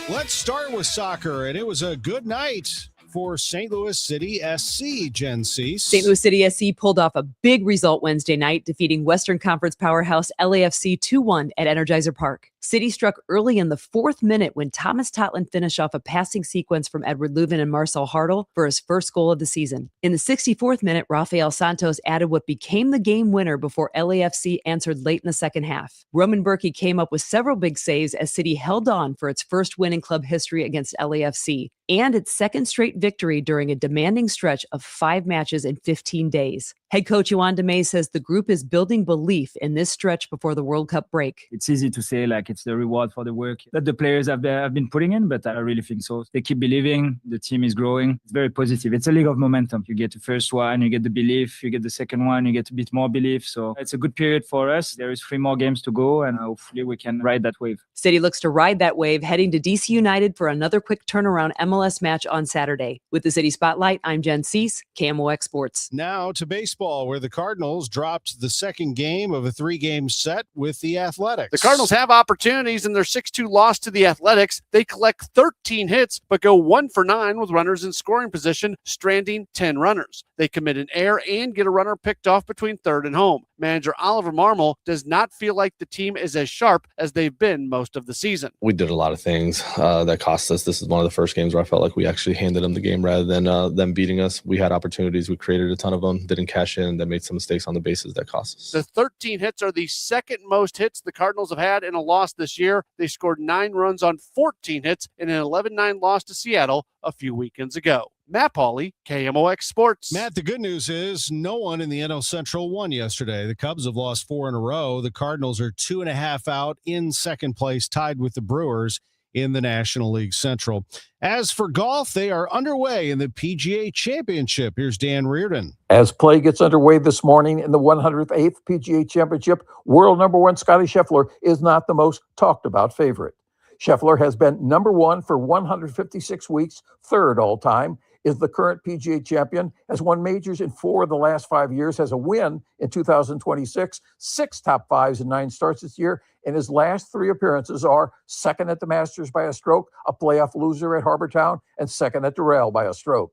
Let's start with soccer, and it was a good night for St. Louis City SC, Jen Cease. St. Louis City SC pulled off a big result Wednesday night, defeating Western Conference powerhouse LAFC 2-1 at Energizer Park. City struck early in the 4th minute when Thomas Totland finished off a passing sequence from Edward Leuven and Marcel Hartl for his first goal of the season. In the 64th minute, Rafael Santos added what became the game winner before LAFC answered late in the second half. Roman Berkey came up with several big saves as City held on for its first win in club history against LAFC and its second straight victory during a demanding stretch of 5 matches in 15 days. Head coach Juan Demay says the group is building belief in this stretch before the World Cup break. It's easy to say like it's the reward for the work that the players have been putting in, but I really think so. They keep believing, the team is growing. It's very positive. It's a league of momentum. You get the first one, you get the belief, you get the second one, you get a bit more belief. So it's a good period for us. There is 3 more games to go, and hopefully we can ride that wave. City looks to ride that wave, heading to DC United for another quick turnaround MLS match on Saturday. With the City Spotlight, I'm Jen Cease, KMOX Sports. Now to baseball, where the Cardinals dropped the second game of a 3-game set with the Athletics. The Cardinals have opportunities in their 6-2 loss to the Athletics. They collect 13 hits, but go 1 for 9 with runners in scoring position, stranding 10 runners. They commit an error and get a runner picked off between third and home. Manager Oliver Marmol does not feel like the team is as sharp as they've been most of the season. We did a lot of things that cost us. This is one of the first games where I felt like we actually handed them the game rather than them beating us. We had opportunities. We created a ton of them, didn't cash in, then made some mistakes on the bases that cost us. The 13 hits are the second most hits the Cardinals have had in a loss this year. They scored 9 runs on 14 hits in an 11-9 loss to Seattle a few weekends ago. Matt Pauley, KMOX Sports. Matt, the good news is no one in the NL Central won yesterday. The Cubs have lost 4 in a row. The Cardinals are 2.5 out in second place, tied with the Brewers in the National League Central. As for golf, they are underway in the PGA Championship. Here's Dan Reardon. As play gets underway this morning in the 108th PGA Championship, world number 1 Scottie Scheffler is not the most talked about favorite. Scheffler has been number 1 for 156 weeks, third all time, is the current PGA champion, has won majors in 4 of the last 5 years, has a win in 2026, 6 top 5s and 9 starts this year, and his last 3 appearances are second at the Masters by a stroke, a playoff loser at Harbour Town, and second at Doral by a stroke.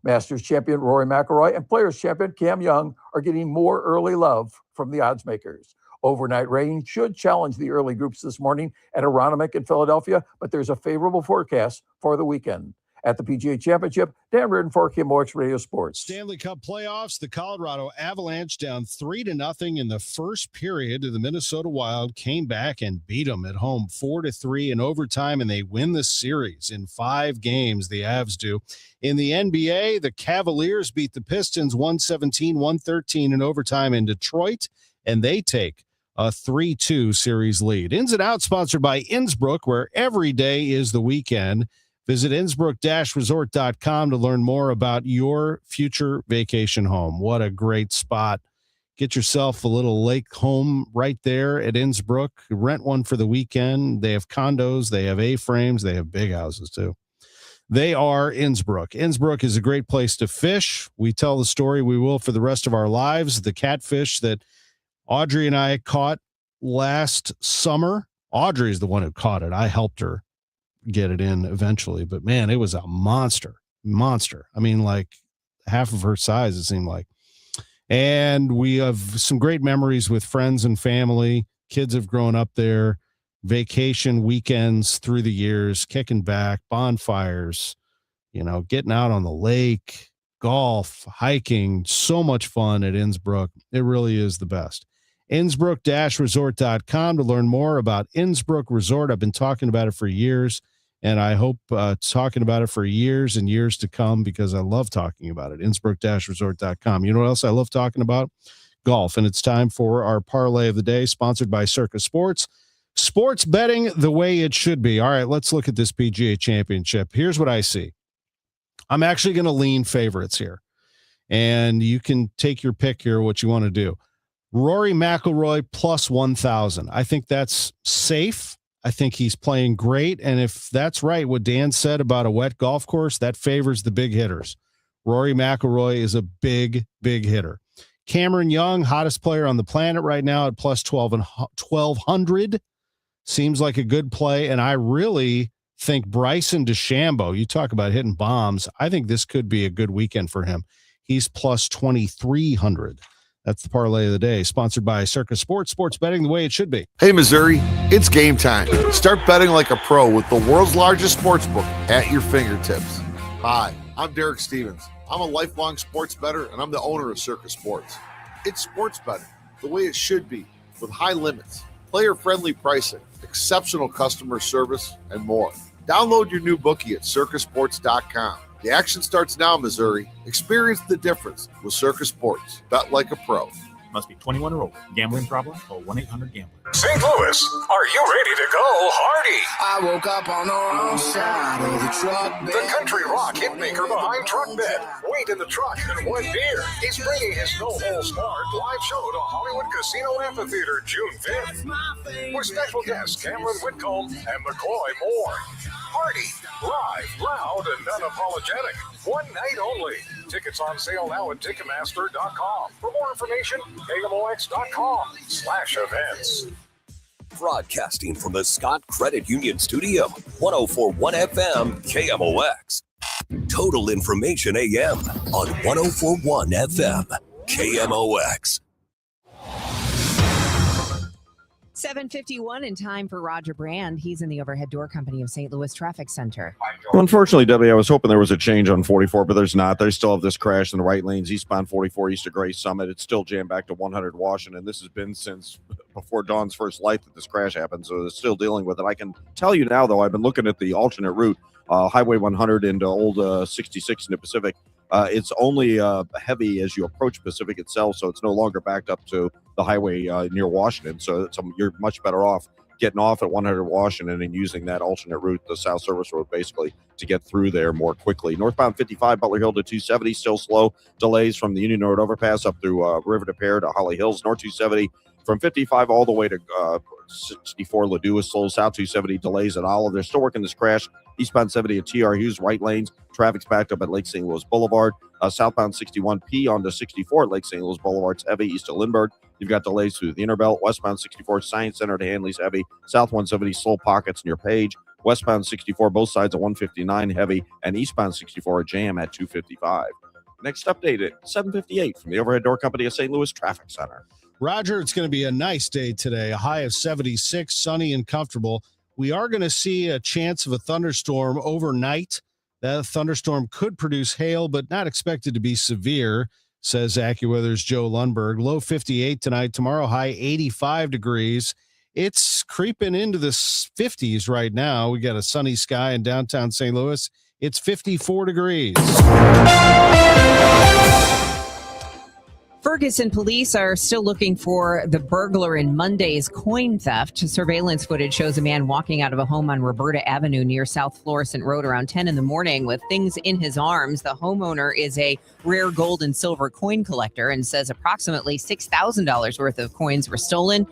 Masters champion Rory McIlroy and Players champion Cam Young are getting more early love from the odds makers. Overnight rain should challenge the early groups this morning at Aronimink in Philadelphia, but there's a favorable forecast for the weekend. At the PGA Championship, Dan Reardon for KMOX Radio Sports. Stanley Cup playoffs, the Colorado Avalanche down 3-0 in the first period to the Minnesota Wild, came back and beat them at home 4-3 in overtime, and they win the series in 5 games. The Avs do. In the NBA, the Cavaliers beat the Pistons 117-113 in overtime in Detroit, and they take a 3-2 series lead. Ins and Outs sponsored by Innsbruck, where every day is the weekend. Visit Innsbruck-resort.com to learn more about your future vacation home. What a great spot. Get yourself a little lake home right there at Innsbruck. Rent one for the weekend. They have condos. They have A-frames. They have big houses, too. They are Innsbruck. Innsbruck is a great place to fish. We tell the story we will for the rest of our lives. The catfish that Audrey and I caught last summer. Audrey is the one who caught it. I helped her get it in eventually, but man, it was a monster. I mean, like half of her size, it seemed like. And we have some great memories with friends and family. Kids have grown up there, vacation weekends through the years, kicking back, bonfires, getting out on the lake, golf, hiking, so much fun at Innsbruck. It really is the best. Innsbruck-resort.com to learn more about Innsbruck Resort. I've been talking about it for years, and I hope talking about it for years and years to come because I love talking about it. Innsbruck-resort.com. You know what else I love talking about? Golf. And it's time for our parlay of the day, sponsored by Circa Sports. Sports betting the way it should be. All right, let's look at this PGA Championship. Here's what I see. I'm actually going to lean favorites here, and you can take your pick here, what you want to do. Rory McIlroy plus 1,000. I think that's safe. I think he's playing great. And if that's right, what Dan said about a wet golf course, that favors the big hitters. Rory McIlroy is a big, big hitter. Cameron Young, hottest player on the planet right now at plus 1,200. Seems like a good play. And I really think Bryson DeChambeau, you talk about hitting bombs. I think this could be a good weekend for him. He's plus 2,300. That's the parlay of the day, sponsored by Circa Sports. Sports betting the way it should be. Hey, Missouri, it's game time. Start betting like a pro with the world's largest sports book at your fingertips. Hi, I'm Derek Stevens. I'm a lifelong sports bettor, and I'm the owner of Circa Sports. It's sports betting the way it should be, with high limits, player-friendly pricing, exceptional customer service, and more. Download your new bookie at circasports.com. The action starts now, Missouri. Experience the difference with Circa Sports. Bet like a pro. Must be 21 or older. Gambling problem? Call 1-800-GAMBLER. St. Louis, are you ready to go Hardy? I woke up on the wrong side of the truck bed. The country rock hitmaker behind Truck Bed. Wait in the truck and one beer. He's bringing his No Holds Barred live show to Hollywood Casino Amphitheater June 5th. With special guests Cameron Whitcomb and McCoy Moore. Hardy, live, loud, and unapologetic. One night only. Tickets on sale now at Ticketmaster.com. For more information, KMOX.com/events. Broadcasting from the Scott Credit Union Studio, 104.1 FM KMOX. Total Information AM on 104.1 FM KMOX. 7:51 in time for Roger Brand. He's in the Overhead Door Company of St. Louis Traffic Center. Well, unfortunately, Debbie, I was hoping there was a change on 44, but there's not. They still have this crash in the right lanes, eastbound 44, east of Gray Summit. It's still jammed back to 100 Washington. This has been since before Dawn's first light that this crash happened, so they're still dealing with it. I can tell you now, though, I've been looking at the alternate route, Highway 100 into Old 66 in the Pacific. It's only heavy as you approach Pacific itself, so it's no longer backed up to the highway near Washington. So you're much better off getting off at 100 Washington and using that alternate route, the South Service Road, basically, to get through there more quickly. Northbound 55, Butler Hill to 270, still slow. Delays from the Union Road overpass up through River to Pear to Holly Hills. North 270 from 55 all the way to 64 Ladue is slow. South 270 delays at Olive. They're still working this crash. Eastbound 70 at TR Hughes, right lanes. Traffic's backed up at Lake St. Louis Boulevard. Southbound 61P onto 64 at Lake St. Louis Boulevard's heavy east of Lindbergh. You've got delays through the Innerbelt. Westbound 64 Science Center to Hanley's heavy. South 170 slow pockets near Page. Westbound 64 both sides of 159 heavy. And eastbound 64 a jam at 255. Next update at 7:58 from the Overhead Door Company of St. Louis Traffic Center. Roger, it's going to be a nice day today. A high of 76, sunny and comfortable. We are going to see a chance of a thunderstorm overnight. That thunderstorm could produce hail, but not expected to be severe, says AccuWeather's Joe Lundberg. Low 58 tonight, tomorrow high 85 degrees. It's creeping into the 50s right now. We got a sunny sky in downtown St. Louis. It's 54 degrees. Ferguson police are still looking for the burglar in Monday's coin theft. Surveillance footage shows a man walking out of a home on Roberta Avenue near South Florissant Road around 10 in the morning with things in his arms. The homeowner is a rare gold and silver coin collector and says approximately $6,000 worth of coins were stolen.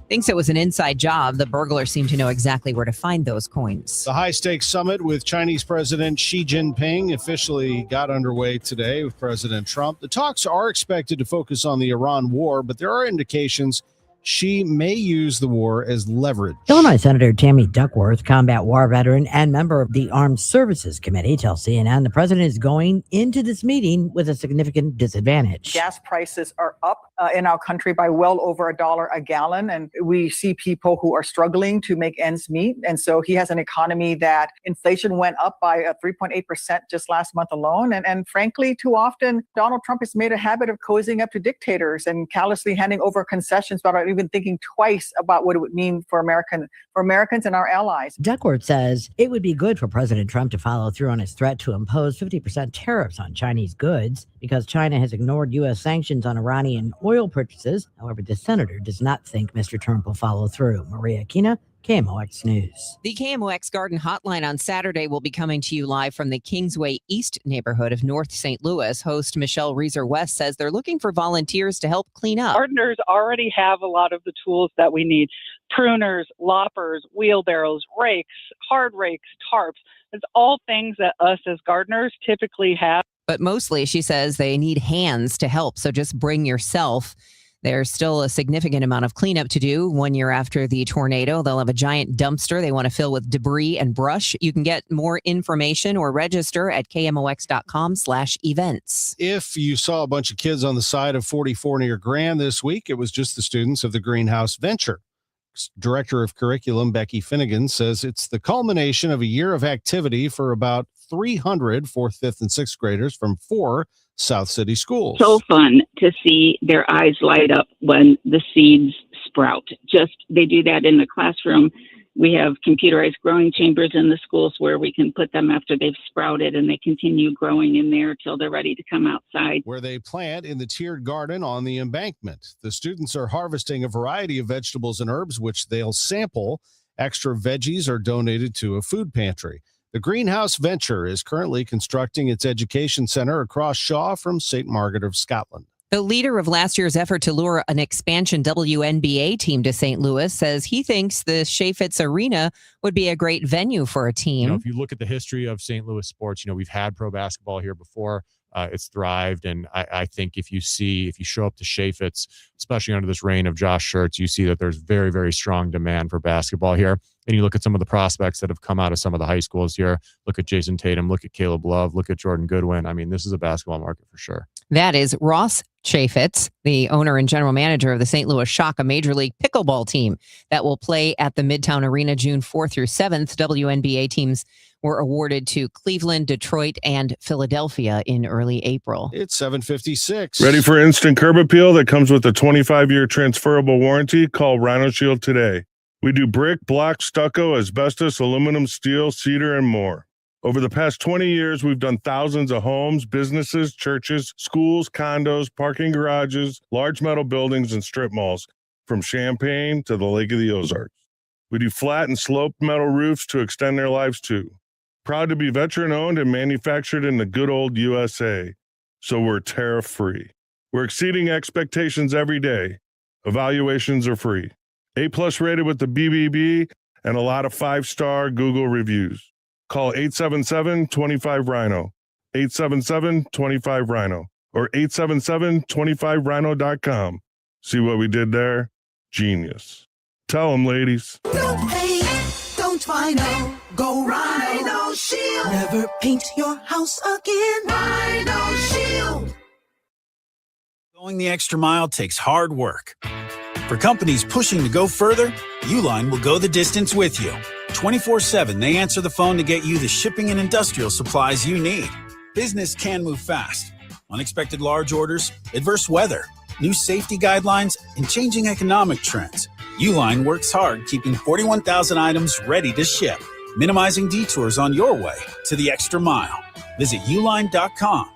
Thinks it was an inside job. The burglar seemed to know exactly where to find those coins. The high-stakes summit with Chinese President Xi Jinping officially got underway today with President Trump. The talks are expected to focus on the Iran war, but there are indications Xi may use the war as leverage. Illinois Senator Tammy Duckworth, combat war veteran and member of the Armed Services Committee, tells CNN the president is going into this meeting with a significant disadvantage. Gas prices are up in our country by well over $1 a gallon, and we see people who are struggling to make ends meet. And so he has an economy that inflation went up by 3.8% just last month alone. And frankly, too often, Donald Trump has made a habit of cozying up to dictators and callously handing over concessions without even thinking twice about what it would mean for Americans and our allies. Duckworth says it would be good for President Trump to follow through on his threat to impose 50% tariffs on Chinese goods because China has ignored U.S. sanctions on Iranian oil purchases. However, the senator does not think Mr. Trump will follow through. Maria Aquina, KMOX News. The KMOX Garden Hotline on Saturday will be coming to you live from the Kingsway East neighborhood of North St. Louis. Host Michelle Reeser-West says they're looking for volunteers to help clean up. Gardeners already have a lot of the tools that we need. Pruners, loppers, wheelbarrows, rakes, hard rakes, tarps. It's all things that us as gardeners typically have. But mostly, she says, they need hands to help. So just bring yourself. There's still a significant amount of cleanup to do 1 year after the tornado. They'll have a giant dumpster they want to fill with debris and brush. You can get more information or register at kmox.com/events. If you saw a bunch of kids on the side of 44 near Grand this week, it was just the students of the Greenhouse Venture. Director of Curriculum Becky Finnegan says it's the culmination of a year of activity for about 300 4th, 5th, and 6th graders from 4 South City schools. So fun to see their eyes light up when the seeds sprout. They do that in the classroom. We have computerized growing chambers in the schools where we can put them after they've sprouted, and they continue growing in there till they're ready to come outside. Where they plant in the tiered garden on the embankment. The students are harvesting a variety of vegetables and herbs, which they'll sample. Extra veggies are donated to a food pantry. The Greenhouse Venture is currently constructing its education center across Shaw from St. Margaret of Scotland. The leader of last year's effort to lure an expansion WNBA team to St. Louis says he thinks the Chaffetz Arena would be a great venue for a team. If you look at the history of St. Louis sports, we've had pro basketball here before. It's thrived, and I think if you show up to Chaffetz, especially under this reign of Josh Schertz, you see that there's very, very strong demand for basketball here. And you look at some of the prospects that have come out of some of the high schools here. Look at Jason Tatum, look at Caleb Love, look at Jordan Goodwin. I mean, this is a basketball market for sure. That is Ross Chaffetz, the owner and general manager of the St. Louis Shock, a major league pickleball team that will play at the Midtown Arena June 4th through 7th. WNBA teams were awarded to Cleveland, Detroit, and Philadelphia in early April. It's 7:56. Ready for instant curb appeal that comes with a 25-year transferable warranty? Call Rhino Shield today. We do brick, block, stucco, asbestos, aluminum, steel, cedar, and more. Over the past 20 years, we've done thousands of homes, businesses, churches, schools, condos, parking garages, large metal buildings, and strip malls, from Champaign to the Lake of the Ozarks. We do flat and sloped metal roofs to extend their lives too. Proud to be veteran-owned and manufactured in the good old USA, so we're tariff-free. We're exceeding expectations every day. Evaluations are free. A+ rated with the BBB and a lot of 5-star Google reviews. Call 877-25-RHINO, 877-25-RHINO, or 877-25rhino.com. See what we did there? Genius. Tell them, ladies. Don't hate, don't Rhino, go Rhino Shield. Never paint your house again. Rhino Shield. Going the extra mile takes hard work. For companies pushing to go further, Uline will go the distance with you. 24/7, they answer the phone to get you the shipping and industrial supplies you need. Business can move fast. Unexpected large orders, adverse weather, new safety guidelines, and changing economic trends. Uline works hard keeping 41,000 items ready to ship, minimizing detours on your way to the extra mile. Visit uline.com.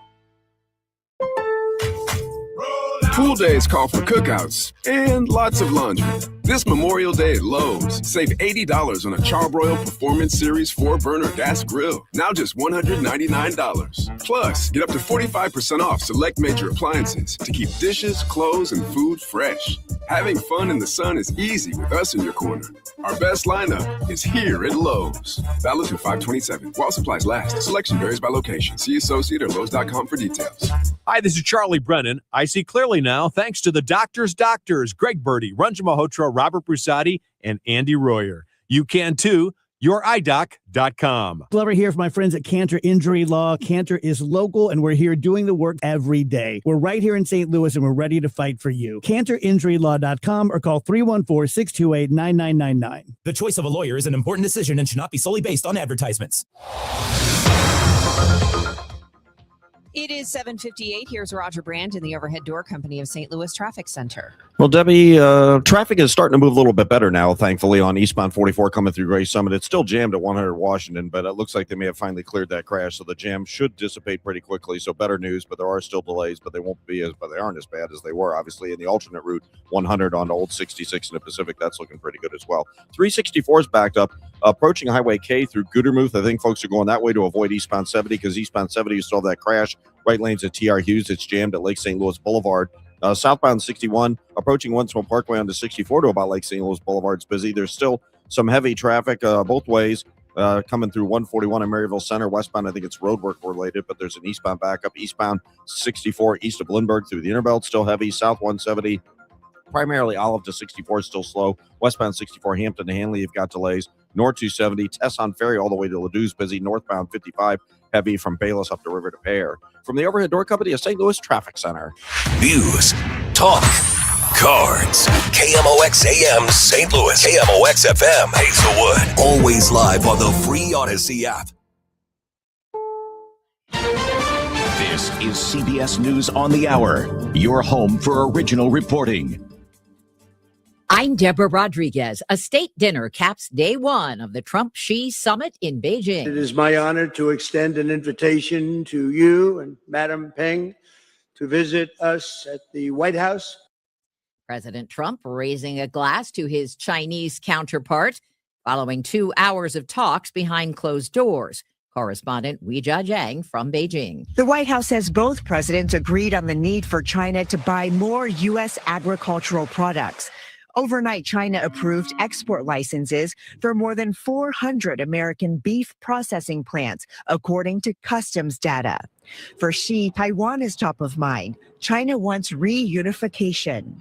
Pool days call for cookouts and lots of laundry. This Memorial Day at Lowe's, save $80 on a Charbroil Performance Series 4-burner gas grill. Now just $199. Plus, get up to 45% off select major appliances to keep dishes, clothes, and food fresh. Having fun in the sun is easy with us in your corner. Our best lineup is here at Lowe's. Valid through 5/27. While supplies last. Selection varies by location. See associate or Lowe's.com for details. Hi, this is Charlie Brennan. I see clearly now thanks to the doctors, Greg Birdie, Ranjan Malhotra, Robert Brusati, and Andy Royer. You can too. YourEyeDoc.com. Glover here from my friends at Cantor Injury Law. Cantor is local, and we're here doing the work every day. We're right here in St. Louis, and we're ready to fight for you. CantorInjuryLaw.com or call 314-628-9999. The choice of a lawyer is an important decision and should not be solely based on advertisements. It is 7:58. Here's Roger Brand in the Overhead Door Company of St. Louis Traffic Center. Well, Debbie, traffic is starting to move a little bit better now, thankfully, on eastbound 44 coming through Gray Summit. It's still jammed at 100 Washington, but it looks like they may have finally cleared that crash, so the jam should dissipate pretty quickly. So better news, but there are still delays, but they aren't as bad as they were, obviously, in the alternate route 100 on Old 66 in the Pacific. That's looking pretty good as well. 364 is backed up, approaching Highway K through Gudermuth. I think folks are going that way to avoid eastbound 70 because eastbound 70 you still have that crash. Right lanes at TR Hughes. It's jammed at Lake St. Louis Boulevard. Southbound 61, approaching One Smoke Parkway onto 64 to about Lake St. Louis Boulevard. It's busy. There's still some heavy traffic both ways coming through 141 in Maryville Center. Westbound, I think it's roadwork related, but there's an eastbound backup. Eastbound 64 east of Lindbergh through the Interbelt, still heavy. South 170, primarily Olive to 64, still slow. Westbound 64 Hampton to Hanley, you've got delays. North 270, Tesson Ferry all the way to Ladou's busy. Northbound 55, heavy from Bayless up the river to Pear. From the Overhead Door Company of St. Louis Traffic Center. News, talk, cards. KMOX AM St. Louis. KMOX FM Hazelwood. Always live on the free Odyssey app. This is CBS News on the Hour, your home for original reporting. I'm Deborah Rodriguez. A state dinner caps day one of the Trump-Xi summit in Beijing. It is my honor to extend an invitation to you and Madam Peng to visit us at the White House. President Trump raising a glass to his Chinese counterpart following 2 hours of talks behind closed doors. Correspondent Weijia Jiang from Beijing. The White House says both presidents agreed on the need for China to buy more U.S. agricultural products. Overnight, China approved export licenses for more than 400 American beef processing plants, according to customs data. For Xi, Taiwan is top of mind. China wants reunification.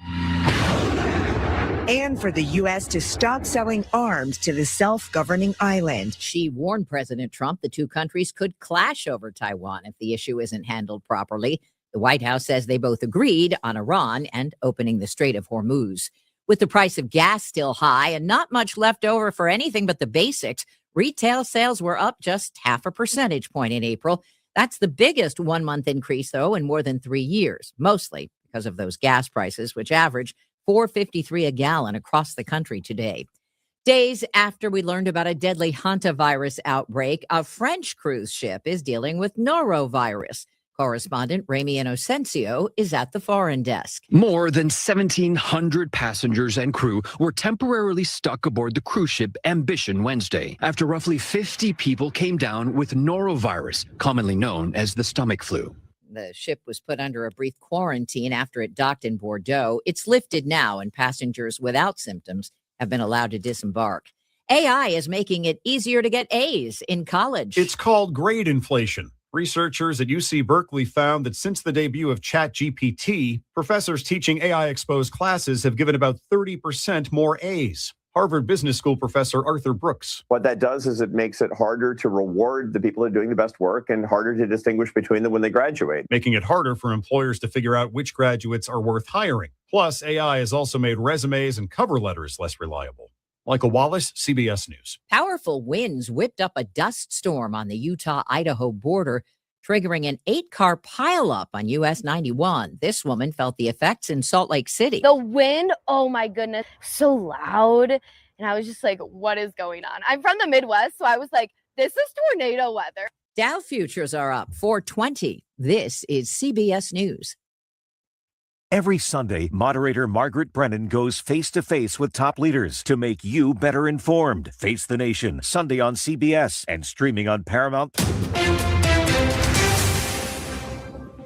And for the U.S. to stop selling arms to the self-governing island. Xi warned President Trump the two countries could clash over Taiwan if the issue isn't handled properly. The White House says they both agreed on Iran and opening the Strait of Hormuz. With the price of gas still high and not much left over for anything but the basics, retail sales were up just 0.5 percentage point in April. That's the biggest 1-month increase, though, in more than 3 years, mostly because of those gas prices, which average $4.53 a gallon across the country today. Days after we learned about a deadly hantavirus outbreak, a French cruise ship is dealing with norovirus. Correspondent Remy Inocencio is at the foreign desk. More than 1,700 passengers and crew were temporarily stuck aboard the cruise ship Ambition Wednesday after roughly 50 people came down with norovirus, commonly known as the stomach flu. The ship was put under a brief quarantine after it docked in Bordeaux. It's lifted now, and passengers without symptoms have been allowed to disembark. AI is making it easier to get A's in college. It's called grade inflation. Researchers at UC Berkeley found that since the debut of ChatGPT, professors teaching AI-exposed classes have given about 30% more A's. Harvard Business School professor Arthur Brooks. What that does is it makes it harder to reward the people who are doing the best work and harder to distinguish between them when they graduate. Making it harder for employers to figure out which graduates are worth hiring. Plus, AI has also made resumes and cover letters less reliable. Michael Wallace, CBS News. Powerful winds whipped up a dust storm on the Utah-Idaho border, triggering an 8-car pileup on US 91. This woman felt the effects in Salt Lake City. The wind, oh my goodness, so loud. And I was just like, what is going on? I'm from the Midwest, so I was like, this is tornado weather. Dow futures are up 420. This is CBS News. Every Sunday, moderator Margaret Brennan goes face-to-face with top leaders to make you better informed. Face the Nation, Sunday on CBS and streaming on Paramount.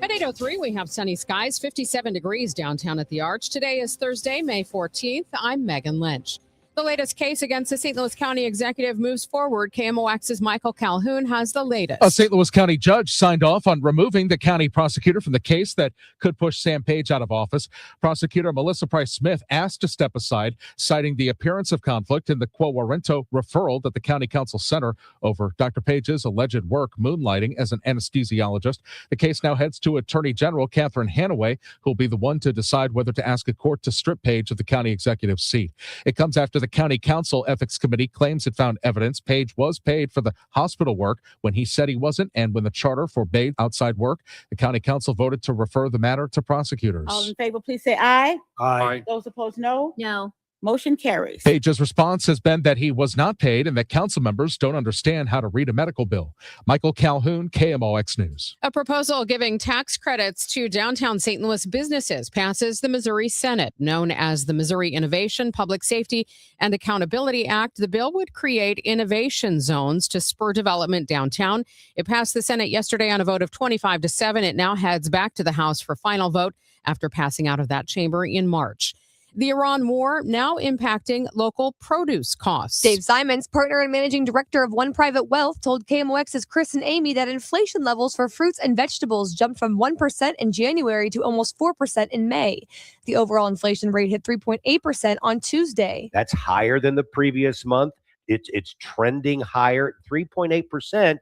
At 8:03, we have sunny skies, 57 degrees downtown at the Arch. Today is Thursday, May 14th. I'm Megan Lynch. The latest case against the St. Louis County executive moves forward. KMOX's Michael Calhoun has the latest. A St. Louis County judge signed off on removing the county prosecutor from the case that could push Sam Page out of office. Prosecutor Melissa Price Smith asked to step aside, citing the appearance of conflict in the Quo Warrento referral that the county council center over Dr. Page's alleged work moonlighting as an anesthesiologist. The case now heads to Attorney General Catherine Hanaway, who will be the one to decide whether to ask a court to strip Page of the county executive seat. It comes after the county council ethics committee claims it found evidence Page was paid for the hospital work when he said he wasn't, and when the charter forbade outside work. The county council voted to refer the matter to prosecutors. All in favor, please say aye. Aye. Those opposed, no. No. Motion carries. Page's response has been that he was not paid and that council members don't understand how to read a medical bill. Michael Calhoun, KMOX News. A proposal giving tax credits to downtown St. Louis businesses passes the Missouri Senate. Known as the Missouri Innovation, Public Safety, and Accountability Act, the bill would create innovation zones to spur development downtown. It passed the Senate yesterday on a vote of 25-7. It now heads back to the House for final vote after passing out of that chamber in March. The Iran war now impacting local produce costs. Dave Simons, partner and managing director of One Private Wealth, told KMOX's Chris and Amy that inflation levels for fruits and vegetables jumped from 1% in January to almost 4% in May. The overall inflation rate hit 3.8% on Tuesday. That's higher than the previous month. It's trending higher. 3.8%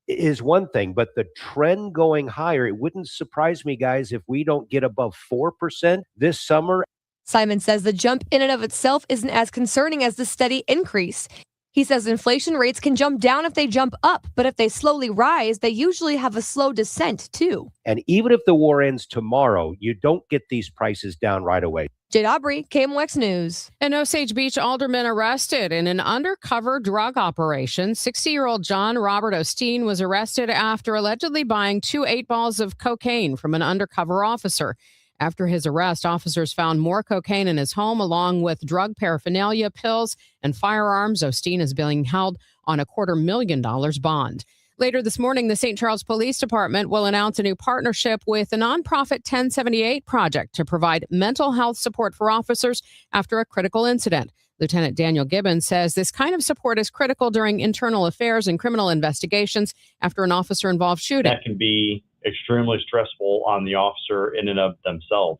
is one thing, but the trend going higher, it wouldn't surprise me, guys, if we don't get above 4% this summer. Simon says the jump in and of itself isn't as concerning as the steady increase. He says inflation rates can jump down if they jump up, but if they slowly rise, they usually have a slow descent too. And even if the war ends tomorrow, you don't get these prices down right away. Jade Aubrey, KMOX News. An Osage Beach alderman arrested in an undercover drug operation. 60-year-old John Robert Osteen was arrested after allegedly buying 2 8-balls of cocaine from an undercover officer. After his arrest, officers found more cocaine in his home, along with drug paraphernalia, pills, and firearms. Osteen is being held on a $250,000 bond. Later this morning, the St. Charles Police Department will announce a new partnership with the nonprofit 1078 Project to provide mental health support for officers after a critical incident. Lieutenant Daniel Gibbons says this kind of support is critical during internal affairs and criminal investigations after an officer-involved shooting. That can be extremely stressful on the officer in and of themselves.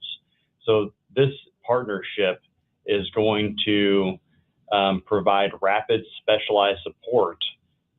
So this partnership is going to provide rapid, specialized support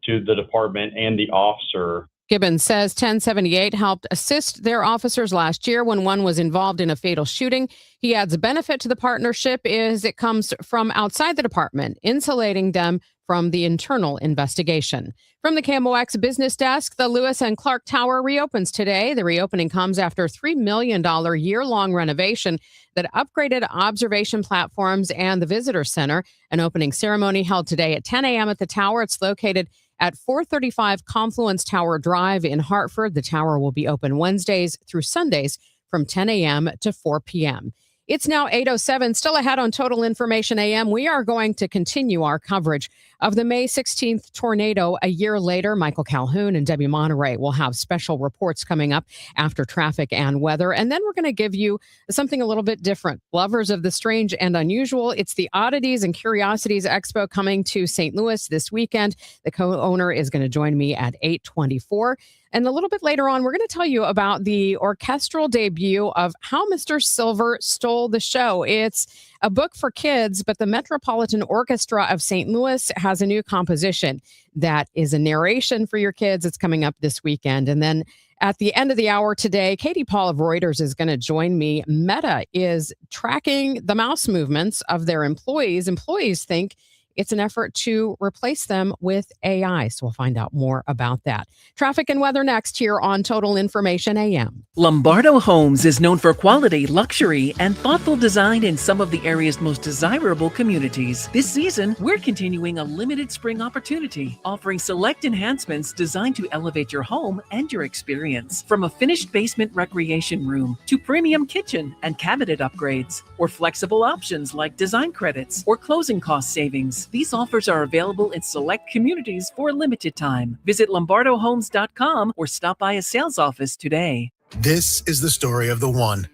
to the department and the officer. Gibbons says 1078 helped assist their officers last year when one was involved in a fatal shooting. He adds a benefit to the partnership is it comes from outside the department, insulating them from the internal investigation. From the KMOX business desk, the Lewis and Clark Tower reopens today. The reopening comes after a $3 million year-long renovation that upgraded observation platforms and the visitor center. An opening ceremony held today at 10 a.m. at the tower. It's located at 435 Confluence Tower Drive in Hartford. The tower will be open Wednesdays through Sundays from 10 a.m. to 4 p.m. It's now 8:07, still ahead on Total Information AM. We are going to continue our coverage of the May 16th tornado a year later. Michael Calhoun and Debbie Monterrey will have special reports coming up after traffic and weather. And then we're going to give you something a little bit different. Lovers of the strange and unusual, it's the Oddities and Curiosities Expo coming to St. Louis this weekend. The co-owner is going to join me at 8:24. And a little bit later on, we're going to tell you about the orchestral debut of How Mr. Silver Stole the Show. It's a book for kids, but the Metropolitan Orchestra of St. Louis has a new composition that is a narration for your kids. It's coming up this weekend. And then at the end of the hour today, Katie Paul of Reuters is going to join me. Meta is tracking the mouse movements of their employees. Employees think It's an effort to replace them with AI. So we'll find out more about that. Traffic and weather next here on Total Information AM. Lombardo Homes is known for quality, luxury, and thoughtful design in some of the area's most desirable communities. This season, we're continuing a limited spring opportunity, offering select enhancements designed to elevate your home and your experience. From a finished basement recreation room to premium kitchen and cabinet upgrades, or flexible options like design credits or closing cost savings. These offers are available in select communities for a limited time. Visit lombardohomes.com or stop by a sales office today. This is the story of the one.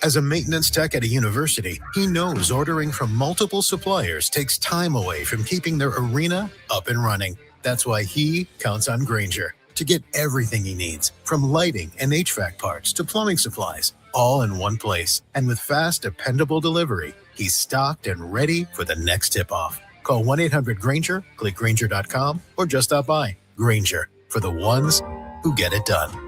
As a maintenance tech at a university, he knows ordering from multiple suppliers takes time away from keeping their arena up and running. That's why he counts on Grainger to get everything he needs, from lighting and HVAC parts to plumbing supplies, all in one place. And with fast, dependable delivery, he's stocked and ready for the next tip-off. Call 1-800-GRAINGER, click Grainger.com, or just stop by. Grainger, for the ones who get it done.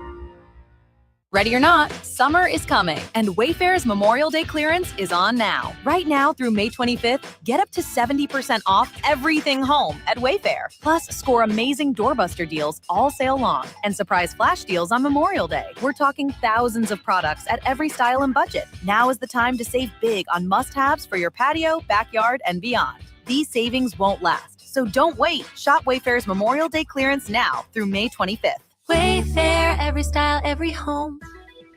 Ready or not, summer is coming, and Wayfair's Memorial Day clearance is on now. Right now through May 25th, get up to 70% off everything home at Wayfair. Plus, score amazing doorbuster deals all sale long and surprise flash deals on Memorial Day. We're talking thousands of products at every style and budget. Now is the time to save big on must-haves for your patio, backyard, and beyond. These savings won't last, so don't wait. Shop Wayfair's Memorial Day clearance now through May 25th. Wayfair, every style, every home.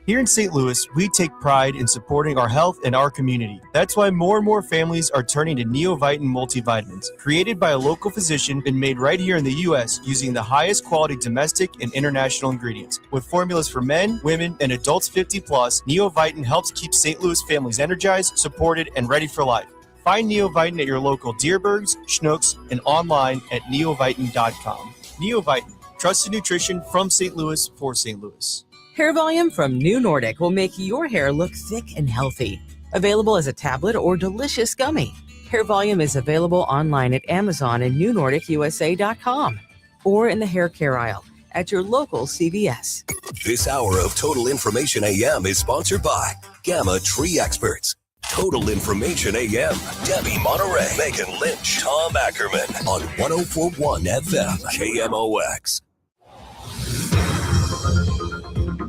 Here in St. Louis, we take pride in supporting our health and our community. That's why more and more families are turning to Neovitin multivitamins, created by a local physician and made right here in the U.S. using the highest quality domestic and international ingredients. With formulas for men, women, and adults 50 plus, Neovitin helps keep St. Louis families energized, supported, and ready for life. Find Neovitin at your local Deerbergs, Schnucks, and online at neovitin.com. Neovitin, trusted nutrition from St. Louis for St. Louis. Hair Volume from New Nordic will make your hair look thick and healthy. Available as a tablet or delicious gummy. Hair Volume is available online at Amazon and newnordicusa.com or in the hair care aisle at your local CVS. This hour of Total Information AM is sponsored by Gamma Tree Experts. Total Information AM. Debbie Monterrey, Megan Lynch, Tom Ackerman on 104.1 FM KMOX.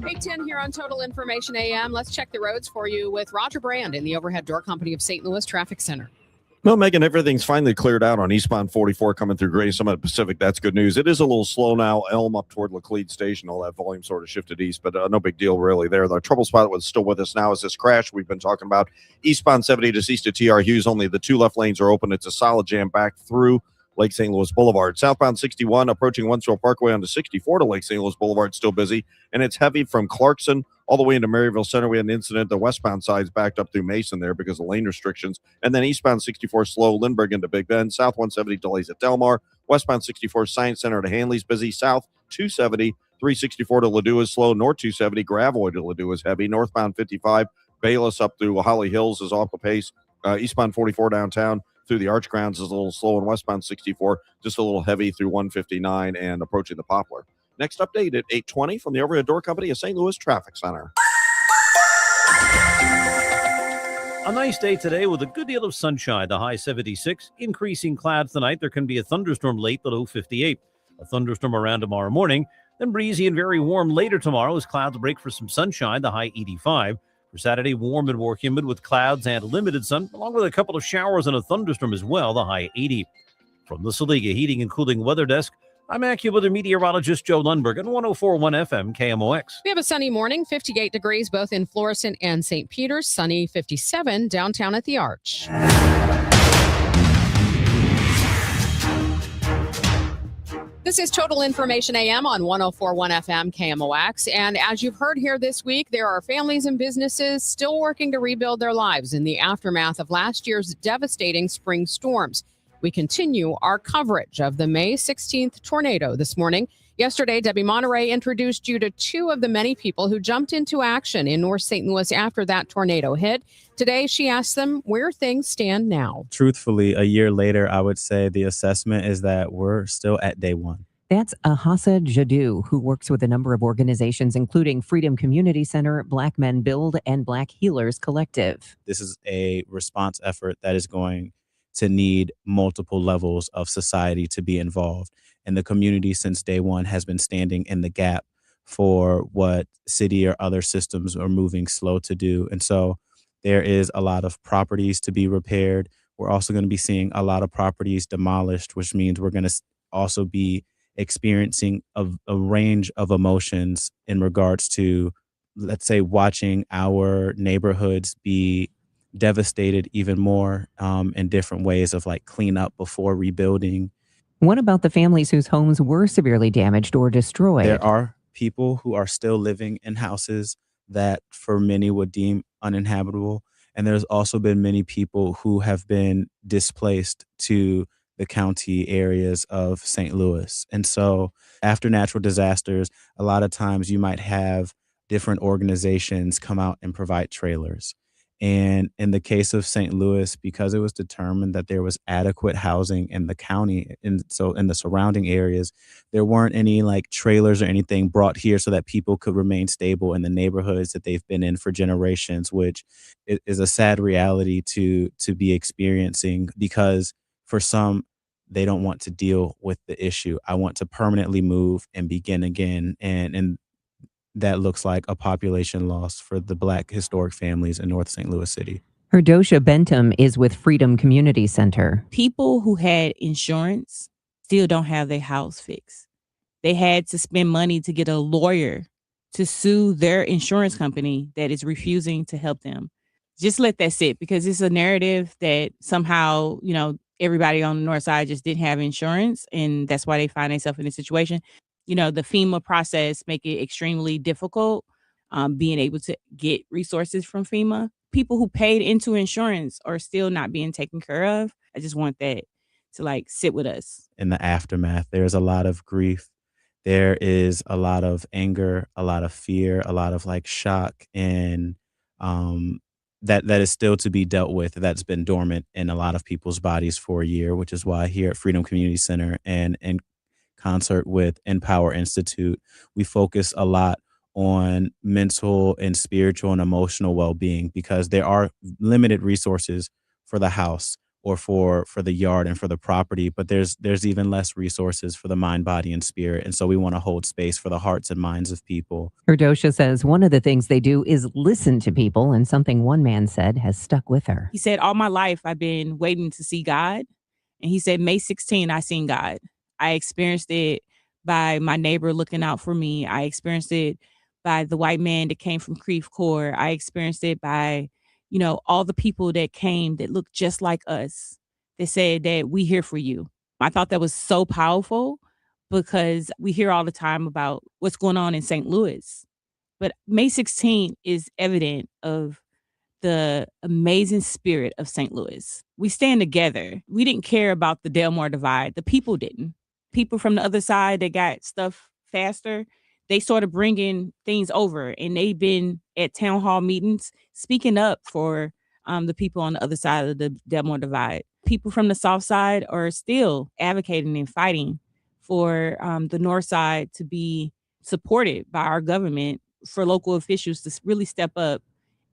8:10 here on Total Information AM. Let's check the roads for you with Roger Brand in the Overhead Door Company of St. Louis Traffic Center. Well, Megan, everything's finally cleared out on eastbound 44 coming through Gray Summit Pacific. That's good news. It is a little slow now. Elm up toward Laclede Station. All that volume sort of shifted east, but no big deal really there. The trouble spot was still with us now is this crash we've been talking about. Eastbound 70 just east of TR Hughes. Only the two left lanes are open. It's a solid jam back through Lake St. Louis Boulevard. Southbound 61 approaching Wensville Parkway onto 64 to Lake St. Louis Boulevard, still busy. And it's heavy from Clarkson all the way into Maryville Center. We had an incident. The westbound side's backed up through Mason there because of lane restrictions. And then eastbound 64 slow, Lindbergh into Big Bend. South 170 delays at Delmar. Westbound 64 Science Center to Hanley's busy. South 270, 364 to Ladue is slow. North 270, Gravois to Ladue is heavy. Northbound 55, Bayless up through Holly Hills is off the pace. Eastbound 44 downtown through the Arch Grounds is a little slow. And westbound 64, just a little heavy through 159 and approaching the Poplar. Next update at 8:20 from the Overhead Door Company of St. Louis Traffic Center. A nice day today with a good deal of sunshine, the high 76. Increasing clouds tonight. There can be a thunderstorm late, the low 58. A thunderstorm around tomorrow morning. Then breezy and very warm later tomorrow as clouds break for some sunshine, the high 85. For Saturday, warm and more humid with clouds and limited sun, along with a couple of showers and a thunderstorm as well, the high 80. From the Saliga Heating and Cooling Weather Desk, I'm AccuWeather meteorologist Joe Lundberg on 104.1 FM KMOX. We have a sunny morning, 58 degrees both in Florissant and St. Peter's, sunny 57 downtown at the Arch. This is Total Information AM on 104.1 FM KMOX. And as you've heard here this week, there are families and businesses still working to rebuild their lives in the aftermath of last year's devastating spring storms. We continue our coverage of the May 16th tornado this morning. Yesterday, Debbie Monterrey introduced you to two of the many people who jumped into action in North St. Louis after that tornado hit. Today, she asked them where things stand now. Truthfully, a year later, I would say the assessment is that we're still at day one. That's Ahassa Jadu, who works with a number of organizations, including Freedom Community Center, Black Men Build, and Black Healers Collective. This is a response effort that is going to need multiple levels of society to be involved. And the community since day one has been standing in the gap for what city or other systems are moving slow to do. And so there is a lot of properties to be repaired. We're also going to be seeing a lot of properties demolished, which means we're going to also be experiencing a range of emotions in regards to, let's say, watching our neighborhoods be devastated even more in different ways of like clean up before rebuilding. What about the families whose homes were severely damaged or destroyed? There are people who are still living in houses that for many would deem uninhabitable. And there's also been many people who have been displaced to the county areas of St. Louis. And so after natural disasters, a lot of times you might have different organizations come out and provide trailers. And in the case of St. Louis, because it was determined that there was adequate housing in the county, and so in the surrounding areas, there weren't any like trailers or anything brought here so that people could remain stable in the neighborhoods that they've been in for generations, which is a sad reality to be experiencing, because for some, they don't want to deal with the issue. I want to permanently move and begin again. And that looks like a population loss for the Black historic families in North St. Louis City. Herdosha Bentham is with Freedom Community Center. People who had insurance still don't have their house fixed. They had to spend money to get a lawyer to sue their insurance company that is refusing to help them. Just let that sit, because it's a narrative that somehow, everybody on the north side just didn't have insurance, and that's why they find themselves in this situation. The FEMA process make it extremely difficult being able to get resources from FEMA. People who paid into insurance are still not being taken care of. I just want that to sit with us. In the aftermath, there's a lot of grief. There is a lot of anger, a lot of fear, a lot of shock, and that is still to be dealt with. That's been dormant in a lot of people's bodies for a year, which is why here at Freedom Community Center and concert with Empower Institute, we focus a lot on mental and spiritual and emotional well-being, because there are limited resources for the house or for the yard and for the property, but there's even less resources for the mind, body, and spirit. And so we want to hold space for the hearts and minds of people. Herdosha says one of the things they do is listen to people, and something one man said has stuck with her. He said, all my life I've been waiting to see God. And he said, May 16, I seen God. I experienced it by my neighbor looking out for me. I experienced it by the white man that came from Creve Coeur. I experienced it by, all the people that came that looked just like us. They said that we here for you. I thought that was so powerful, because we hear all the time about what's going on in St. Louis. But May 16 is evident of the amazing spirit of St. Louis. We stand together. We didn't care about the Delmar divide. The people didn't. People from the other side that got stuff faster, they started bringing things over, and they've been at town hall meetings speaking up for the people on the other side of the Delmar divide. People from the south side are still advocating and fighting for the north side to be supported by our government, for local officials to really step up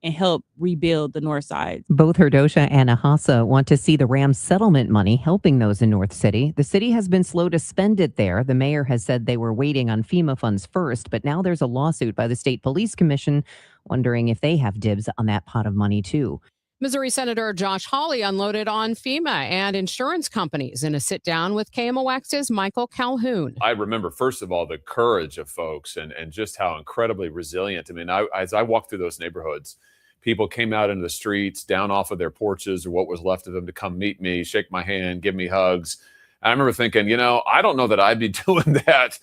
and help rebuild the north side. Both Herdosha and Ahasa want to see the Rams settlement money helping those in North City. The city has been slow to spend it there. The mayor has said they were waiting on FEMA funds first, but now there's a lawsuit by the State Police Commission wondering if they have dibs on that pot of money too. Missouri Senator Josh Hawley unloaded on FEMA and insurance companies in a sit-down with KMOX's Michael Calhoun. I remember, first of all, the courage of folks and just how incredibly resilient. I mean, as I walked through those neighborhoods, people came out into the streets, down off of their porches or what was left of them, to come meet me, shake my hand, give me hugs. And I remember thinking, I don't know that I'd be doing that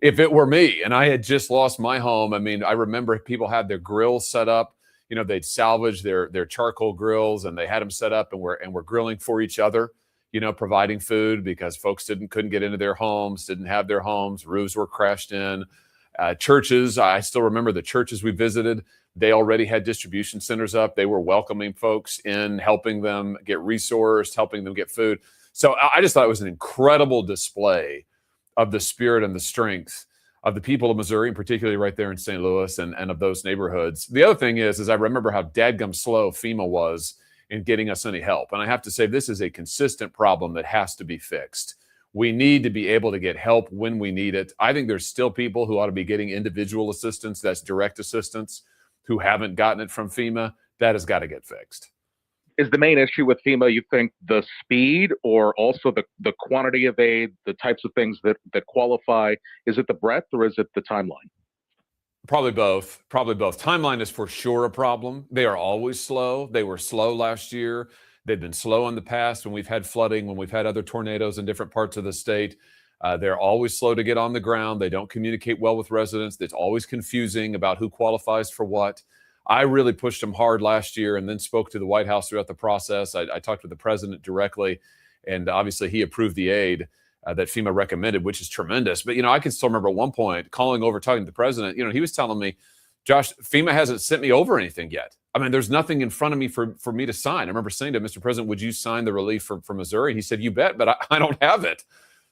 if it were me. And I had just lost my home. I mean, I remember people had their grills set up. They'd salvage their charcoal grills, and they had them set up, and we're grilling for each other, providing food, because folks couldn't get into their homes, didn't have their homes, roofs were crashed in. Churches, I still remember the churches we visited, they already had distribution centers up. They were welcoming folks in, helping them get resourced, helping them get food. So I just thought it was an incredible display of the spirit and the strength of the people of Missouri, and particularly right there in St. Louis and of those neighborhoods. The other thing is I remember how dadgum slow FEMA was in getting us any help. And I have to say, this is a consistent problem that has to be fixed. We need to be able to get help when we need it. I think there's still people who ought to be getting individual assistance, that's direct assistance, who haven't gotten it from FEMA. That has got to get fixed. Is the main issue with FEMA, you think, the speed or also the quantity of aid, the types of things that qualify? Is it the breadth or is it the timeline? Probably both. Timeline is for sure a problem. They are always slow. They were slow last year. They've been slow in the past when we've had flooding, when we've had other tornadoes in different parts of the state. They're always slow to get on the ground. They don't communicate well with residents. It's always confusing about who qualifies for what. I really pushed them hard last year and then spoke to the White House throughout the process. I talked with the president directly, and obviously he approved the aid that FEMA recommended, which is tremendous. But, I can still remember at one point calling over, talking to the president, he was telling me, Josh, FEMA hasn't sent me over anything yet. I mean, there's nothing in front of me for me to sign. I remember saying to him, Mr. President, would you sign the relief for Missouri? And he said, you bet, but I don't have it.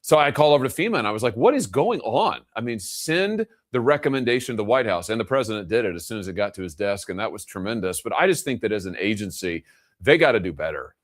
So I called over to FEMA and I was like, what is going on? I mean, send the recommendation to the White House. And the president did it as soon as it got to his desk. And that was tremendous. But I just think that as an agency, they got to do better.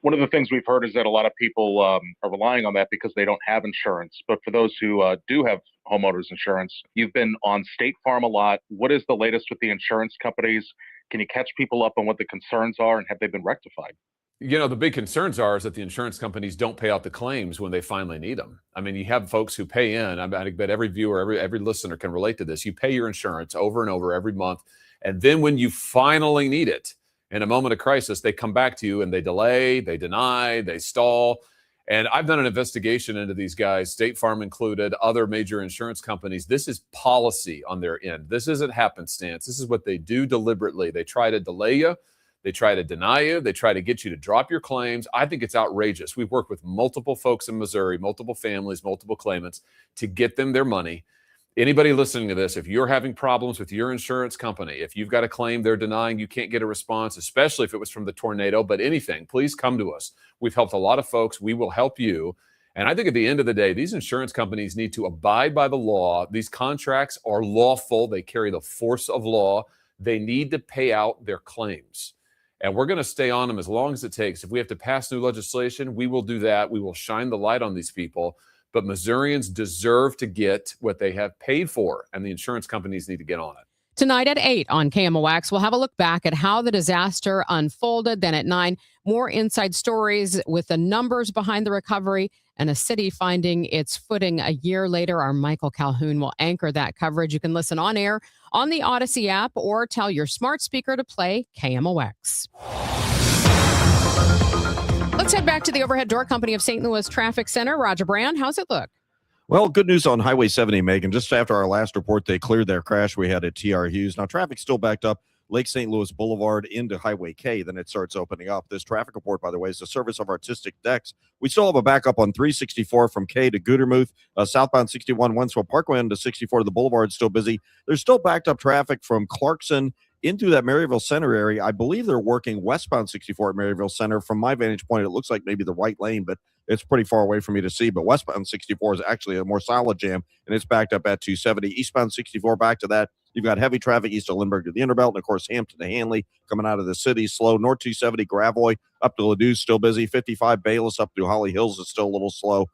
One of the things we've heard is that a lot of people are relying on that because they don't have insurance. But for those who do have homeowners insurance, you've been on State Farm a lot. What is the latest with the insurance companies? Can you catch people up on what the concerns are and have they been rectified? The big concerns are is that the insurance companies don't pay out the claims when they finally need them. I mean, you have folks who pay in. I bet every viewer, every listener can relate to this. You pay your insurance over and over every month. And then when you finally need it, in a moment of crisis, they come back to you and they delay, they deny, they stall. And I've done an investigation into these guys, State Farm included, other major insurance companies. This is policy on their end. This isn't happenstance. This is what they do deliberately. They try to delay you. They try to deny you. They try to get you to drop your claims. I think it's outrageous. We've worked with multiple folks in Missouri, multiple families, multiple claimants to get them their money. Anybody listening to this, if you're having problems with your insurance company, if you've got a claim they're denying, you can't get a response, especially if it was from the tornado, but anything, please come to us. We've helped a lot of folks. We will help you. And I think at the end of the day, these insurance companies need to abide by the law. These contracts are lawful. They carry the force of law. They need to pay out their claims. And we're going to stay on them as long as it takes. If we have to pass new legislation, we will do that. We will shine the light on these people. But Missourians deserve to get what they have paid for, and the insurance companies need to get on it. Tonight at 8 on KMOX, we'll have a look back at how the disaster unfolded. Then at 9, more inside stories with the numbers behind the recovery and a city finding its footing a year later. Our Michael Calhoun will anchor that coverage. You can listen on air on the Odyssey app or tell your smart speaker to play KMOX. Let's head back to the Overhead Door Company of St. Louis Traffic Center. Roger Brand, how's it look? Well, good news on Highway 70, Megan. Just after our last report, they cleared their crash we had at TR Hughes. Now, traffic's still backed up Lake St. Louis Boulevard into Highway K. Then it starts opening up. This traffic report, by the way, is the service of Artistic Decks. We still have a backup on 364 from K to Gudermuth. Southbound 61 Wensville Parkway into 64 to the Boulevard is still busy. There's still backed up traffic from Clarkson into that Maryville Center area. I believe they're working westbound 64 at Maryville Center. From my vantage point, it looks like maybe the right lane, but it's pretty far away for me to see. But westbound 64 is actually a more solid jam, and it's backed up at 270. Eastbound 64, back to that. You've got heavy traffic east of Lindbergh to the Interbelt, and, of course, Hampton to Hanley coming out of the city. Slow. North 270, Gravois up to Ladue, still busy. 55, Bayless up to Holly Hills is still a little slow.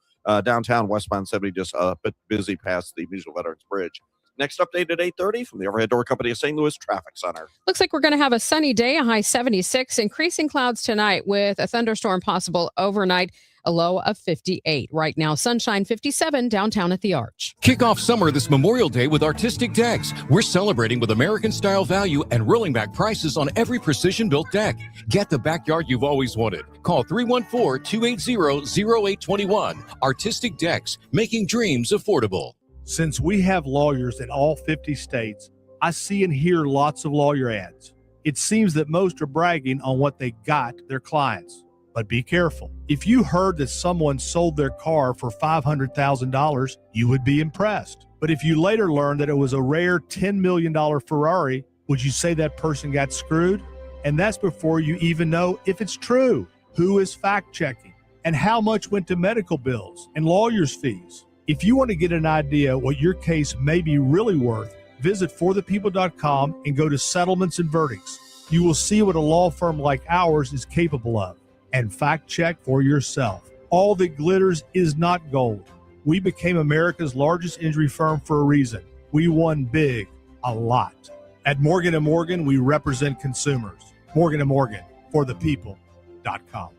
Downtown, westbound 70, just a bit busy past the Musical Veterans Bridge. Next update at 8:30 from the Overhead Door Company of St. Louis Traffic Center. Looks like we're going to have a sunny day, a high 76, increasing clouds tonight with a thunderstorm possible overnight, a low of 58. Right now, sunshine 57 downtown at the Arch. Kick off summer this Memorial Day with Artistic Decks. We're celebrating with American-style value and rolling back prices on every precision-built deck. Get the backyard you've always wanted. Call 314-280-0821. Artistic Decks, making dreams affordable. Since we have lawyers in all 50 states, I see and hear lots of lawyer ads. It seems that most are bragging on what they got their clients. But be careful. If you heard that someone sold their car for $500,000, you would be impressed. But if you later learned that it was a rare $10 million Ferrari, would you say that person got screwed? And that's before you even know if it's true. Who is fact-checking? And how much went to medical bills and lawyers' fees? If you want to get an idea what your case may be really worth, visit forthepeople.com and go to settlements and verdicts. You will see what a law firm like ours is capable of and fact check for yourself. All that glitters is not gold. We became America's largest injury firm for a reason. We won big, a lot. At Morgan & Morgan, we represent consumers. Morgan & Morgan, for the people.com.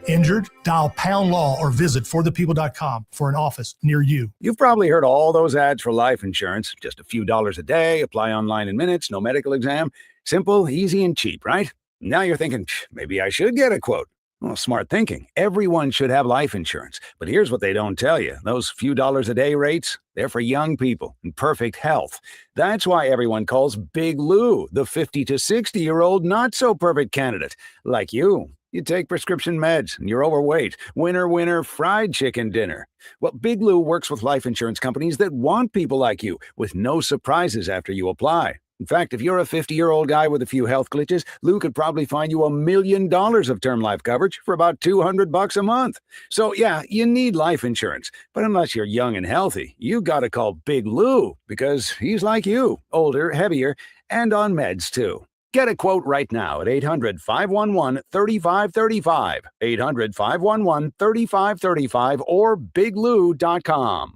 Injured? Dial #law or visit forthepeople.com for an office near you. You've probably heard all those ads for life insurance. Just a few dollars a day, apply online in minutes, no medical exam. Simple, easy, and cheap, right? Now you're thinking, maybe I should get a quote. Well, smart thinking. Everyone should have life insurance. But here's what they don't tell you. Those few dollars a day rates, they're for young people in perfect health. That's why everyone calls Big Lou the 50 to 60-year-old not-so-perfect candidate. Like you. You take prescription meds and you're overweight. Winner, winner, fried chicken dinner. Well, Big Lou works with life insurance companies that want people like you with no surprises after you apply. In fact, if you're a 50-year-old guy with a few health glitches, Lou could probably find you $1 million of term life coverage for about $200 a month. So yeah, you need life insurance. But unless you're young and healthy, you gotta call Big Lou because he's like you, older, heavier, and on meds too. Get a quote right now at 800-511-3535, 800-511-3535, or biglou.com.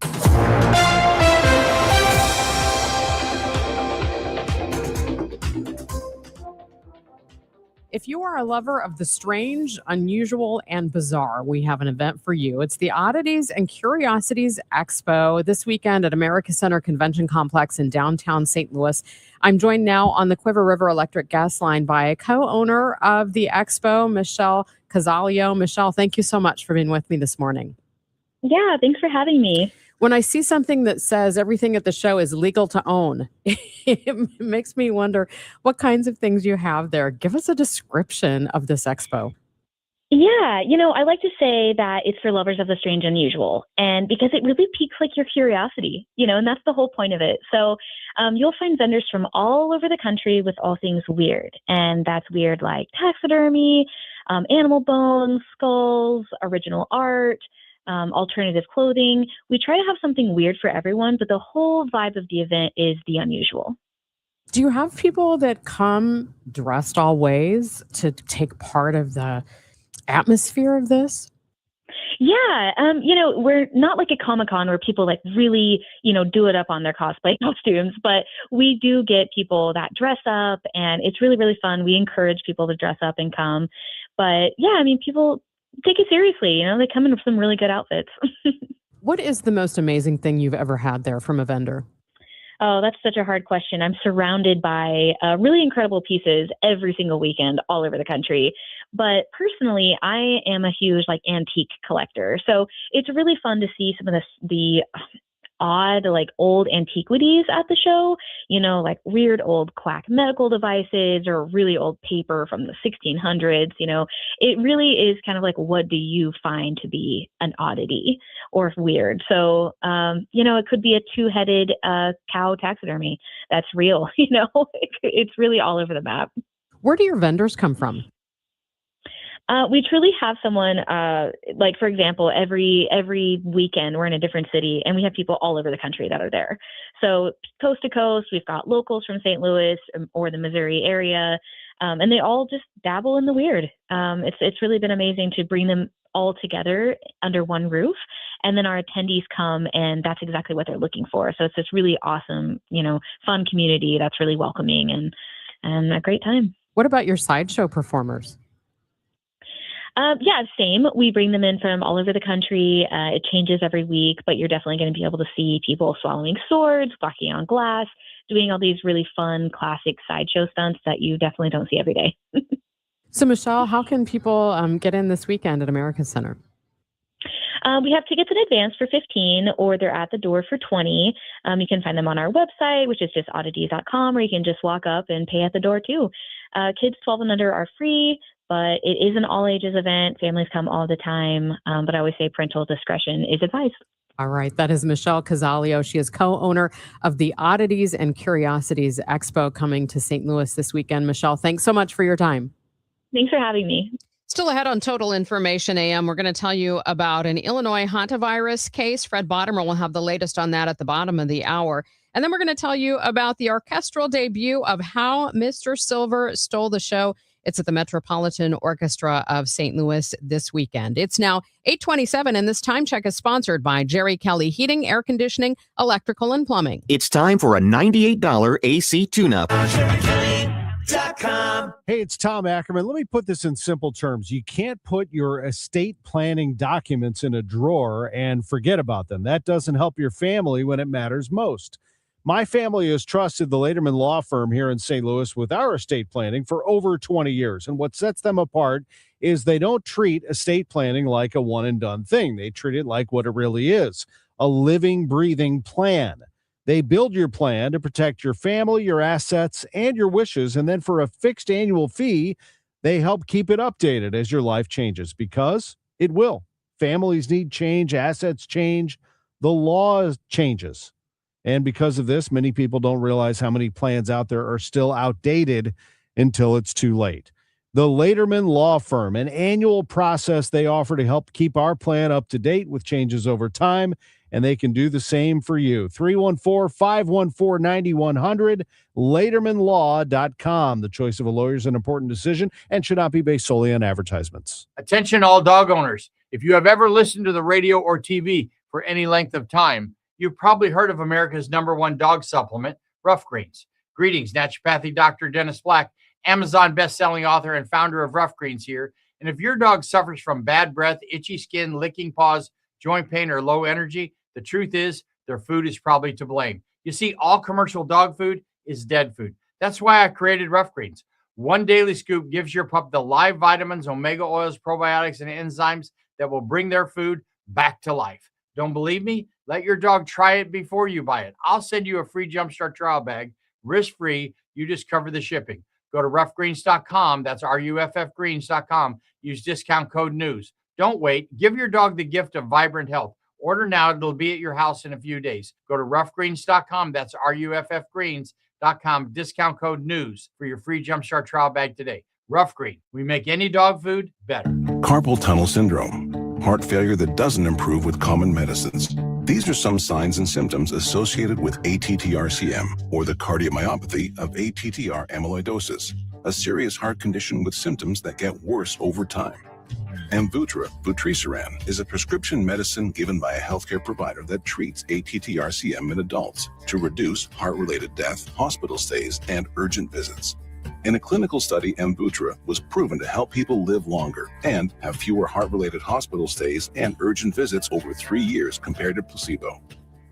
If you are a lover of the strange, unusual, and bizarre, we have an event for you. It's the Oddities and Curiosities Expo this weekend at America Center Convention Complex in downtown St. Louis. I'm joined now on the Quiver River Electric Gas Line by a co-owner of the expo, Michelle Casalio. Michelle, thank you so much for being with me this morning. Yeah, thanks for having me. When I see something that says everything at the show is legal to own, it makes me wonder what kinds of things you have there. Give us a description of this expo. Yeah, I like to say that it's for lovers of the strange and unusual, and because it really piques your curiosity, and that's the whole point of it. So you'll find vendors from all over the country with all things weird, and that's weird like taxidermy, animal bones, skulls, original art, alternative clothing. We try to have something weird for everyone, but the whole vibe of the event is the unusual. Do you have people that come dressed all ways to take part of the atmosphere of this? Yeah, we're not like a Comic-Con where people really, do it up on their cosplay costumes, but we do get people that dress up, and it's really, really fun. We encourage people to dress up and come. But yeah, people take it seriously. They come in with some really good outfits. What is the most amazing thing you've ever had there from a vendor? Oh, that's such a hard question. I'm surrounded by really incredible pieces every single weekend all over the country. But personally, I am a huge antique collector. So it's really fun to see some of the odd old antiquities at the show, weird old quack medical devices or really old paper from the 1600s. It really is kind of what do you find to be an oddity or weird? So it could be a two-headed cow taxidermy that's real. It's really all over the map. Where do your vendors come from? We truly have someone, for example, every weekend we're in a different city and we have people all over the country that are there. So coast to coast, we've got locals from St. Louis or the Missouri area, and they all just dabble in the weird. It's really been amazing to bring them all together under one roof, and then our attendees come and that's exactly what they're looking for. So it's this really awesome, fun community that's really welcoming and a great time. What about your sideshow performers? Yeah, same. We bring them in from all over the country. It changes every week, but you're definitely going to be able to see people swallowing swords, walking on glass, doing all these really fun, classic sideshow stunts that you definitely don't see every day. So, Michelle, how can people get in this weekend at America Center? We have tickets in advance for $15, or they're at the door for $20. You can find them on our website, which is just oddities.com, or you can just walk up and pay at the door too. Kids 12 and under are free, but it is an all ages event. Families come all the time, but I always say parental discretion is advised. All right. That is Michelle Casalio. She is co-owner of the Oddities and Curiosities Expo coming to St. Louis this weekend. Michelle, thanks so much for your time. Thanks for having me. Still ahead on Total Information AM, we're going to tell you about an Illinois hantavirus case. Fred Bottomer will have the latest on that at the bottom of the hour. And then we're going to tell you about the orchestral debut of How Mr. Silver Stole the Show. It's at the Metropolitan Orchestra of St. Louis this weekend. It's now 8:27, and this time check is sponsored by Jerry Kelly Heating, Air Conditioning, Electrical, and Plumbing. It's time for a $98 AC tune-up. Hey, it's Tom Ackerman. Let me put this in simple terms. You can't put your estate planning documents in a drawer and forget about them. That doesn't help your family when it matters most. My family has trusted the Laterman Law Firm here in St. Louis with our estate planning for over 20 years. And what sets them apart is they don't treat estate planning like a one-and-done thing. They treat it like what it really is, a living, breathing plan. They build your plan to protect your family, your assets, and your wishes. And then for a fixed annual fee, they help keep it updated as your life changes, because it will. Families need change, assets change, the law changes. And because of this, many people don't realize how many plans out there are still outdated until it's too late. The Laterman Law Firm, an annual process they offer to help keep our plan up to date with changes over time, and they can do the same for you. 314-514-9100, LatermanLaw.com. The choice of a lawyer is an important decision and should not be based solely on advertisements. Attention all dog owners. If you have ever listened to the radio or TV for any length of time, you've probably heard of America's #1 dog supplement, Rough Greens. Greetings, naturopathic Dr. Dennis Black, Amazon best-selling author and founder of Rough Greens here. And if your dog suffers from bad breath, itchy skin, licking paws, joint pain, or low energy, the truth is their food is probably to blame. You see, all commercial dog food is dead food. That's why I created Rough Greens. One daily scoop gives your pup the live vitamins, omega oils, probiotics, and enzymes that will bring their food back to life. Don't believe me? Let your dog try it before you buy it. I'll send you a free Jumpstart trial bag, risk-free. You just cover the shipping. Go to roughgreens.com. That's RUFFgreens.com. Use discount code NEWS. Don't wait. Give your dog the gift of vibrant health. Order now. It'll be at your house in a few days. Go to roughgreens.com. That's RUFFgreens.com. Discount code NEWS for your free Jumpstart trial bag today. Rough Green. We make any dog food better. Carpal tunnel syndrome, heart failure that doesn't improve with common medicines. These are some signs and symptoms associated with ATTR-CM, or the cardiomyopathy of ATTR amyloidosis, a serious heart condition with symptoms that get worse over time. Amvuttra, vutrisiran, is a prescription medicine given by a healthcare provider that treats ATTR-CM in adults to reduce heart-related death, hospital stays, and urgent visits. In a clinical study, Amvuttra was proven to help people live longer and have fewer heart-related hospital stays and urgent visits over 3 years compared to placebo.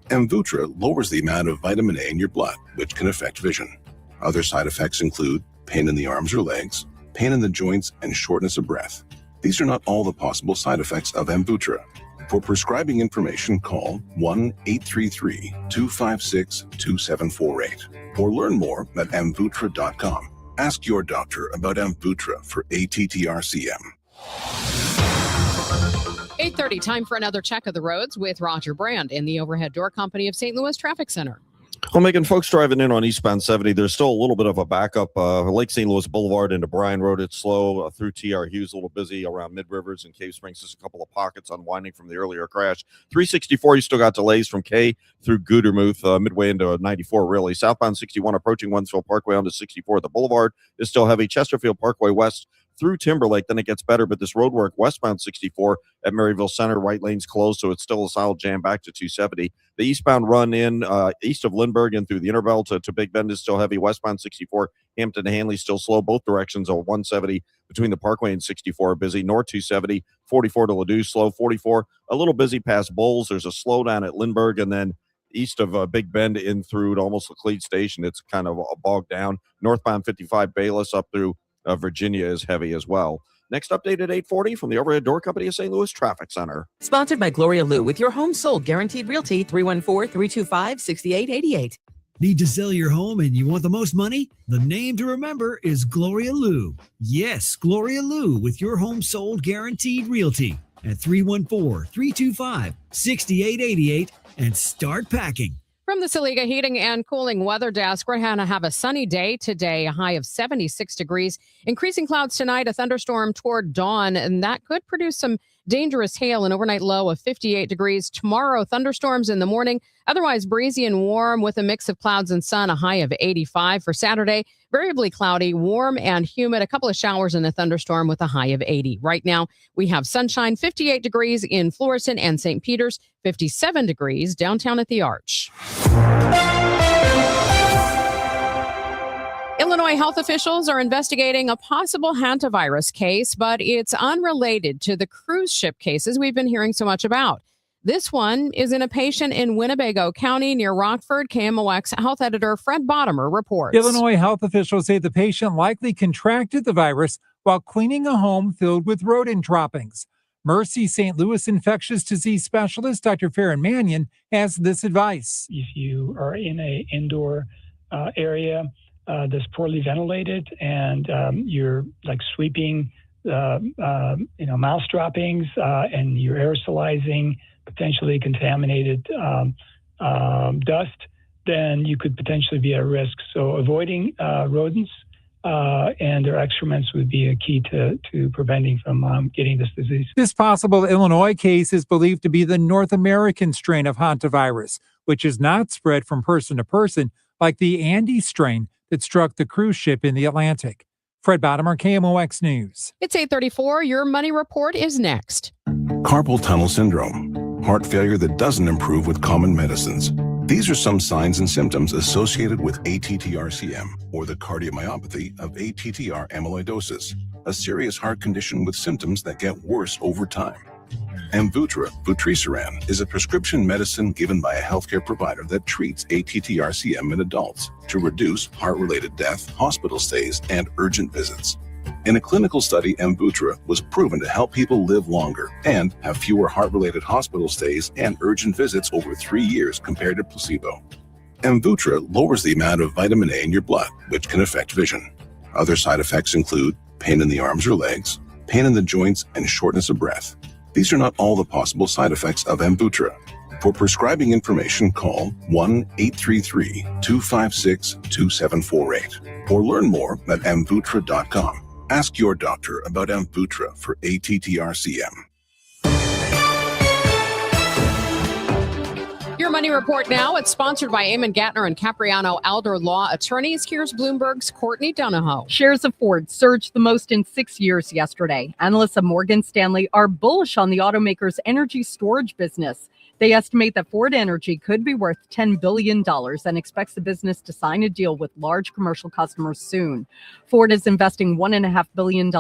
Amvuttra lowers the amount of vitamin A in your blood, which can affect vision. Other side effects include pain in the arms or legs, pain in the joints, and shortness of breath. These are not all the possible side effects of Amvuttra. For prescribing information, call 1-833-256-2748 or learn more at amvuttra.com. Ask your doctor about Amvuttra for ATTR-CM. 8:30, time for another check of the roads with Roger Brand in the Overhead Door Company of St. Louis Traffic Center. Well, Megan, folks driving in on eastbound 70, there's still a little bit of a backup. Lake St. Louis Boulevard into Bryan Road, it's slow. Through T.R. Hughes, a little busy. Around Mid-Rivers and Cave Springs, just a couple of pockets unwinding from the earlier crash. 364, you still got delays from K through Gudermuth, midway into 94, really. Southbound 61 approaching Wentzville Parkway onto 64. The Boulevard is still heavy. Chesterfield Parkway West through Timberlake, then it gets better, but this road work westbound 64 at Maryville Center, right lane's closed, so it's still a solid jam back to 270. The eastbound run in east of Lindbergh and through the Interbelt to Big Bend is still heavy. Westbound 64, Hampton to Hanley still slow. Both directions are 170 between the Parkway and 64 are busy. North 270, 44 to Ladue slow. 44 a little busy past Bowles. There's a slowdown at Lindbergh, and then east of Big Bend in through to almost Laclede Station, it's kind of bogged down. Northbound 55 Bayless up through Virginia is heavy as well. Next update at 8:40 from the Overhead Door Company of St. Louis Traffic Center. Sponsored by Gloria Lou with your home sold guaranteed realty 314-325-6888. Need to sell your home and you want the most money? The name to remember is Gloria Lou. Yes, Gloria Lou with your home sold guaranteed realty at 314-325-6888 and start packing. From the Saliga Heating and Cooling Weather Desk, we're going to have a sunny day today, a high of 76 degrees. Increasing clouds tonight, a thunderstorm toward dawn, and that could produce some Dangerous hail, an overnight low of 58 degrees. Tomorrow, thunderstorms in the morning. Otherwise breezy and warm with a mix of clouds and sun, a high of 85. For Saturday, variably cloudy, warm and humid. A couple of showers and a thunderstorm with a high of 80. Right now, we have sunshine, 58 degrees in Florissant and St. Peter's, 57 degrees downtown at the Arch. Illinois health officials are investigating a possible hantavirus case, but it's unrelated to the cruise ship cases we've been hearing so much about. This one is in a patient in Winnebago County near Rockford. KMOX health editor Fred Bottomer reports. Illinois health officials say the patient likely contracted the virus while cleaning a home filled with rodent droppings. Mercy St. Louis infectious disease specialist Dr. Farron Mannion has this advice. If you are in an indoor area that's poorly ventilated and you're like sweeping mouse droppings and you're aerosolizing potentially contaminated dust, then you could potentially be at risk. So avoiding rodents and their excrements would be a key to preventing from getting this disease. This possible Illinois case is believed to be the North American strain of hantavirus, which is not spread from person to person like the Andes strain that struck the cruise ship in the Atlantic. Fred Bottomer, KMOX News. It's 8:34. Your Money Report is next. Carpal tunnel syndrome, heart failure that doesn't improve with common medicines. These are some signs and symptoms associated with ATTR-CM, or the cardiomyopathy of ATTR amyloidosis, a serious heart condition with symptoms that get worse over time. Amvuttra, vutrisiran, is a prescription medicine given by a healthcare provider that treats ATTR-CM in adults to reduce heart-related death, hospital stays, and urgent visits. In a clinical study, Amvuttra was proven to help people live longer and have fewer heart-related hospital stays and urgent visits over 3 years compared to placebo. Amvuttra lowers the amount of vitamin A in your blood, which can affect vision. Other side effects include pain in the arms or legs, pain in the joints, and shortness of breath. These are not all the possible side effects of Amvuttra. For prescribing information, call 1-833-256-2748 or learn more at amvuttra.com. Ask your doctor about Amvuttra for ATTR-CM. Your Money Report now. It's sponsored by Eamon Gattner and Capriano Alder Law Attorneys. Here's Bloomberg's Courtney Donahoe. Shares of Ford surged the most in 6 years yesterday. Analysts of Morgan Stanley are bullish on the automaker's energy storage business. They estimate that Ford Energy could be worth $10 billion and expects the business to sign a deal with large commercial customers soon. Ford is investing $1.5 billion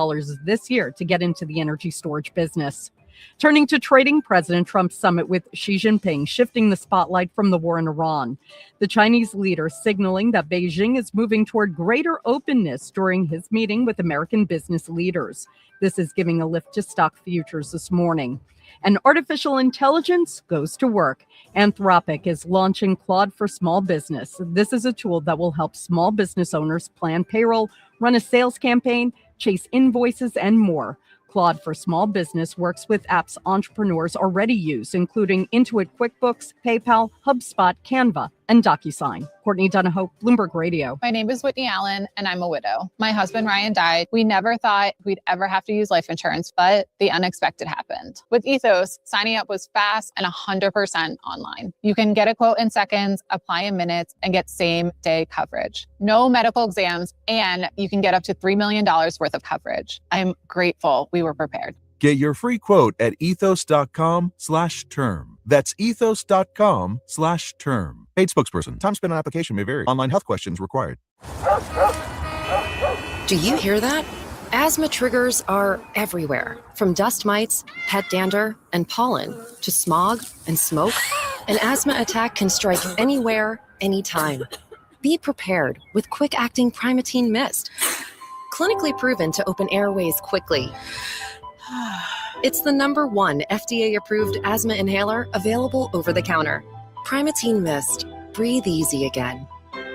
this year to get into the energy storage business. Turning to trading, President Trump's summit with Xi Jinping shifting the spotlight from the war in Iran. The Chinese leader signaling that Beijing is moving toward greater openness during his meeting with American business leaders. This is giving a lift to stock futures this morning. And artificial intelligence goes to work. Anthropic is launching Claude for Small Business. This is a tool that will help small business owners plan payroll, run a sales campaign, chase invoices, and more. Claude for Small Business works with apps entrepreneurs already use, including Intuit QuickBooks, PayPal, HubSpot, Canva, and DocuSign. Courtney Donahoe, Bloomberg Radio. My name is Whitney Allen, and I'm a widow. My husband, Ryan, died. We never thought we'd ever have to use life insurance, but the unexpected happened. With Ethos, signing up was fast and 100% online. You can get a quote in seconds, apply in minutes, and get same-day coverage. No medical exams, and you can get up to $3 million worth of coverage. I'm grateful we were prepared. Get your free quote at ethos.com/term. That's ethos.com/term. Paid spokesperson. Time spent on application may vary. Online health questions required. Do you hear that? Asthma triggers are everywhere, from dust mites, pet dander, and pollen to smog and smoke. An asthma attack can strike anywhere, anytime. Be prepared with quick-acting Primatene Mist. Clinically proven to open airways quickly. It's the #1 FDA-approved asthma inhaler available over the counter. Primatene Mist. Breathe easy again.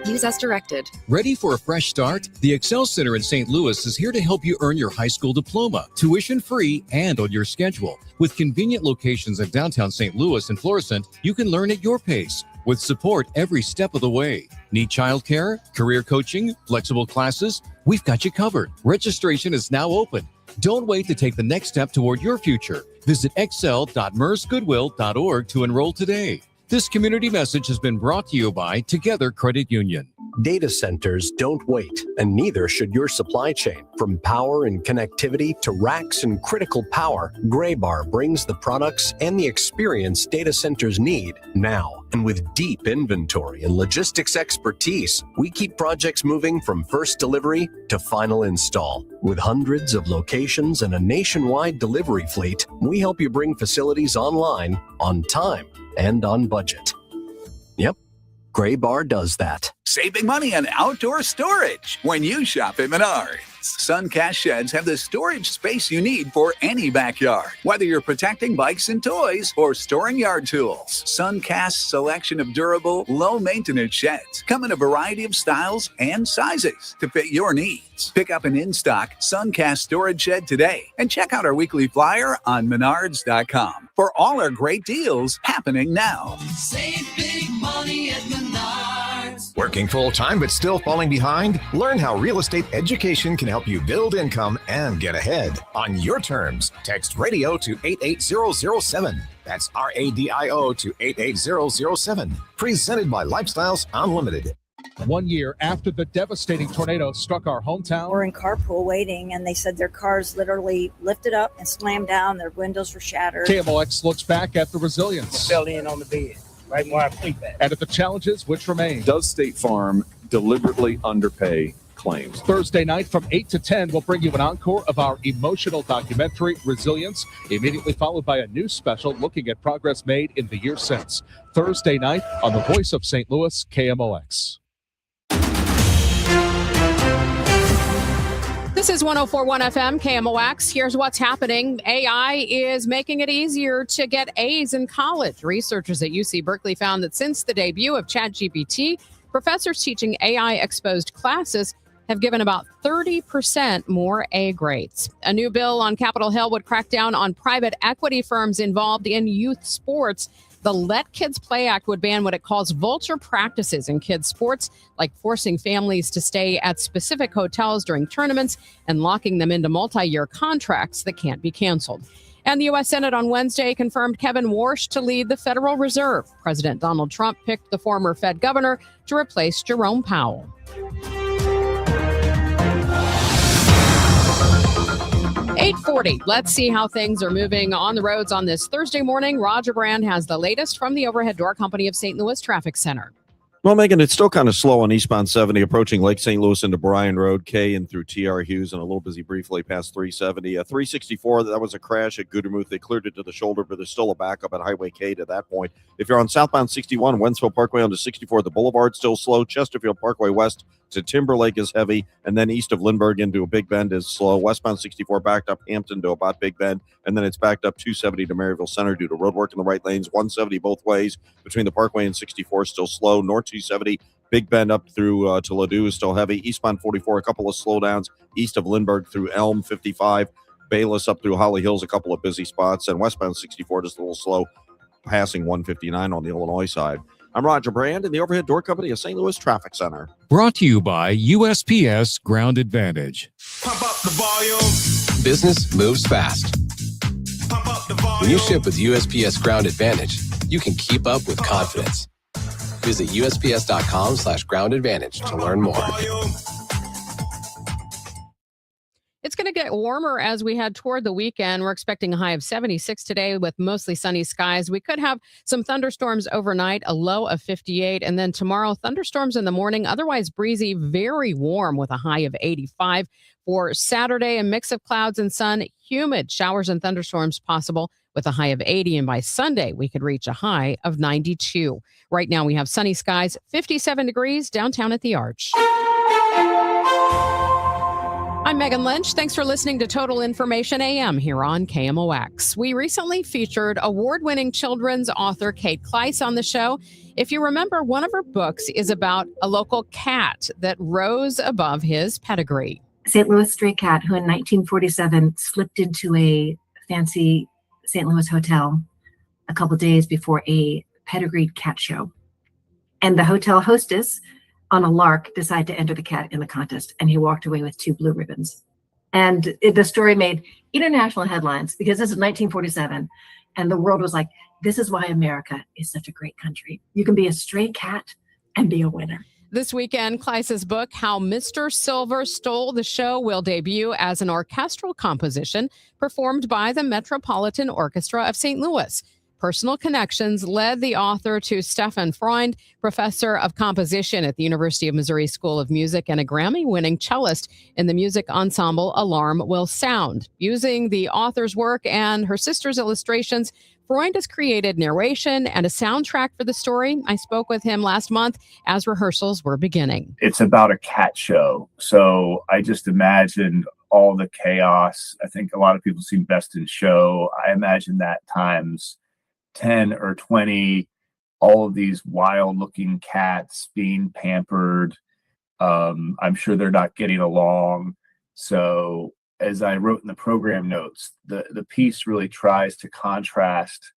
Use as directed. Ready for a fresh start? The Excel Center in St. Louis is here to help you earn your high school diploma, tuition-free and on your schedule. With convenient locations in downtown St. Louis and Florissant, you can learn at your pace with support every step of the way. Need childcare, career coaching, flexible classes? We've got you covered. Registration is now open. Don't wait to take the next step toward your future. Visit excel.mersgoodwill.org to enroll today. This community message has been brought to you by Together Credit Union. Data centers don't wait, and neither should your supply chain. From power and connectivity to racks and critical power, Graybar brings the products and the experience data centers need now. And with deep inventory and logistics expertise, we keep projects moving from first delivery to final install. With hundreds of locations and a nationwide delivery fleet, we help you bring facilities online, on time, and on budget. Yep, Graybar does that. Save big money on outdoor storage when you shop at Menards. Suncast sheds have the storage space you need for any backyard. Whether you're protecting bikes and toys or storing yard tools, Suncast's selection of durable, low-maintenance sheds come in a variety of styles and sizes to fit your needs. Pick up an in-stock Suncast storage shed today and check out our weekly flyer on Menards.com for all our great deals happening now. Save big money at Menards. Working full-time but still falling behind? Learn how real estate education can help you build income and get ahead on your terms. Text radio to 88007. That's RADIO to 88007. Presented by Lifestyles Unlimited. 1 year after the devastating tornado struck our hometown. We're in carpool waiting, and they said their cars literally lifted up and slammed down. Their windows were shattered. KMOX looks back at the resilience. Fell in on the bed, right where I sleep at. And at the challenges which remain. Does State Farm deliberately underpay claims? Thursday night from 8 to 10, we'll bring you an encore of our emotional documentary, Resilience, immediately followed by a new special looking at progress made in the year since. Thursday night on the Voice of St. Louis, KMOX. This is 104.1 FM, KMOX. Here's what's happening. AI is making it easier to get A's in college. Researchers at UC Berkeley found that since the debut of ChatGPT, professors teaching AI-exposed classes have given about 30% more A grades. A new bill on Capitol Hill would crack down on private equity firms involved in youth sports. The Let Kids Play Act would ban what it calls vulture practices in kids' sports, like forcing families to stay at specific hotels during tournaments and locking them into multi-year contracts that can't be canceled. And the U.S. Senate on Wednesday confirmed Kevin Warsh to lead the Federal Reserve. President Donald Trump picked the former Fed governor to replace Jerome Powell. 8:40. Let's see how things are moving on the roads on this Thursday morning. Roger Brand has the latest from the Overhead Door Company of St. Louis Traffic Center. Well, Megan, it's still kind of slow on eastbound 70 approaching Lake St. Louis into Bryan Road, K and through TR Hughes, and a little busy briefly past 370. 364, that was a crash at Gudermuth. They cleared it to the shoulder, but there's still a backup at Highway K to that point. If you're on southbound 61, Wentzville Parkway onto 64, the Boulevard still slow. Chesterfield Parkway west to Timberlake is heavy, and then east of Lindbergh into a Big Bend is slow. Westbound 64 backed up Hampton to about Big Bend, and then it's backed up 270 to Maryville Center due to road work in the right lanes. 170 both ways between the Parkway and 64 still slow. North 270 Big Bend up through to Ladue is still heavy. Eastbound 44, a couple of slowdowns east of Lindbergh through Elm 55. Bayless up through Holly Hills, a couple of busy spots. And westbound 64 just a little slow, passing 159 on the Illinois side. I'm Roger Brand in the Overhead Door Company of St. Louis Traffic Center. Brought to you by USPS Ground Advantage. Pump up the volume. Business moves fast. Pump up the volume. When you ship with USPS Ground Advantage, you can keep up with confidence. Visit USPS.com/Ground Advantage to learn more. It's going to get warmer as we head toward the weekend. We're expecting a high of 76 today with mostly sunny skies. We could have some thunderstorms overnight, a low of 58. And then tomorrow, thunderstorms in the morning, otherwise breezy, very warm with a high of 85. For Saturday, a mix of clouds and sun, humid showers and thunderstorms possible with a high of 80. And by Sunday, we could reach a high of 92. Right now, we have sunny skies, 57 degrees downtown at the Arch. I'm Megan Lynch. Thanks for listening to Total Information AM here on KMOX. We recently featured award-winning children's author Kate Kleiss on the show. If you remember, one of her books is about a local cat that rose above his pedigree. St. Louis stray cat who in 1947 slipped into a fancy St. Louis hotel a couple days before a pedigreed cat show. And the hotel hostess, on a lark, decided to enter the cat in the contest, and he walked away with 2 blue ribbons. And the story made international headlines because this is 1947. And the world was like, this is why America is such a great country. You can be a stray cat and be a winner. This weekend, Kleisa's book, How Mr. Silver Stole the Show, will debut as an orchestral composition performed by the Metropolitan Orchestra of St. Louis. Personal connections led the author to Stefan Freund, professor of composition at the University of Missouri School of Music and a Grammy-winning cellist in the music ensemble Alarm Will Sound. Using the author's work and her sister's illustrations, Freund has created narration and a soundtrack for the story. I spoke with him last month as rehearsals were beginning. It's about a cat show. So I just imagined all the chaos. I think a lot of people see Best in Show. I imagine that times 10 or 20, all of these wild looking cats being pampered. I'm sure they're not getting along. So as I wrote in the program notes, the piece really tries to contrast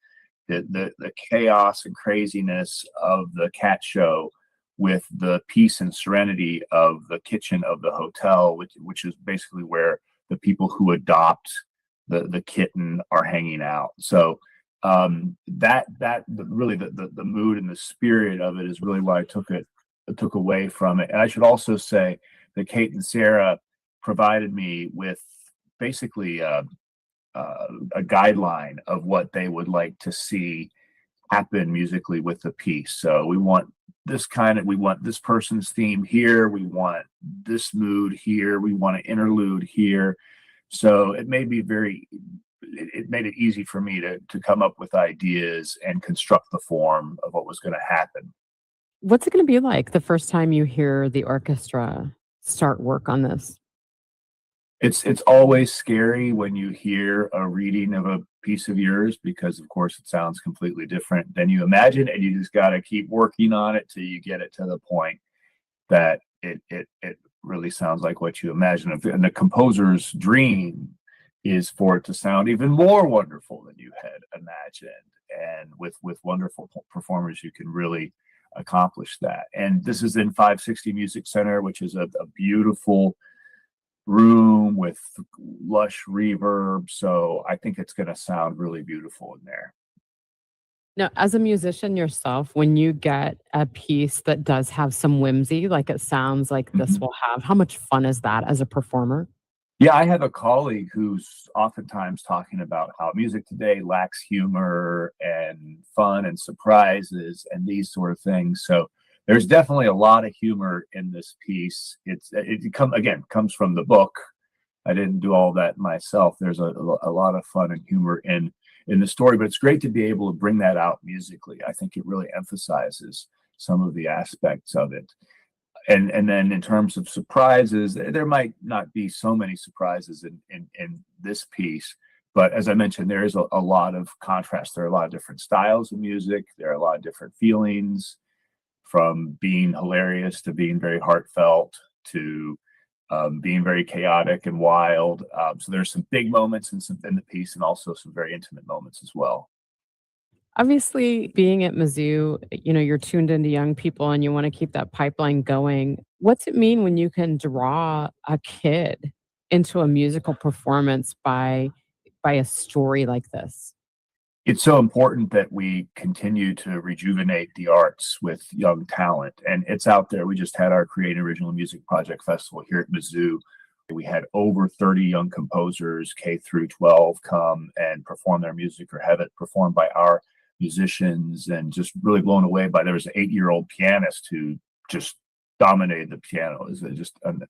the chaos and craziness of the cat show with the peace and serenity of the kitchen of the hotel, which is basically where the people who adopt the kitten are hanging out. So really the mood and the spirit of it is really what I took away from it. And I should also say that Kate and Sarah provided me with basically a guideline of what they would like to see happen musically with the piece. So we want this person's theme here, we want this mood here, we want an interlude here. So it made it easy for me to come up with ideas and construct the form of what was going to happen. What's it going to be like the first time you hear the orchestra start work on this? It's always scary when you hear a reading of a piece of yours because, of course, it sounds completely different than you imagine, and you just got to keep working on it till you get it to the point that it really sounds like what you imagine. And the composer's dream is for it to sound even more wonderful than you had imagined. And with wonderful performers, you can really accomplish that. And this is in 560 Music Center, which is a beautiful room with lush reverb. So I think it's going to sound really beautiful in there. Now, as a musician yourself, when you get a piece that does have some whimsy, like it sounds like this will have, how much fun is that as a performer? Yeah, I have a colleague who's oftentimes talking about how music today lacks humor and fun and surprises and these sort of things. So there's definitely a lot of humor in this piece. It comes from the book. I didn't do all that myself. There's a lot of fun and humor in the story, but it's great to be able to bring that out musically. I think it really emphasizes some of the aspects of it. And then in terms of surprises, there might not be so many surprises in this piece, but as I mentioned, there is a lot of contrast. There are a lot of different styles of music. There are a lot of different feelings, from being hilarious to being very heartfelt to being very chaotic and wild. So there's some big moments in the piece, and also some very intimate moments as well. Obviously, being at Mizzou, you're tuned into young people and you want to keep that pipeline going. What's it mean when you can draw a kid into a musical performance by a story like this? It's so important that we continue to rejuvenate the arts with young talent, and it's out there. We just had our Create Original Music Project Festival here at Mizzou. We had over 30 young composers, K through 12, come and perform their music or have it performed by our musicians, and just really blown away by, there was an 8-year-old pianist who just dominated the piano. It was just an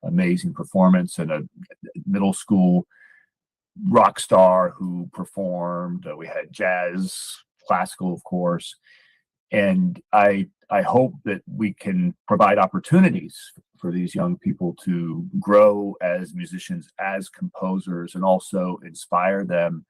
amazing performance, and a middle school rock star who performed. We had jazz, classical, of course. And I hope that we can provide opportunities for these young people to grow as musicians, as composers, and also inspire them.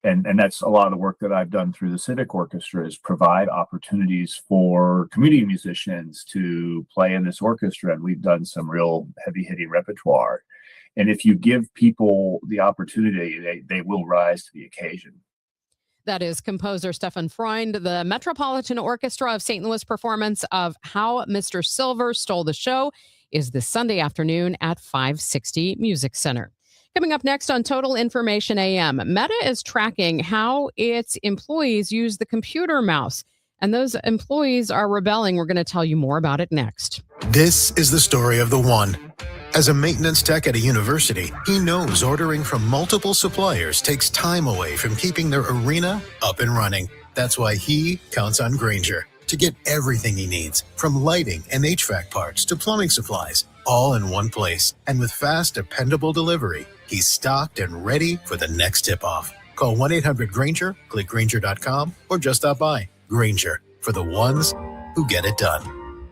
And that's a lot of the work that I've done through the Civic Orchestra, is provide opportunities for community musicians to play in this orchestra. And we've done some real heavy-hitting repertoire. And if you give people the opportunity, they will rise to the occasion. That is composer Stefan Freund. The Metropolitan Orchestra of St. Louis performance of How Mr. Silver Stole the Show is this Sunday afternoon at 560 Music Center. Coming up next on Total Information AM, Meta is tracking how its employees use the computer mouse. And those employees are rebelling. We're going to tell you more about it next. This is the story of the one. As a maintenance tech at a university, he knows ordering from multiple suppliers takes time away from keeping their arena up and running. That's why he counts on Grainger to get everything he needs, from lighting and HVAC parts to plumbing supplies, all in one place. And with fast, dependable delivery, he's stocked and ready for the next tip-off. Call 1-800-GRAINGER, click Grainger.com, or just stop by. Grainger, for the ones who get it done.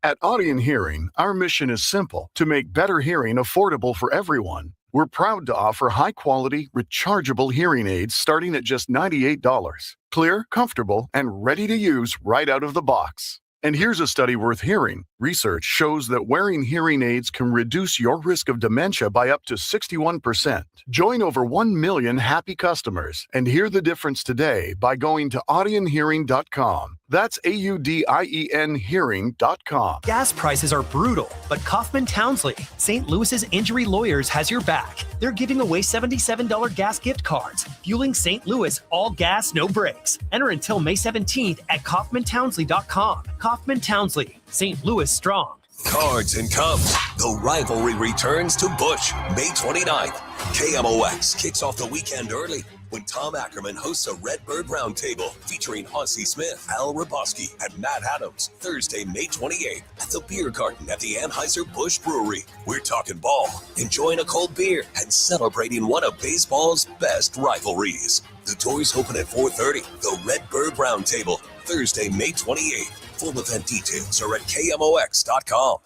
At Audion Hearing, our mission is simple: to make better hearing affordable for everyone. We're proud to offer high-quality, rechargeable hearing aids starting at just $98. Clear, comfortable, and ready to use right out of the box. And here's a study worth hearing. Research shows that wearing hearing aids can reduce your risk of dementia by up to 61%. Join over 1 million happy customers and hear the difference today by going to audionhearing.com. That's AUDIEN hearing.com. Gas prices are brutal, but Kaufman Townsley, St. Louis's injury lawyers, has your back. They're giving away $77 gas gift cards, fueling St. Louis all gas, no brakes. Enter until May 17th at kaufmantownsley.com. Kaufman Townsley, St. Louis strong. Cards and Cubs. The rivalry returns to Busch May 29th. KMOX kicks off the weekend early when Tom Ackerman hosts a Redbird Roundtable featuring Hossie Smith, Al Raboski, and Matt Adams Thursday, May 28th at the Beer Garden at the Anheuser-Busch Brewery. We're talking ball, enjoying a cold beer, and celebrating one of baseball's best rivalries. The doors open at 4:30. The Redbird Roundtable, Thursday, May 28th. Full event details are at KMOX.com.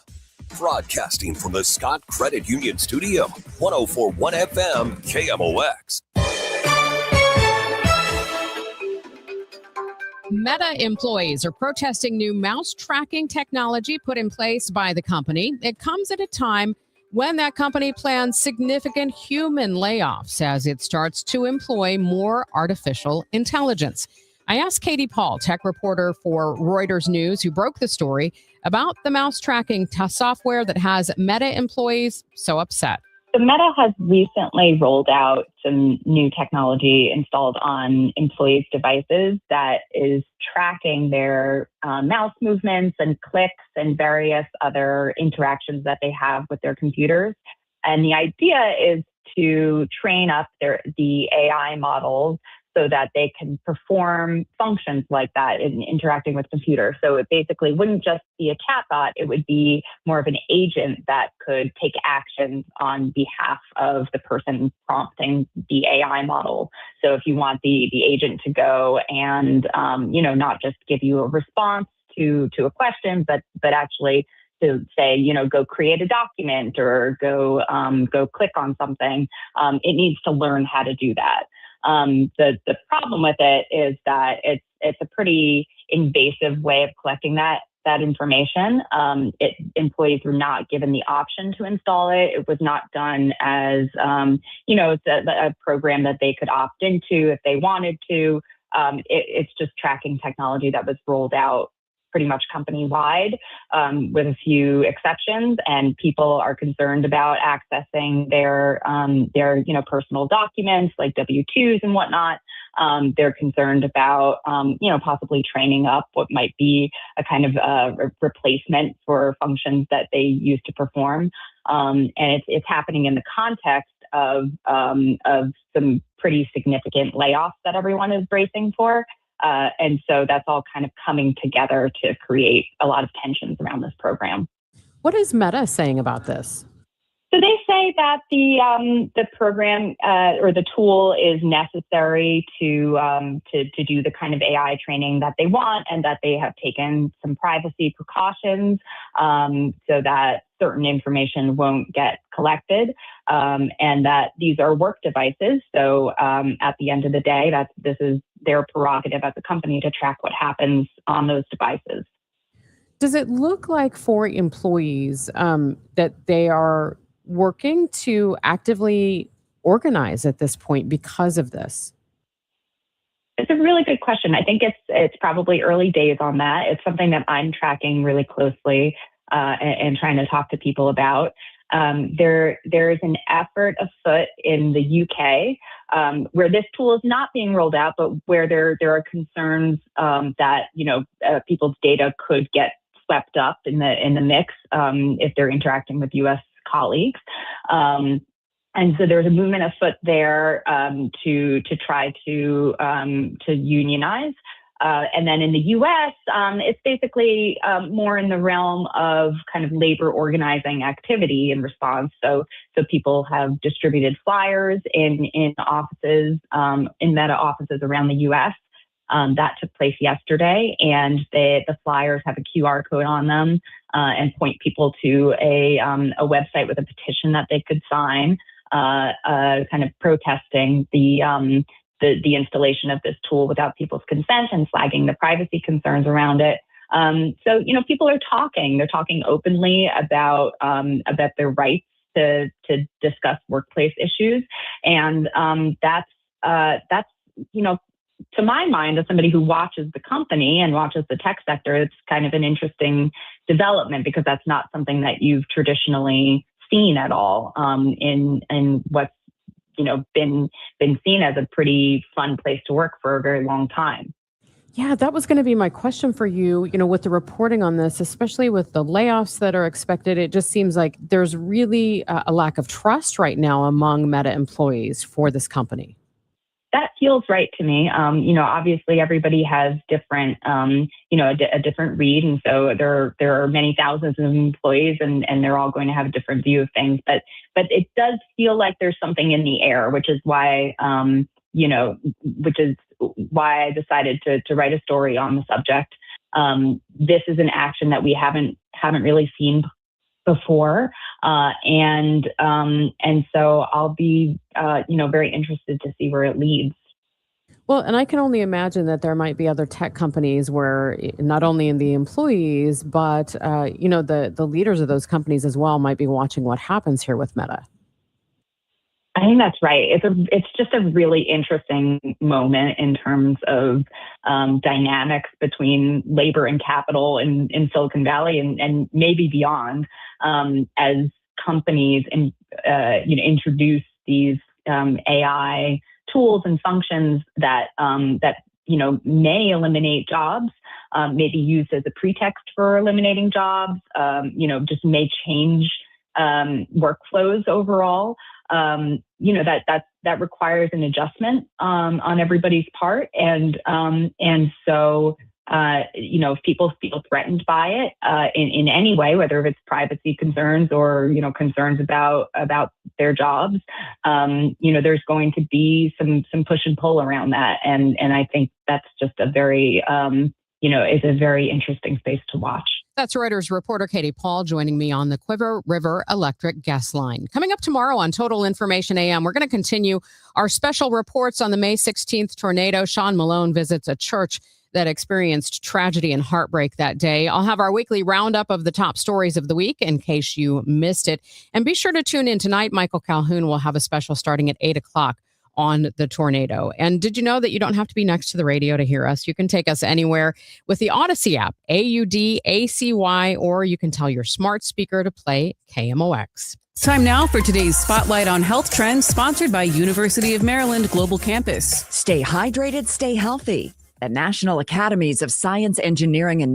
Broadcasting from the Scott Credit Union Studio, 104.1 FM, KMOX. Meta employees are protesting new mouse tracking technology put in place by the company. It comes at a time when that company plans significant human layoffs as it starts to employ more artificial intelligence. I asked Katie Paul, tech reporter for Reuters News, who broke the story about the mouse tracking software that has Meta employees so upset. So Meta has recently rolled out some new technology installed on employees' devices that is tracking their mouse movements and clicks and various other interactions that they have with their computers. And the idea is to train up the AI models so that they can perform functions like that in interacting with computers. So it basically wouldn't just be a chatbot, it would be more of an agent that could take actions on behalf of the person prompting the AI model. So if you want the agent to go and, not just give you a response to a question, but actually to say, go create a document or go click on something, it needs to learn how to do that. The problem with it is that it's a pretty invasive way of collecting that information. Employees were not given the option to install it. It was not done as, it's a program that they could opt into if they wanted to. It's just tracking technology that was rolled out pretty much company-wide, with a few exceptions, and people are concerned about accessing their personal documents like W-2s and whatnot. They're concerned about, possibly training up what might be a kind of a replacement for functions that they used to perform. And it's happening in the context of some pretty significant layoffs that everyone is bracing for. And so that's all kind of coming together to create a lot of tensions around this program. What is Meta saying about this? So they say that the program or the tool is necessary to do the kind of AI training that they want, and that they have taken some privacy precautions so that certain information won't get collected, and that these are work devices. So at the end of the day, this is their prerogative as a company to track what happens on those devices. Does it look like for employees that they are working to actively organize at this point because of this? It's a really good question. I think it's probably early days on that. It's something that I'm tracking really closely. and trying to talk to people about. There's an effort afoot in the UK where this tool is not being rolled out, but where there are concerns that people's data could get swept up in the mix if they're interacting with U.S. colleagues. And so there's a movement afoot there to try to unionize. And then in the U.S., it's basically more in the realm of kind of labor organizing activity in response. So people have distributed flyers in offices, in Meta offices around the U.S. That took place yesterday, and the flyers have a QR code on them and point people to a website with a petition that they could sign, kind of protesting the installation of this tool without people's consent and flagging the privacy concerns around it. So people are talking. They're talking openly about their rights to discuss workplace issues, and that's to my mind, as somebody who watches the company and watches the tech sector, it's kind of an interesting development because that's not something that you've traditionally seen at all in what's been seen as a pretty fun place to work for a very long time. Yeah, that was going to be my question for you. With the reporting on this, especially with the layoffs that are expected, it just seems like there's really a lack of trust right now among Meta employees for this company. That feels right to me. Obviously everybody has different, a different read. And so there are many thousands of employees and they're all going to have a different view of things. But it does feel like there's something in the air, which is why, why I decided to write a story on the subject. This is an action that we haven't really seen before. And so I'll be, very interested to see where it leads. Well, and I can only imagine that there might be other tech companies where not only in the employees, but, the leaders of those companies as well might be watching what happens here with Meta. I think that's right. It's just a really interesting moment in terms of dynamics between labor and capital in Silicon Valley and maybe beyond, as companies introduce these AI tools and functions that may eliminate jobs, may be used as a pretext for eliminating jobs, just may change workflows overall. That requires an adjustment on everybody's part, and so if people feel threatened by it in any way, whether it's privacy concerns or concerns about their jobs, there's going to be some push and pull around that, and I think that's just a very is a very interesting space to watch. That's Reuters reporter Katie Paul joining me on the Quiver River Electric guest line. Coming up tomorrow on Total Information AM, we're going to continue our special reports on the May 16th tornado. Sean Malone visits a church that experienced tragedy and heartbreak that day. I'll have our weekly roundup of the top stories of the week in case you missed it. And be sure to tune in tonight. Michael Calhoun will have a special starting at 8 o'clock on the tornado. And did you know that you don't have to be next to the radio to hear us? You can take us anywhere with the Odyssey app, AUDACY, or you can tell your smart speaker to play KMOX. Time now for today's Spotlight on Health Trends, sponsored by University of Maryland Global Campus. Stay hydrated, stay healthy. The National Academies of Science, Engineering, and